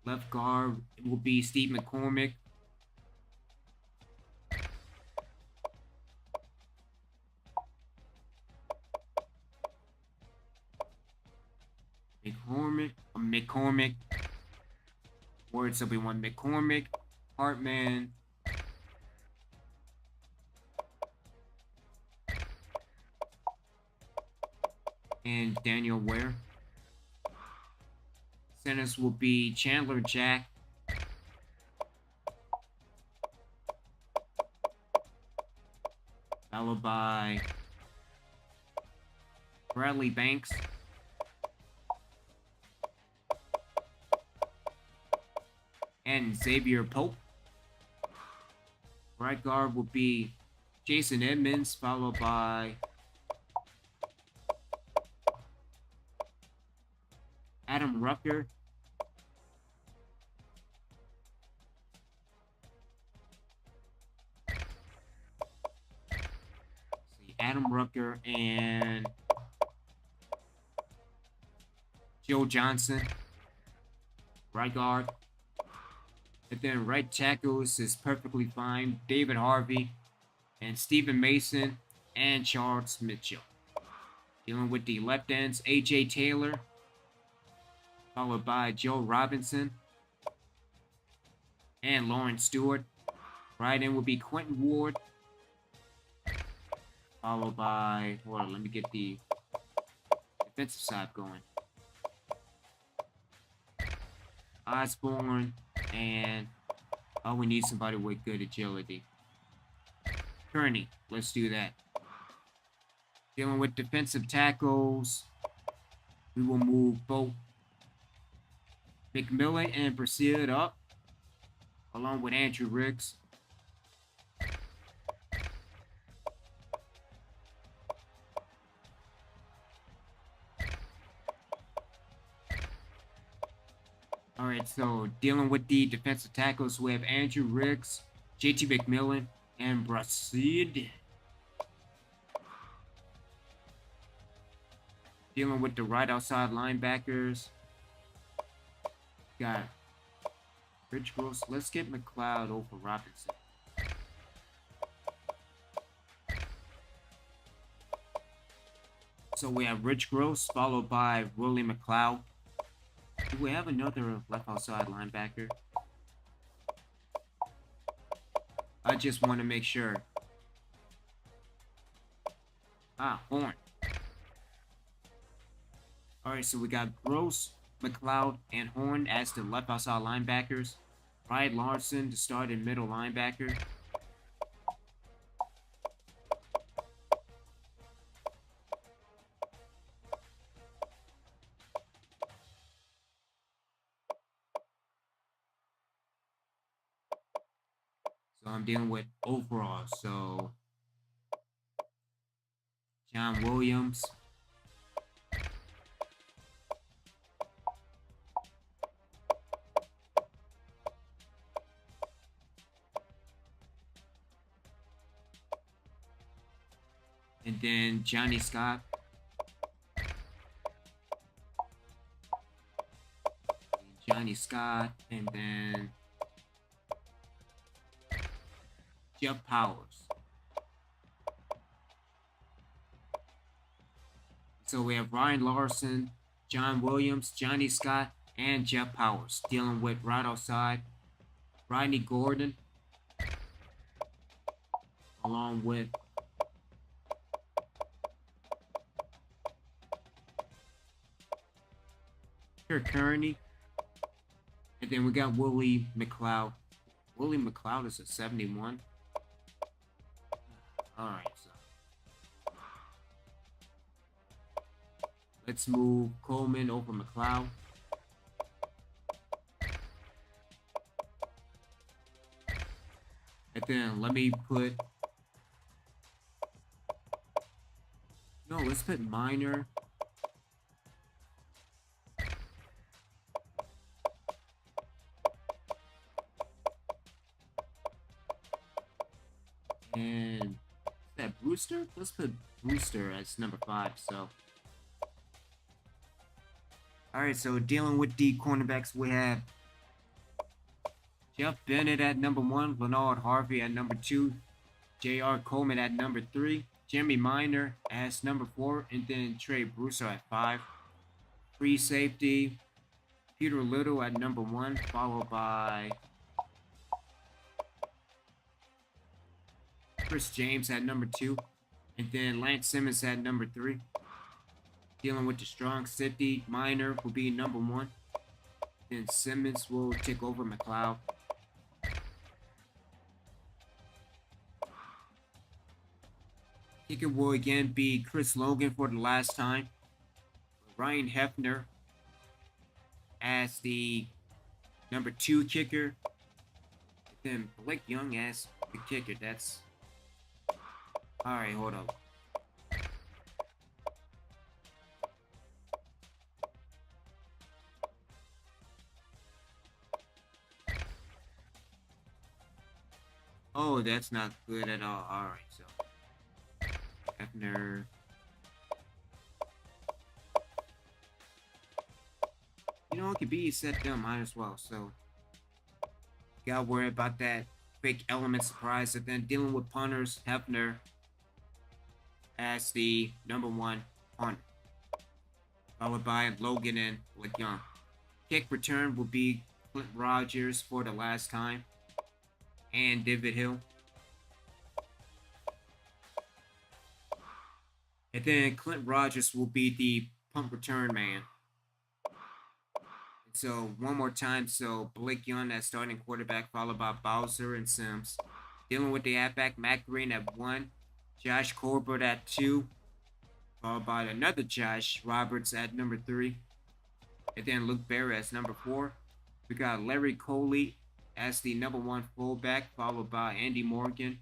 Left guard will be Steve McCormick. McCormick. Words will be one McCormick, Hartman, and Daniel Ware. Centers will be Chandler Jack, followed by Bradley Banks, and Xavier Pope. Right guard will be Jason Edmonds, followed by Adam Rucker. See, Adam Rucker and Joe Johnson. Right guard. And then right tackles is perfectly fine. David Harvey and Stephen Mason and Charles Mitchell. Dealing with the left ends, A.J. Taylor, followed by Joe Robinson and Lawrence Stewart. Right end will be Quentin Ward, followed by, hold on, let me get the defensive side going. Osborne, and we need somebody with good agility. Kearney, let's do that. Dealing with defensive tackles, we will move both McMillan and Brassid up, along with Andrew Riggs. Alright, so dealing with the defensive tackles, we have Andrew Riggs, JT McMillan, and Brassid. Dealing with the right outside linebackers, got Rich Gross. Let's get McLeod over Robinson. So we have Rich Gross followed by Willie McLeod. Do we have another left outside linebacker? I just want to make sure. Horn. Alright, so we got Gross, McLeod, and Horn as the left outside linebackers. Ryan Larson, the starting middle linebacker. So I'm dealing with overall. So John Williams. And then Johnny Scott. And then Jeff Powers. So we have Ryan Larson, John Williams, Johnny Scott, and Jeff Powers. Dealing with right outside, Rodney Gordon, along with Kearney. And then we got Willie McLeod. Willie McLeod is a 71. Alright, so let's move Coleman over McLeod. And then let me put... No, let's put Minor. And is that Brewster? Let's put Brewster as number 5. So, alright, so dealing with the cornerbacks, we have Jeff Bennett at number 1, Leonard Harvey at number 2, J.R. Coleman at number 3, Jimmy Minor as number 4, and then Trey Brewster at 5. Free safety, Peter Little at number 1, followed by Chris James at number 2, and then Lance Simmons at number 3. Dealing with the strong safety, Minor will be number 1. Then Simmons will take over McLeod. Kicker will again be Chris Logan for the last time. Ryan Hefner as the number 2 kicker. Then Blake Young as the kicker. That's... Alright, hold up. Oh, that's not good at all. Alright, so Hefner. You know, it could be set them, might as well. So, gotta worry about that fake element surprise. And then dealing with punters, Hefner as the number 1 punter, followed by Logan and Blake Young. Kick return will be Clint Rogers for the last time, and David Hill. And then Clint Rogers will be the punt return man. And so one more time, so Blake Young as starting quarterback, followed by Bowser and Sims. Dealing with the halfback, Matt Green at 1, Josh Corbett at 2, followed by another Josh Roberts at number 3, and then Luke Barrett as number 4. We got Larry Coley as the number 1 fullback, followed by Andy Morgan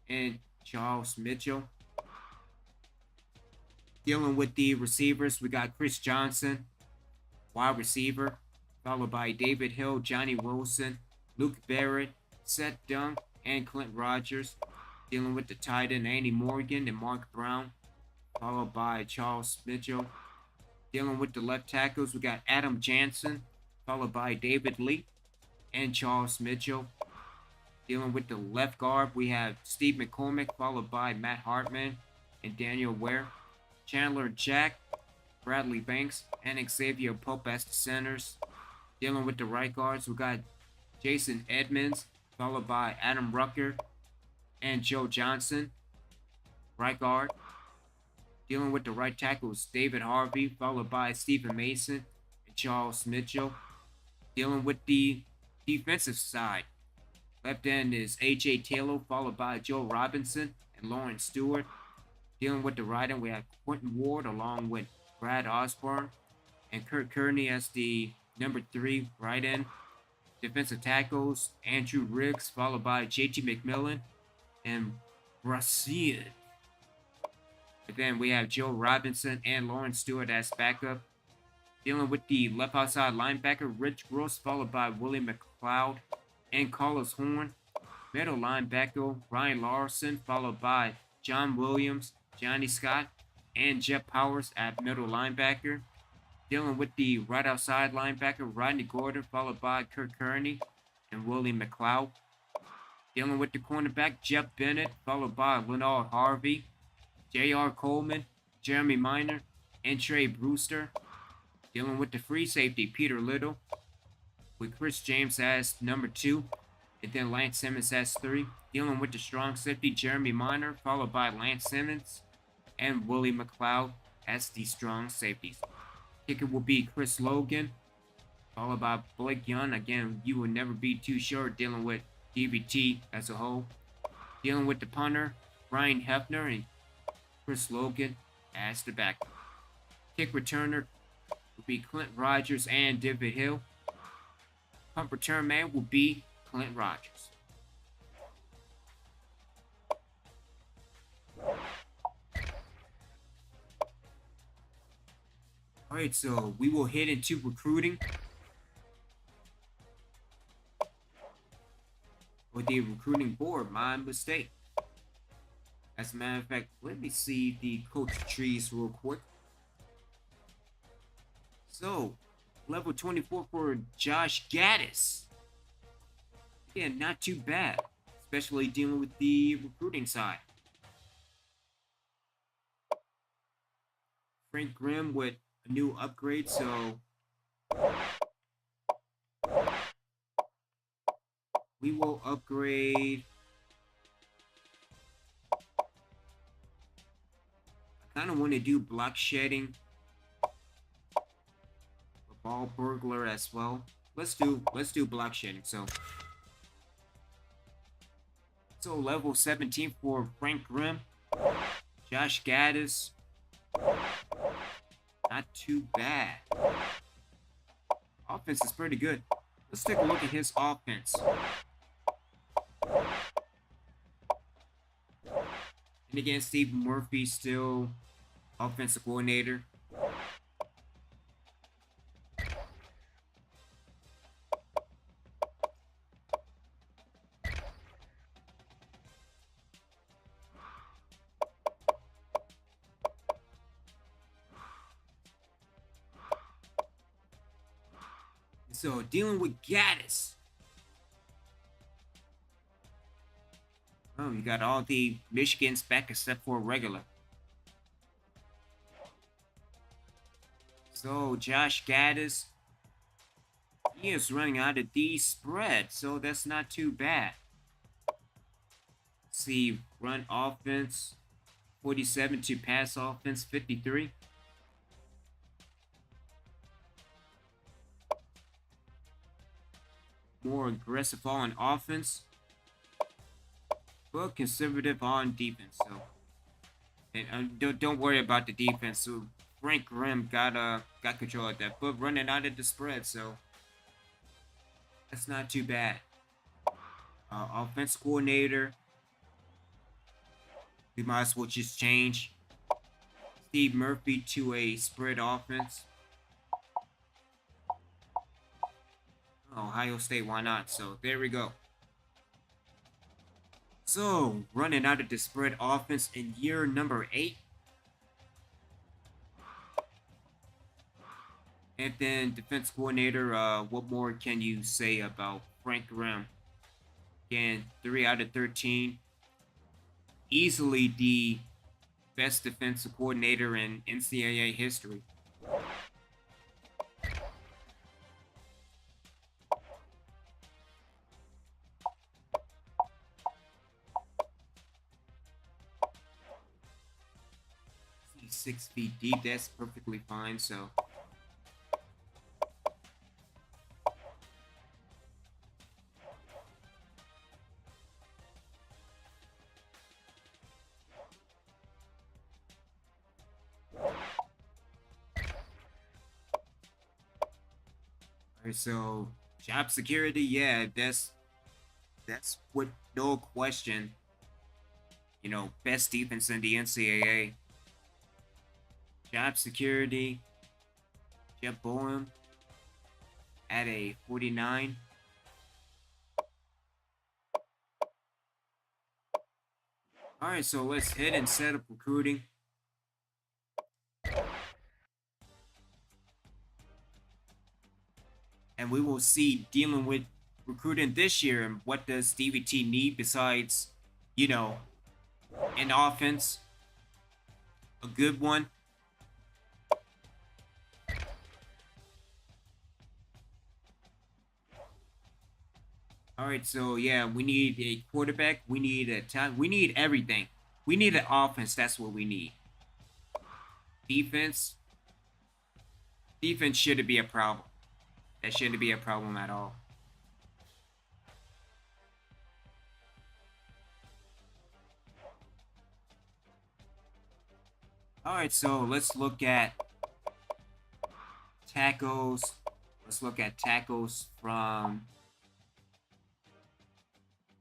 and Charles Mitchell. Dealing with the receivers, we got Chris Johnson, wide receiver, followed by David Hill, Johnny Wilson, Luke Barrett, Seth Dung, and Clint Rogers. Dealing with the tight end, Andy Morgan and Mark Brown, followed by Charles Mitchell. Dealing with the left tackles, we got Adam Jansen, followed by David Lee and Charles Mitchell. Dealing with the left guard, we have Steve McCormick, followed by Matt Hartman and Daniel Ware. Chandler Jack, Bradley Banks, and Xavier Pope as the centers. Dealing with the right guards, we got Jason Edmonds, followed by Adam Rucker and Joe Johnson, right guard. Dealing with the right tackles, David Harvey, followed by Stephen Mason and Charles Mitchell. Dealing with the defensive side, left end is A.J. Taylor, followed by Joe Robinson and Lawrence Stewart. Dealing with the right end, we have Quentin Ward along with Brad Osborne and Kurt Kearney as the number 3 right end. Defensive tackles, Andrew Riggs, followed by J.T. McMillan and Brasil. And then we have Joe Robinson and Lawrence Stewart as backup. Dealing with the left outside linebacker, Rich Gross, followed by Willie McLeod and Carlos Horn. Middle linebacker, Ryan Larson, followed by John Williams, Johnny Scott, and Jeff Powers at middle linebacker. Dealing with the right outside linebacker, Rodney Gordon, followed by Kurt Kearney and Willie McLeod. Dealing with the cornerback, Jeff Bennett, followed by Leonard Harvey, J.R. Coleman, Jeremy Minor, and Trey Brewster. Dealing with the free safety, Peter Little, with Chris James as number 2, and then Lance Simmons as 3. Dealing with the strong safety, Jeremy Minor, followed by Lance Simmons and Willie McLeod as the strong safeties. Kicker will be Chris Logan, followed by Blake Young. Again, you will never be too sure dealing with DBT as a whole. Dealing with the punter, Brian Hefner and Chris Logan as the backup. Kick returner will be Clint Rogers and David Hill. Punt return man will be Clint Rogers. Alright, so we will head into recruiting. Or the recruiting board, my mistake. As a matter of fact, let me see the coach trees real quick. So, level 24 for Josh Gaddis. Again, not too bad, especially dealing with the recruiting side. Frank Grimm with a new upgrade, so we will upgrade. I kind of want to do block shedding, a ball burglar as well. Let's do block shedding. So level 17 for Frank Grimm, Josh Gaddis. Not too bad. Offense is pretty good. Let's take a look at his offense. And again, Steve Murphy still offensive coordinator. So, dealing with Gaddis. Oh, you got all the Michigans back except for regular. So, Josh Gaddis, he is running out of the spread, so that's not too bad. Let's see, run offense, 47 to pass offense, 53. more aggressive on offense, but conservative on defense. So, and don't worry about the defense. So Frank Grimm got control of that, but running out of the spread, so that's not too bad. Offense coordinator, we might as well just change Steve Murphy to a spread offense. Ohio State, why not? So there we go. So running out of the spread offense in year number 8. And then defense coordinator, what more can you say about Frank Grimm? Again, 3 out of 13. Easily the best defensive coordinator in NCAA history. He's 6 feet deep. That's perfectly fine. So. So job security, yeah, that's with no question, you know, best defense in the NCAA. Job security, Jeff Boehm at a 49. All right, so let's hit and set up recruiting. And we will see dealing with recruiting this year and what does DVT need besides, you know, an offense, a good one. All right, so yeah, we need a quarterback. We need a talent. We need everything. We need an offense. That's what we need. Defense. Defense shouldn't be a problem. That shouldn't be a problem at all. All right, so let's look at tackles. Let's look at tackles from,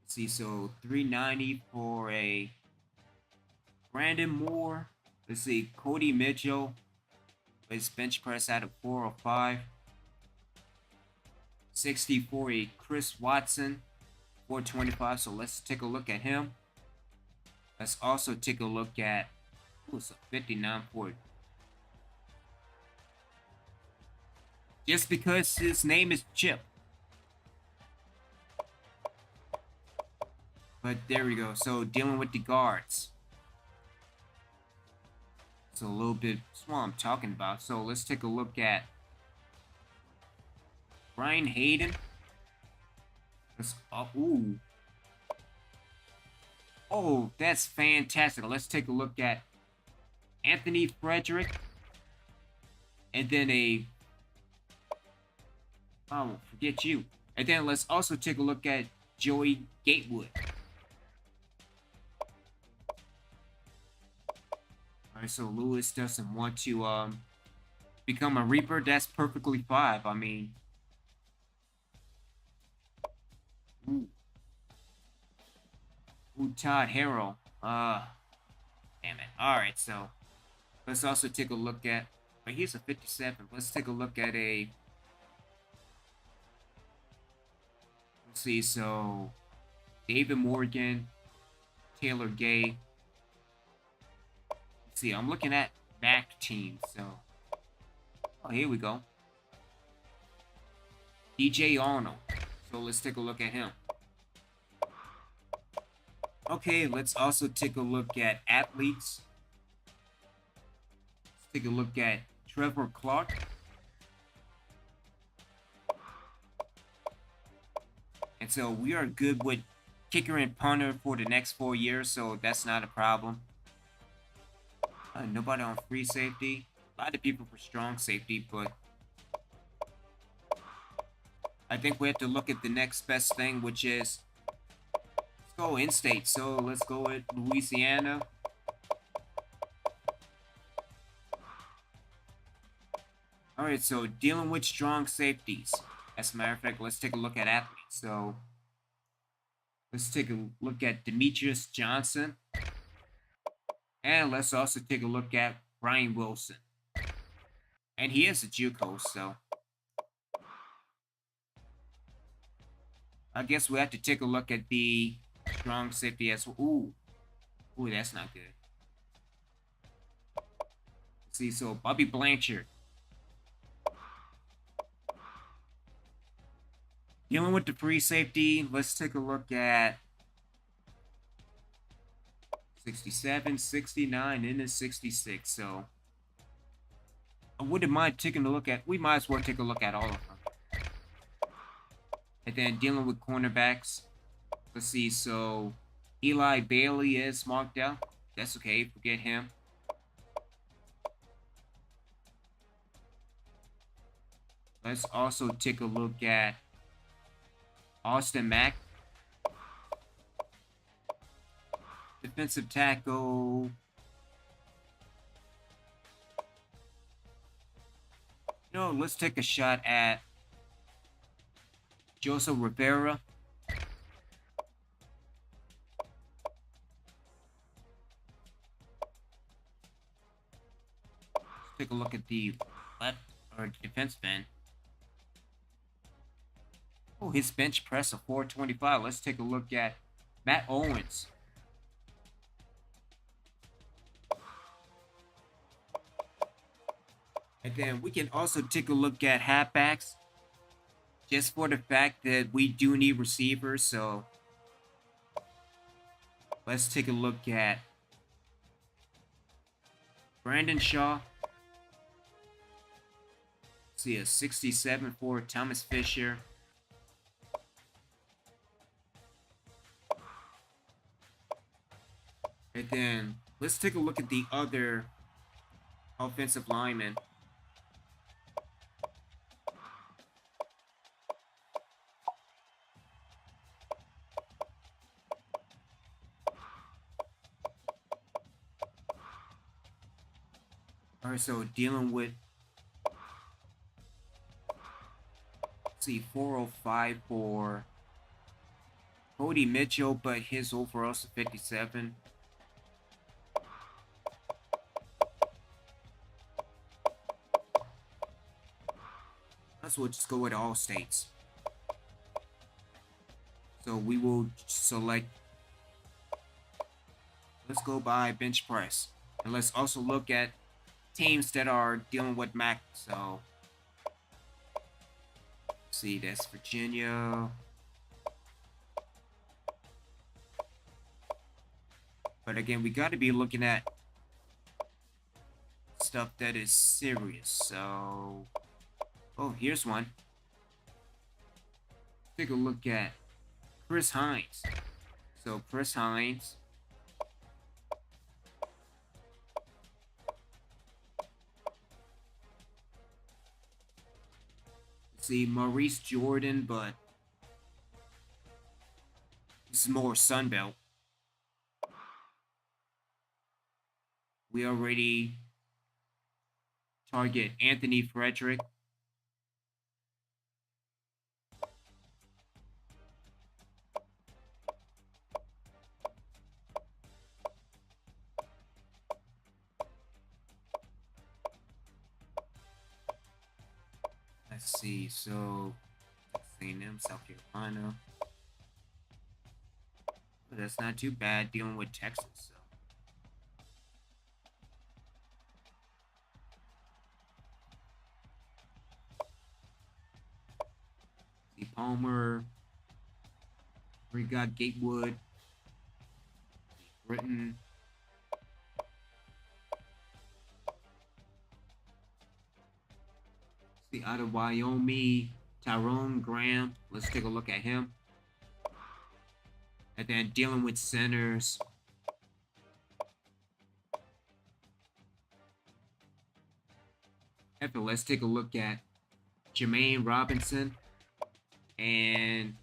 let's see, so 390 for a Brandon Moore. Let's see, Cody Mitchell. His bench press out of 405. 60 for a Chris Watson, 425. So let's take a look at him. Let's also take a look at, who's a 59 for, just because his name is Chip. But there we go. So dealing with the guards. So a little bit, that's what I'm talking about. So let's take a look at Brian Hayden. Ooh. Oh, that's fantastic. Let's take a look at Anthony Frederick. And then forget you. And then let's also take a look at Joey Gatewood. Alright, so Lewis doesn't want to become a Reaper. That's perfectly fine. I mean, Todd Harrell. Damn it. Alright, so let's also take a look at, he's a 57. Let's take a look at a, let's see, so David Morgan, Taylor Gay. Let's see, I'm looking at MAC teams, so, oh, here we go. DJ Arnold. So let's take a look at him. Okay, let's also take a look at athletes. Let's take a look at Trevor Clark. And so we are good with kicker and punter for the next 4 years, so that's not a problem. Nobody on free safety. A lot of people for strong safety, but I think we have to look at the next best thing, which is, let's go in-state. So let's go with Louisiana. Alright, so dealing with strong safeties. As a matter of fact, let's take a look at athletes. So let's take a look at Demetrius Johnson. And let's also take a look at Brian Wilson. And he is a JUCO, so I guess we have to take a look at the strong safety as well. Ooh, that's not good. Let's see, so Bobby Blanchard. Dealing with the free safety, let's take a look at 67, 69, and then 66. So I wouldn't mind taking a look at, we might as well take a look at all of them. And then dealing with cornerbacks, let's see, so Eli Bailey is marked out. That's okay, forget him. Let's also take a look at Austin Mack. Defensive tackle. No, let's take a shot at Joseph Rivera. Let's take a look at the left or defense man. Oh, his bench press of 425. Let's take a look at Matt Owens. And then we can also take a look at halfbacks. Just for the fact that we do need receivers. So let's take a look at Brandon Shaw. Let's see, a 67 for Thomas Fisher. And then let's take a look at the other offensive linemen. Alright, so dealing with, let's see, 405 for Cody Mitchell, but his overall's 57. So we'll just go with all states. So we will select, let's go by bench press. And let's also look at teams that are dealing with Mac. So let's see, that's Virginia. But again, we got to be looking at stuff that is serious. So, oh, here's one. Take a look at Chris Hines. So Chris Hines. Let's see, Maurice Jordan, but this is more Sunbelt. We already target Anthony Frederick. Let's see, so A&M, South Carolina. But that's not too bad dealing with Texas. So. See Palmer. We got Gatewood. Britain. See out of Wyoming, Tyrone Graham. Let's take a look at him. And then dealing with centers. Let's take a look at Jermaine Robinson. And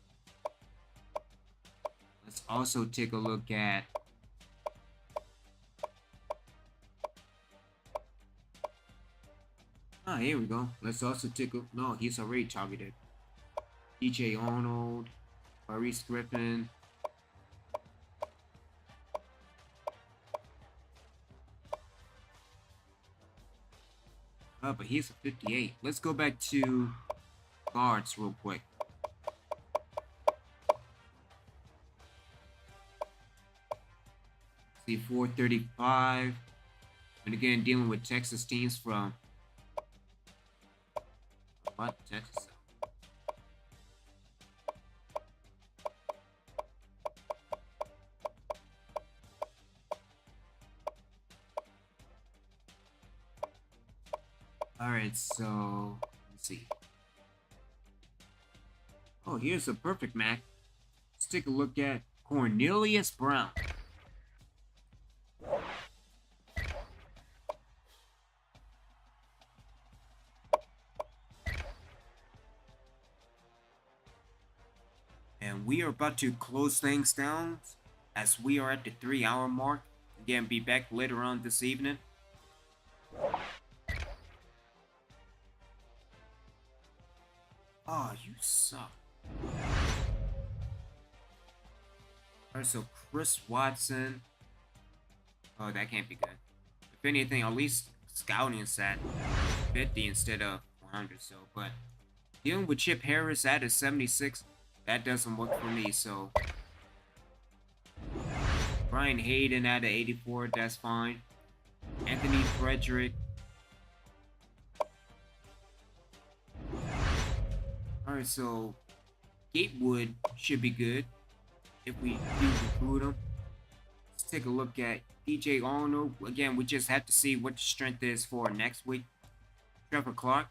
let's also take a look at here we go. Let's also take a no, he's already targeted. DJ Arnold, Maurice Griffin. But he's a 58. Let's go back to guards real quick. See, 435. And again, dealing with Texas teams from what? Texas. Alright, so let's see. Oh, here's a perfect Mac. Let's take a look at Cornelius Brown. And we are about to close things down as we are at the 3-hour mark. Again, be back later on this evening. Oh, you suck. Alright, so Chris Watson. Oh, that can't be good. If anything, at least scouting is at 50 instead of 100. So, but dealing with Chip Harris at a 76, that doesn't work for me. So, Brian Hayden at a 84, that's fine. Anthony Frederick. Alright, so Gatewood should be good if we do recruit him. Let's take a look at DJ Arnold. Again, we just have to see what the strength is for next week. Trevor Clark.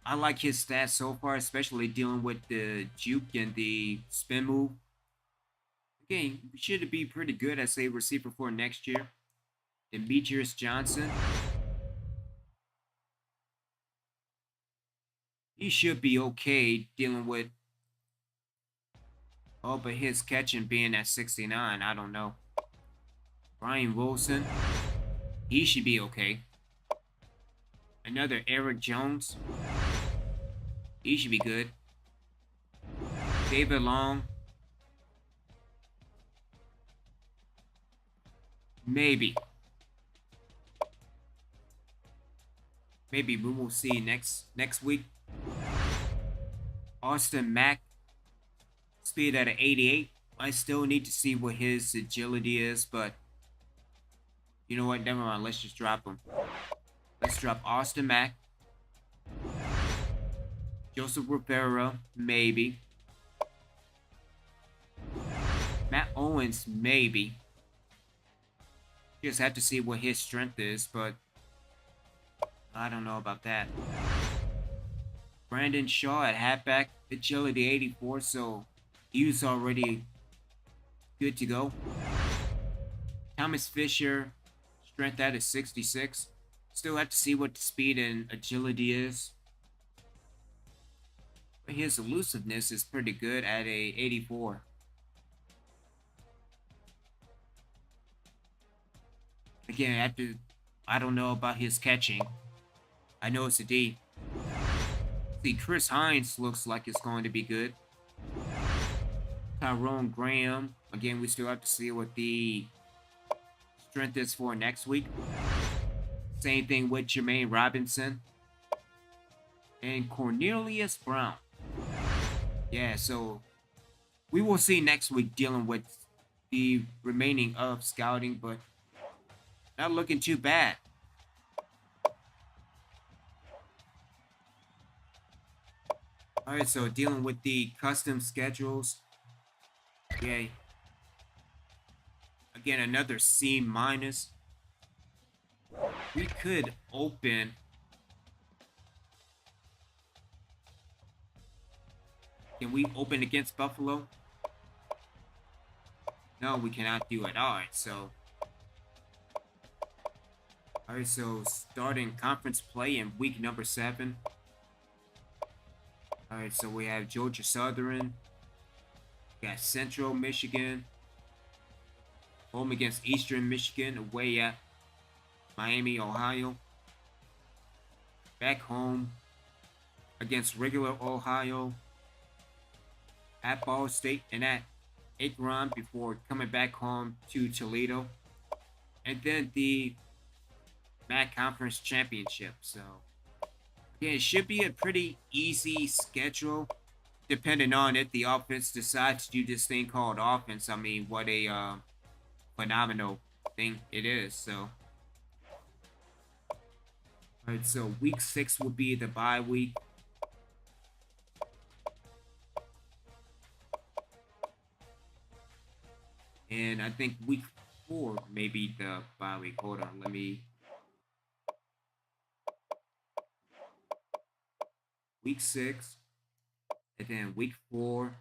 I like his stats so far, especially dealing with the juke and the spin move. Again, should be pretty good as a receiver for next year. Demetrius Johnson. He should be okay dealing with, oh, but his catching being at 69, I don't know. Brian Wilson, he should be okay. Another Eric Jones, he should be good. David Long, maybe we will see next week. Austin Mack, speed at an 88. I still need to see what his agility is, but you know what? Never mind. Let's just drop him. Let's drop Austin Mack. Joseph Rivera, maybe. Matt Owens, maybe. Just have to see what his strength is, but I don't know about that. Brandon Shaw at halfback, agility 84, so he was already good to go. Thomas Fisher, strength at a 66. Still have to see what the speed and agility is. But his elusiveness is pretty good at a 84. Again, I don't know about his catching. I know it's a D. See, Chris Hines looks like it's going to be good. Tyrone Graham. Again, we still have to see what the strength is for next week. Same thing with Jermaine Robinson. And Cornelius Brown. Yeah, so we will see next week dealing with the remaining of scouting, but not looking too bad. Alright, so dealing with the custom schedules. Yay. Again, another C-. We could open. Can we open against Buffalo? No, we cannot do it. Alright, so starting conference play in week number 7. All right, so we have Georgia Southern. We got Central Michigan. Home against Eastern Michigan. Away at Miami, Ohio. Back home against regular Ohio. At Ball State and at Akron before coming back home to Toledo. And then the MAC Conference Championship. So, yeah, it should be a pretty easy schedule, depending on if the offense decides to do this thing called offense. I mean, what a phenomenal thing it is. So, all right, so week 6 will be the bye week. And I think week 4 may be the bye week. Hold on, let me. Week 6, and then week 4.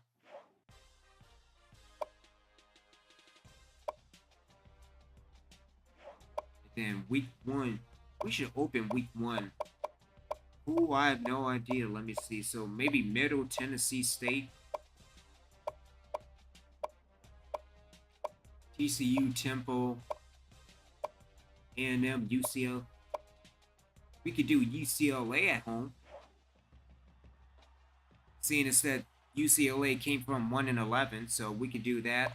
And then week 1. We should open week 1. Ooh, I have no idea. Let me see. So maybe Middle Tennessee State. TCU, Temple, A&M, UCLA. We could do UCLA at home. Seeing as that UCLA came from 1-11, so we could do that.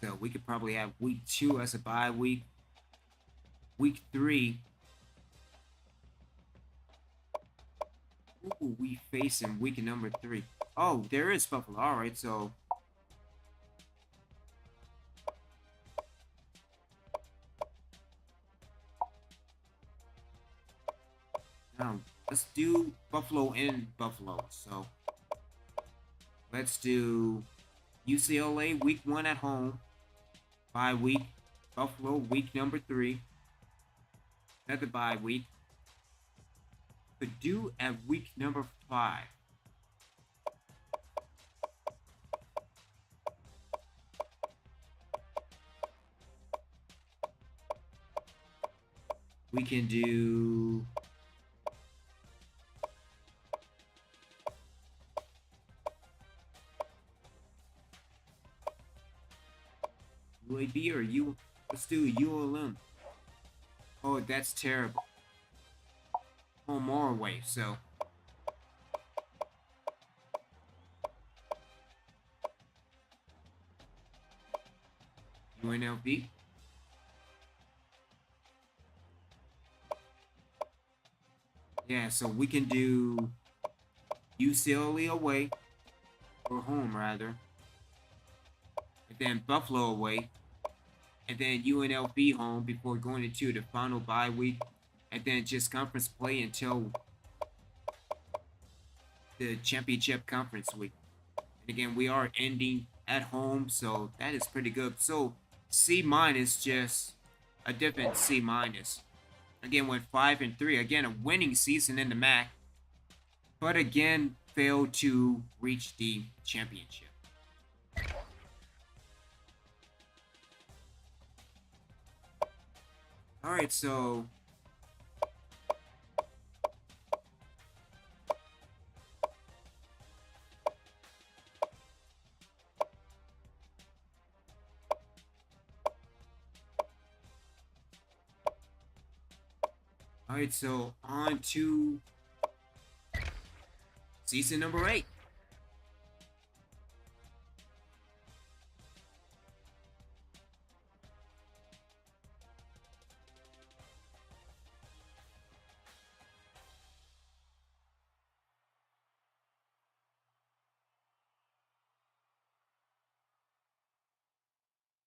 So we could probably have week 2 as a bye week. Week 3. Ooh, we face in week number 3. Oh, there is Buffalo. All right, so now let's do Buffalo in Buffalo. So let's do UCLA week 1 at home. Bye week. Buffalo week number 3. Another bye week. Could do at week number 5. We can do UAB or U. Let's do ULM. Oh, that's terrible. Home or away, so. UNLV. Yeah, so we can do UCLA away, or home rather, and then Buffalo away, and then UNLV home before going into the final bye week, and then just conference play until the championship conference week. And again, we are ending at home, so that is pretty good. So C minus, just a different C minus. Again, went 5-3. Again, a winning season in the MAC, but again, failed to reach the championship. All right, so Alright, so on to season number 8.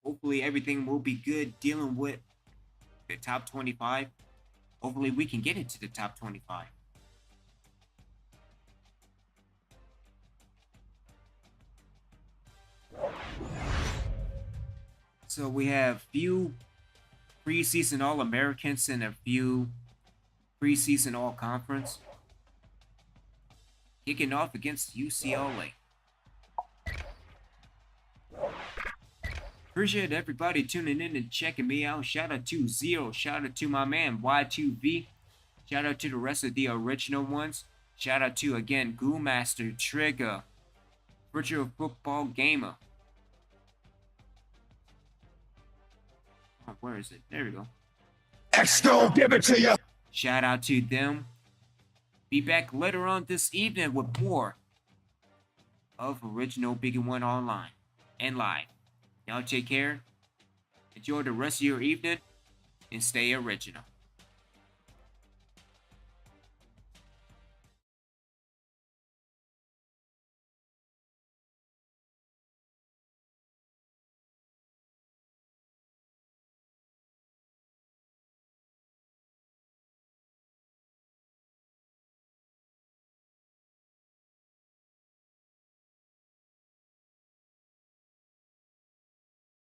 Hopefully everything will be good dealing with the top 25. Hopefully we can get into the top 25. So we have few preseason All-Americans and a few preseason All-Conference. Kicking off against UCLA. Appreciate everybody tuning in and checking me out. Shout out to Zero. Shout out to my man Y2V. Shout out to the rest of the original ones. Shout out to, again, Goo Master, Trigger, Virtual Football Gamer. Oh, where is it? There we go. X gon' give it to you. Shout out to them. Be back later on this evening with more of Original Biggie One Online and live. Y'all take care. Enjoy the rest of your evening and stay original.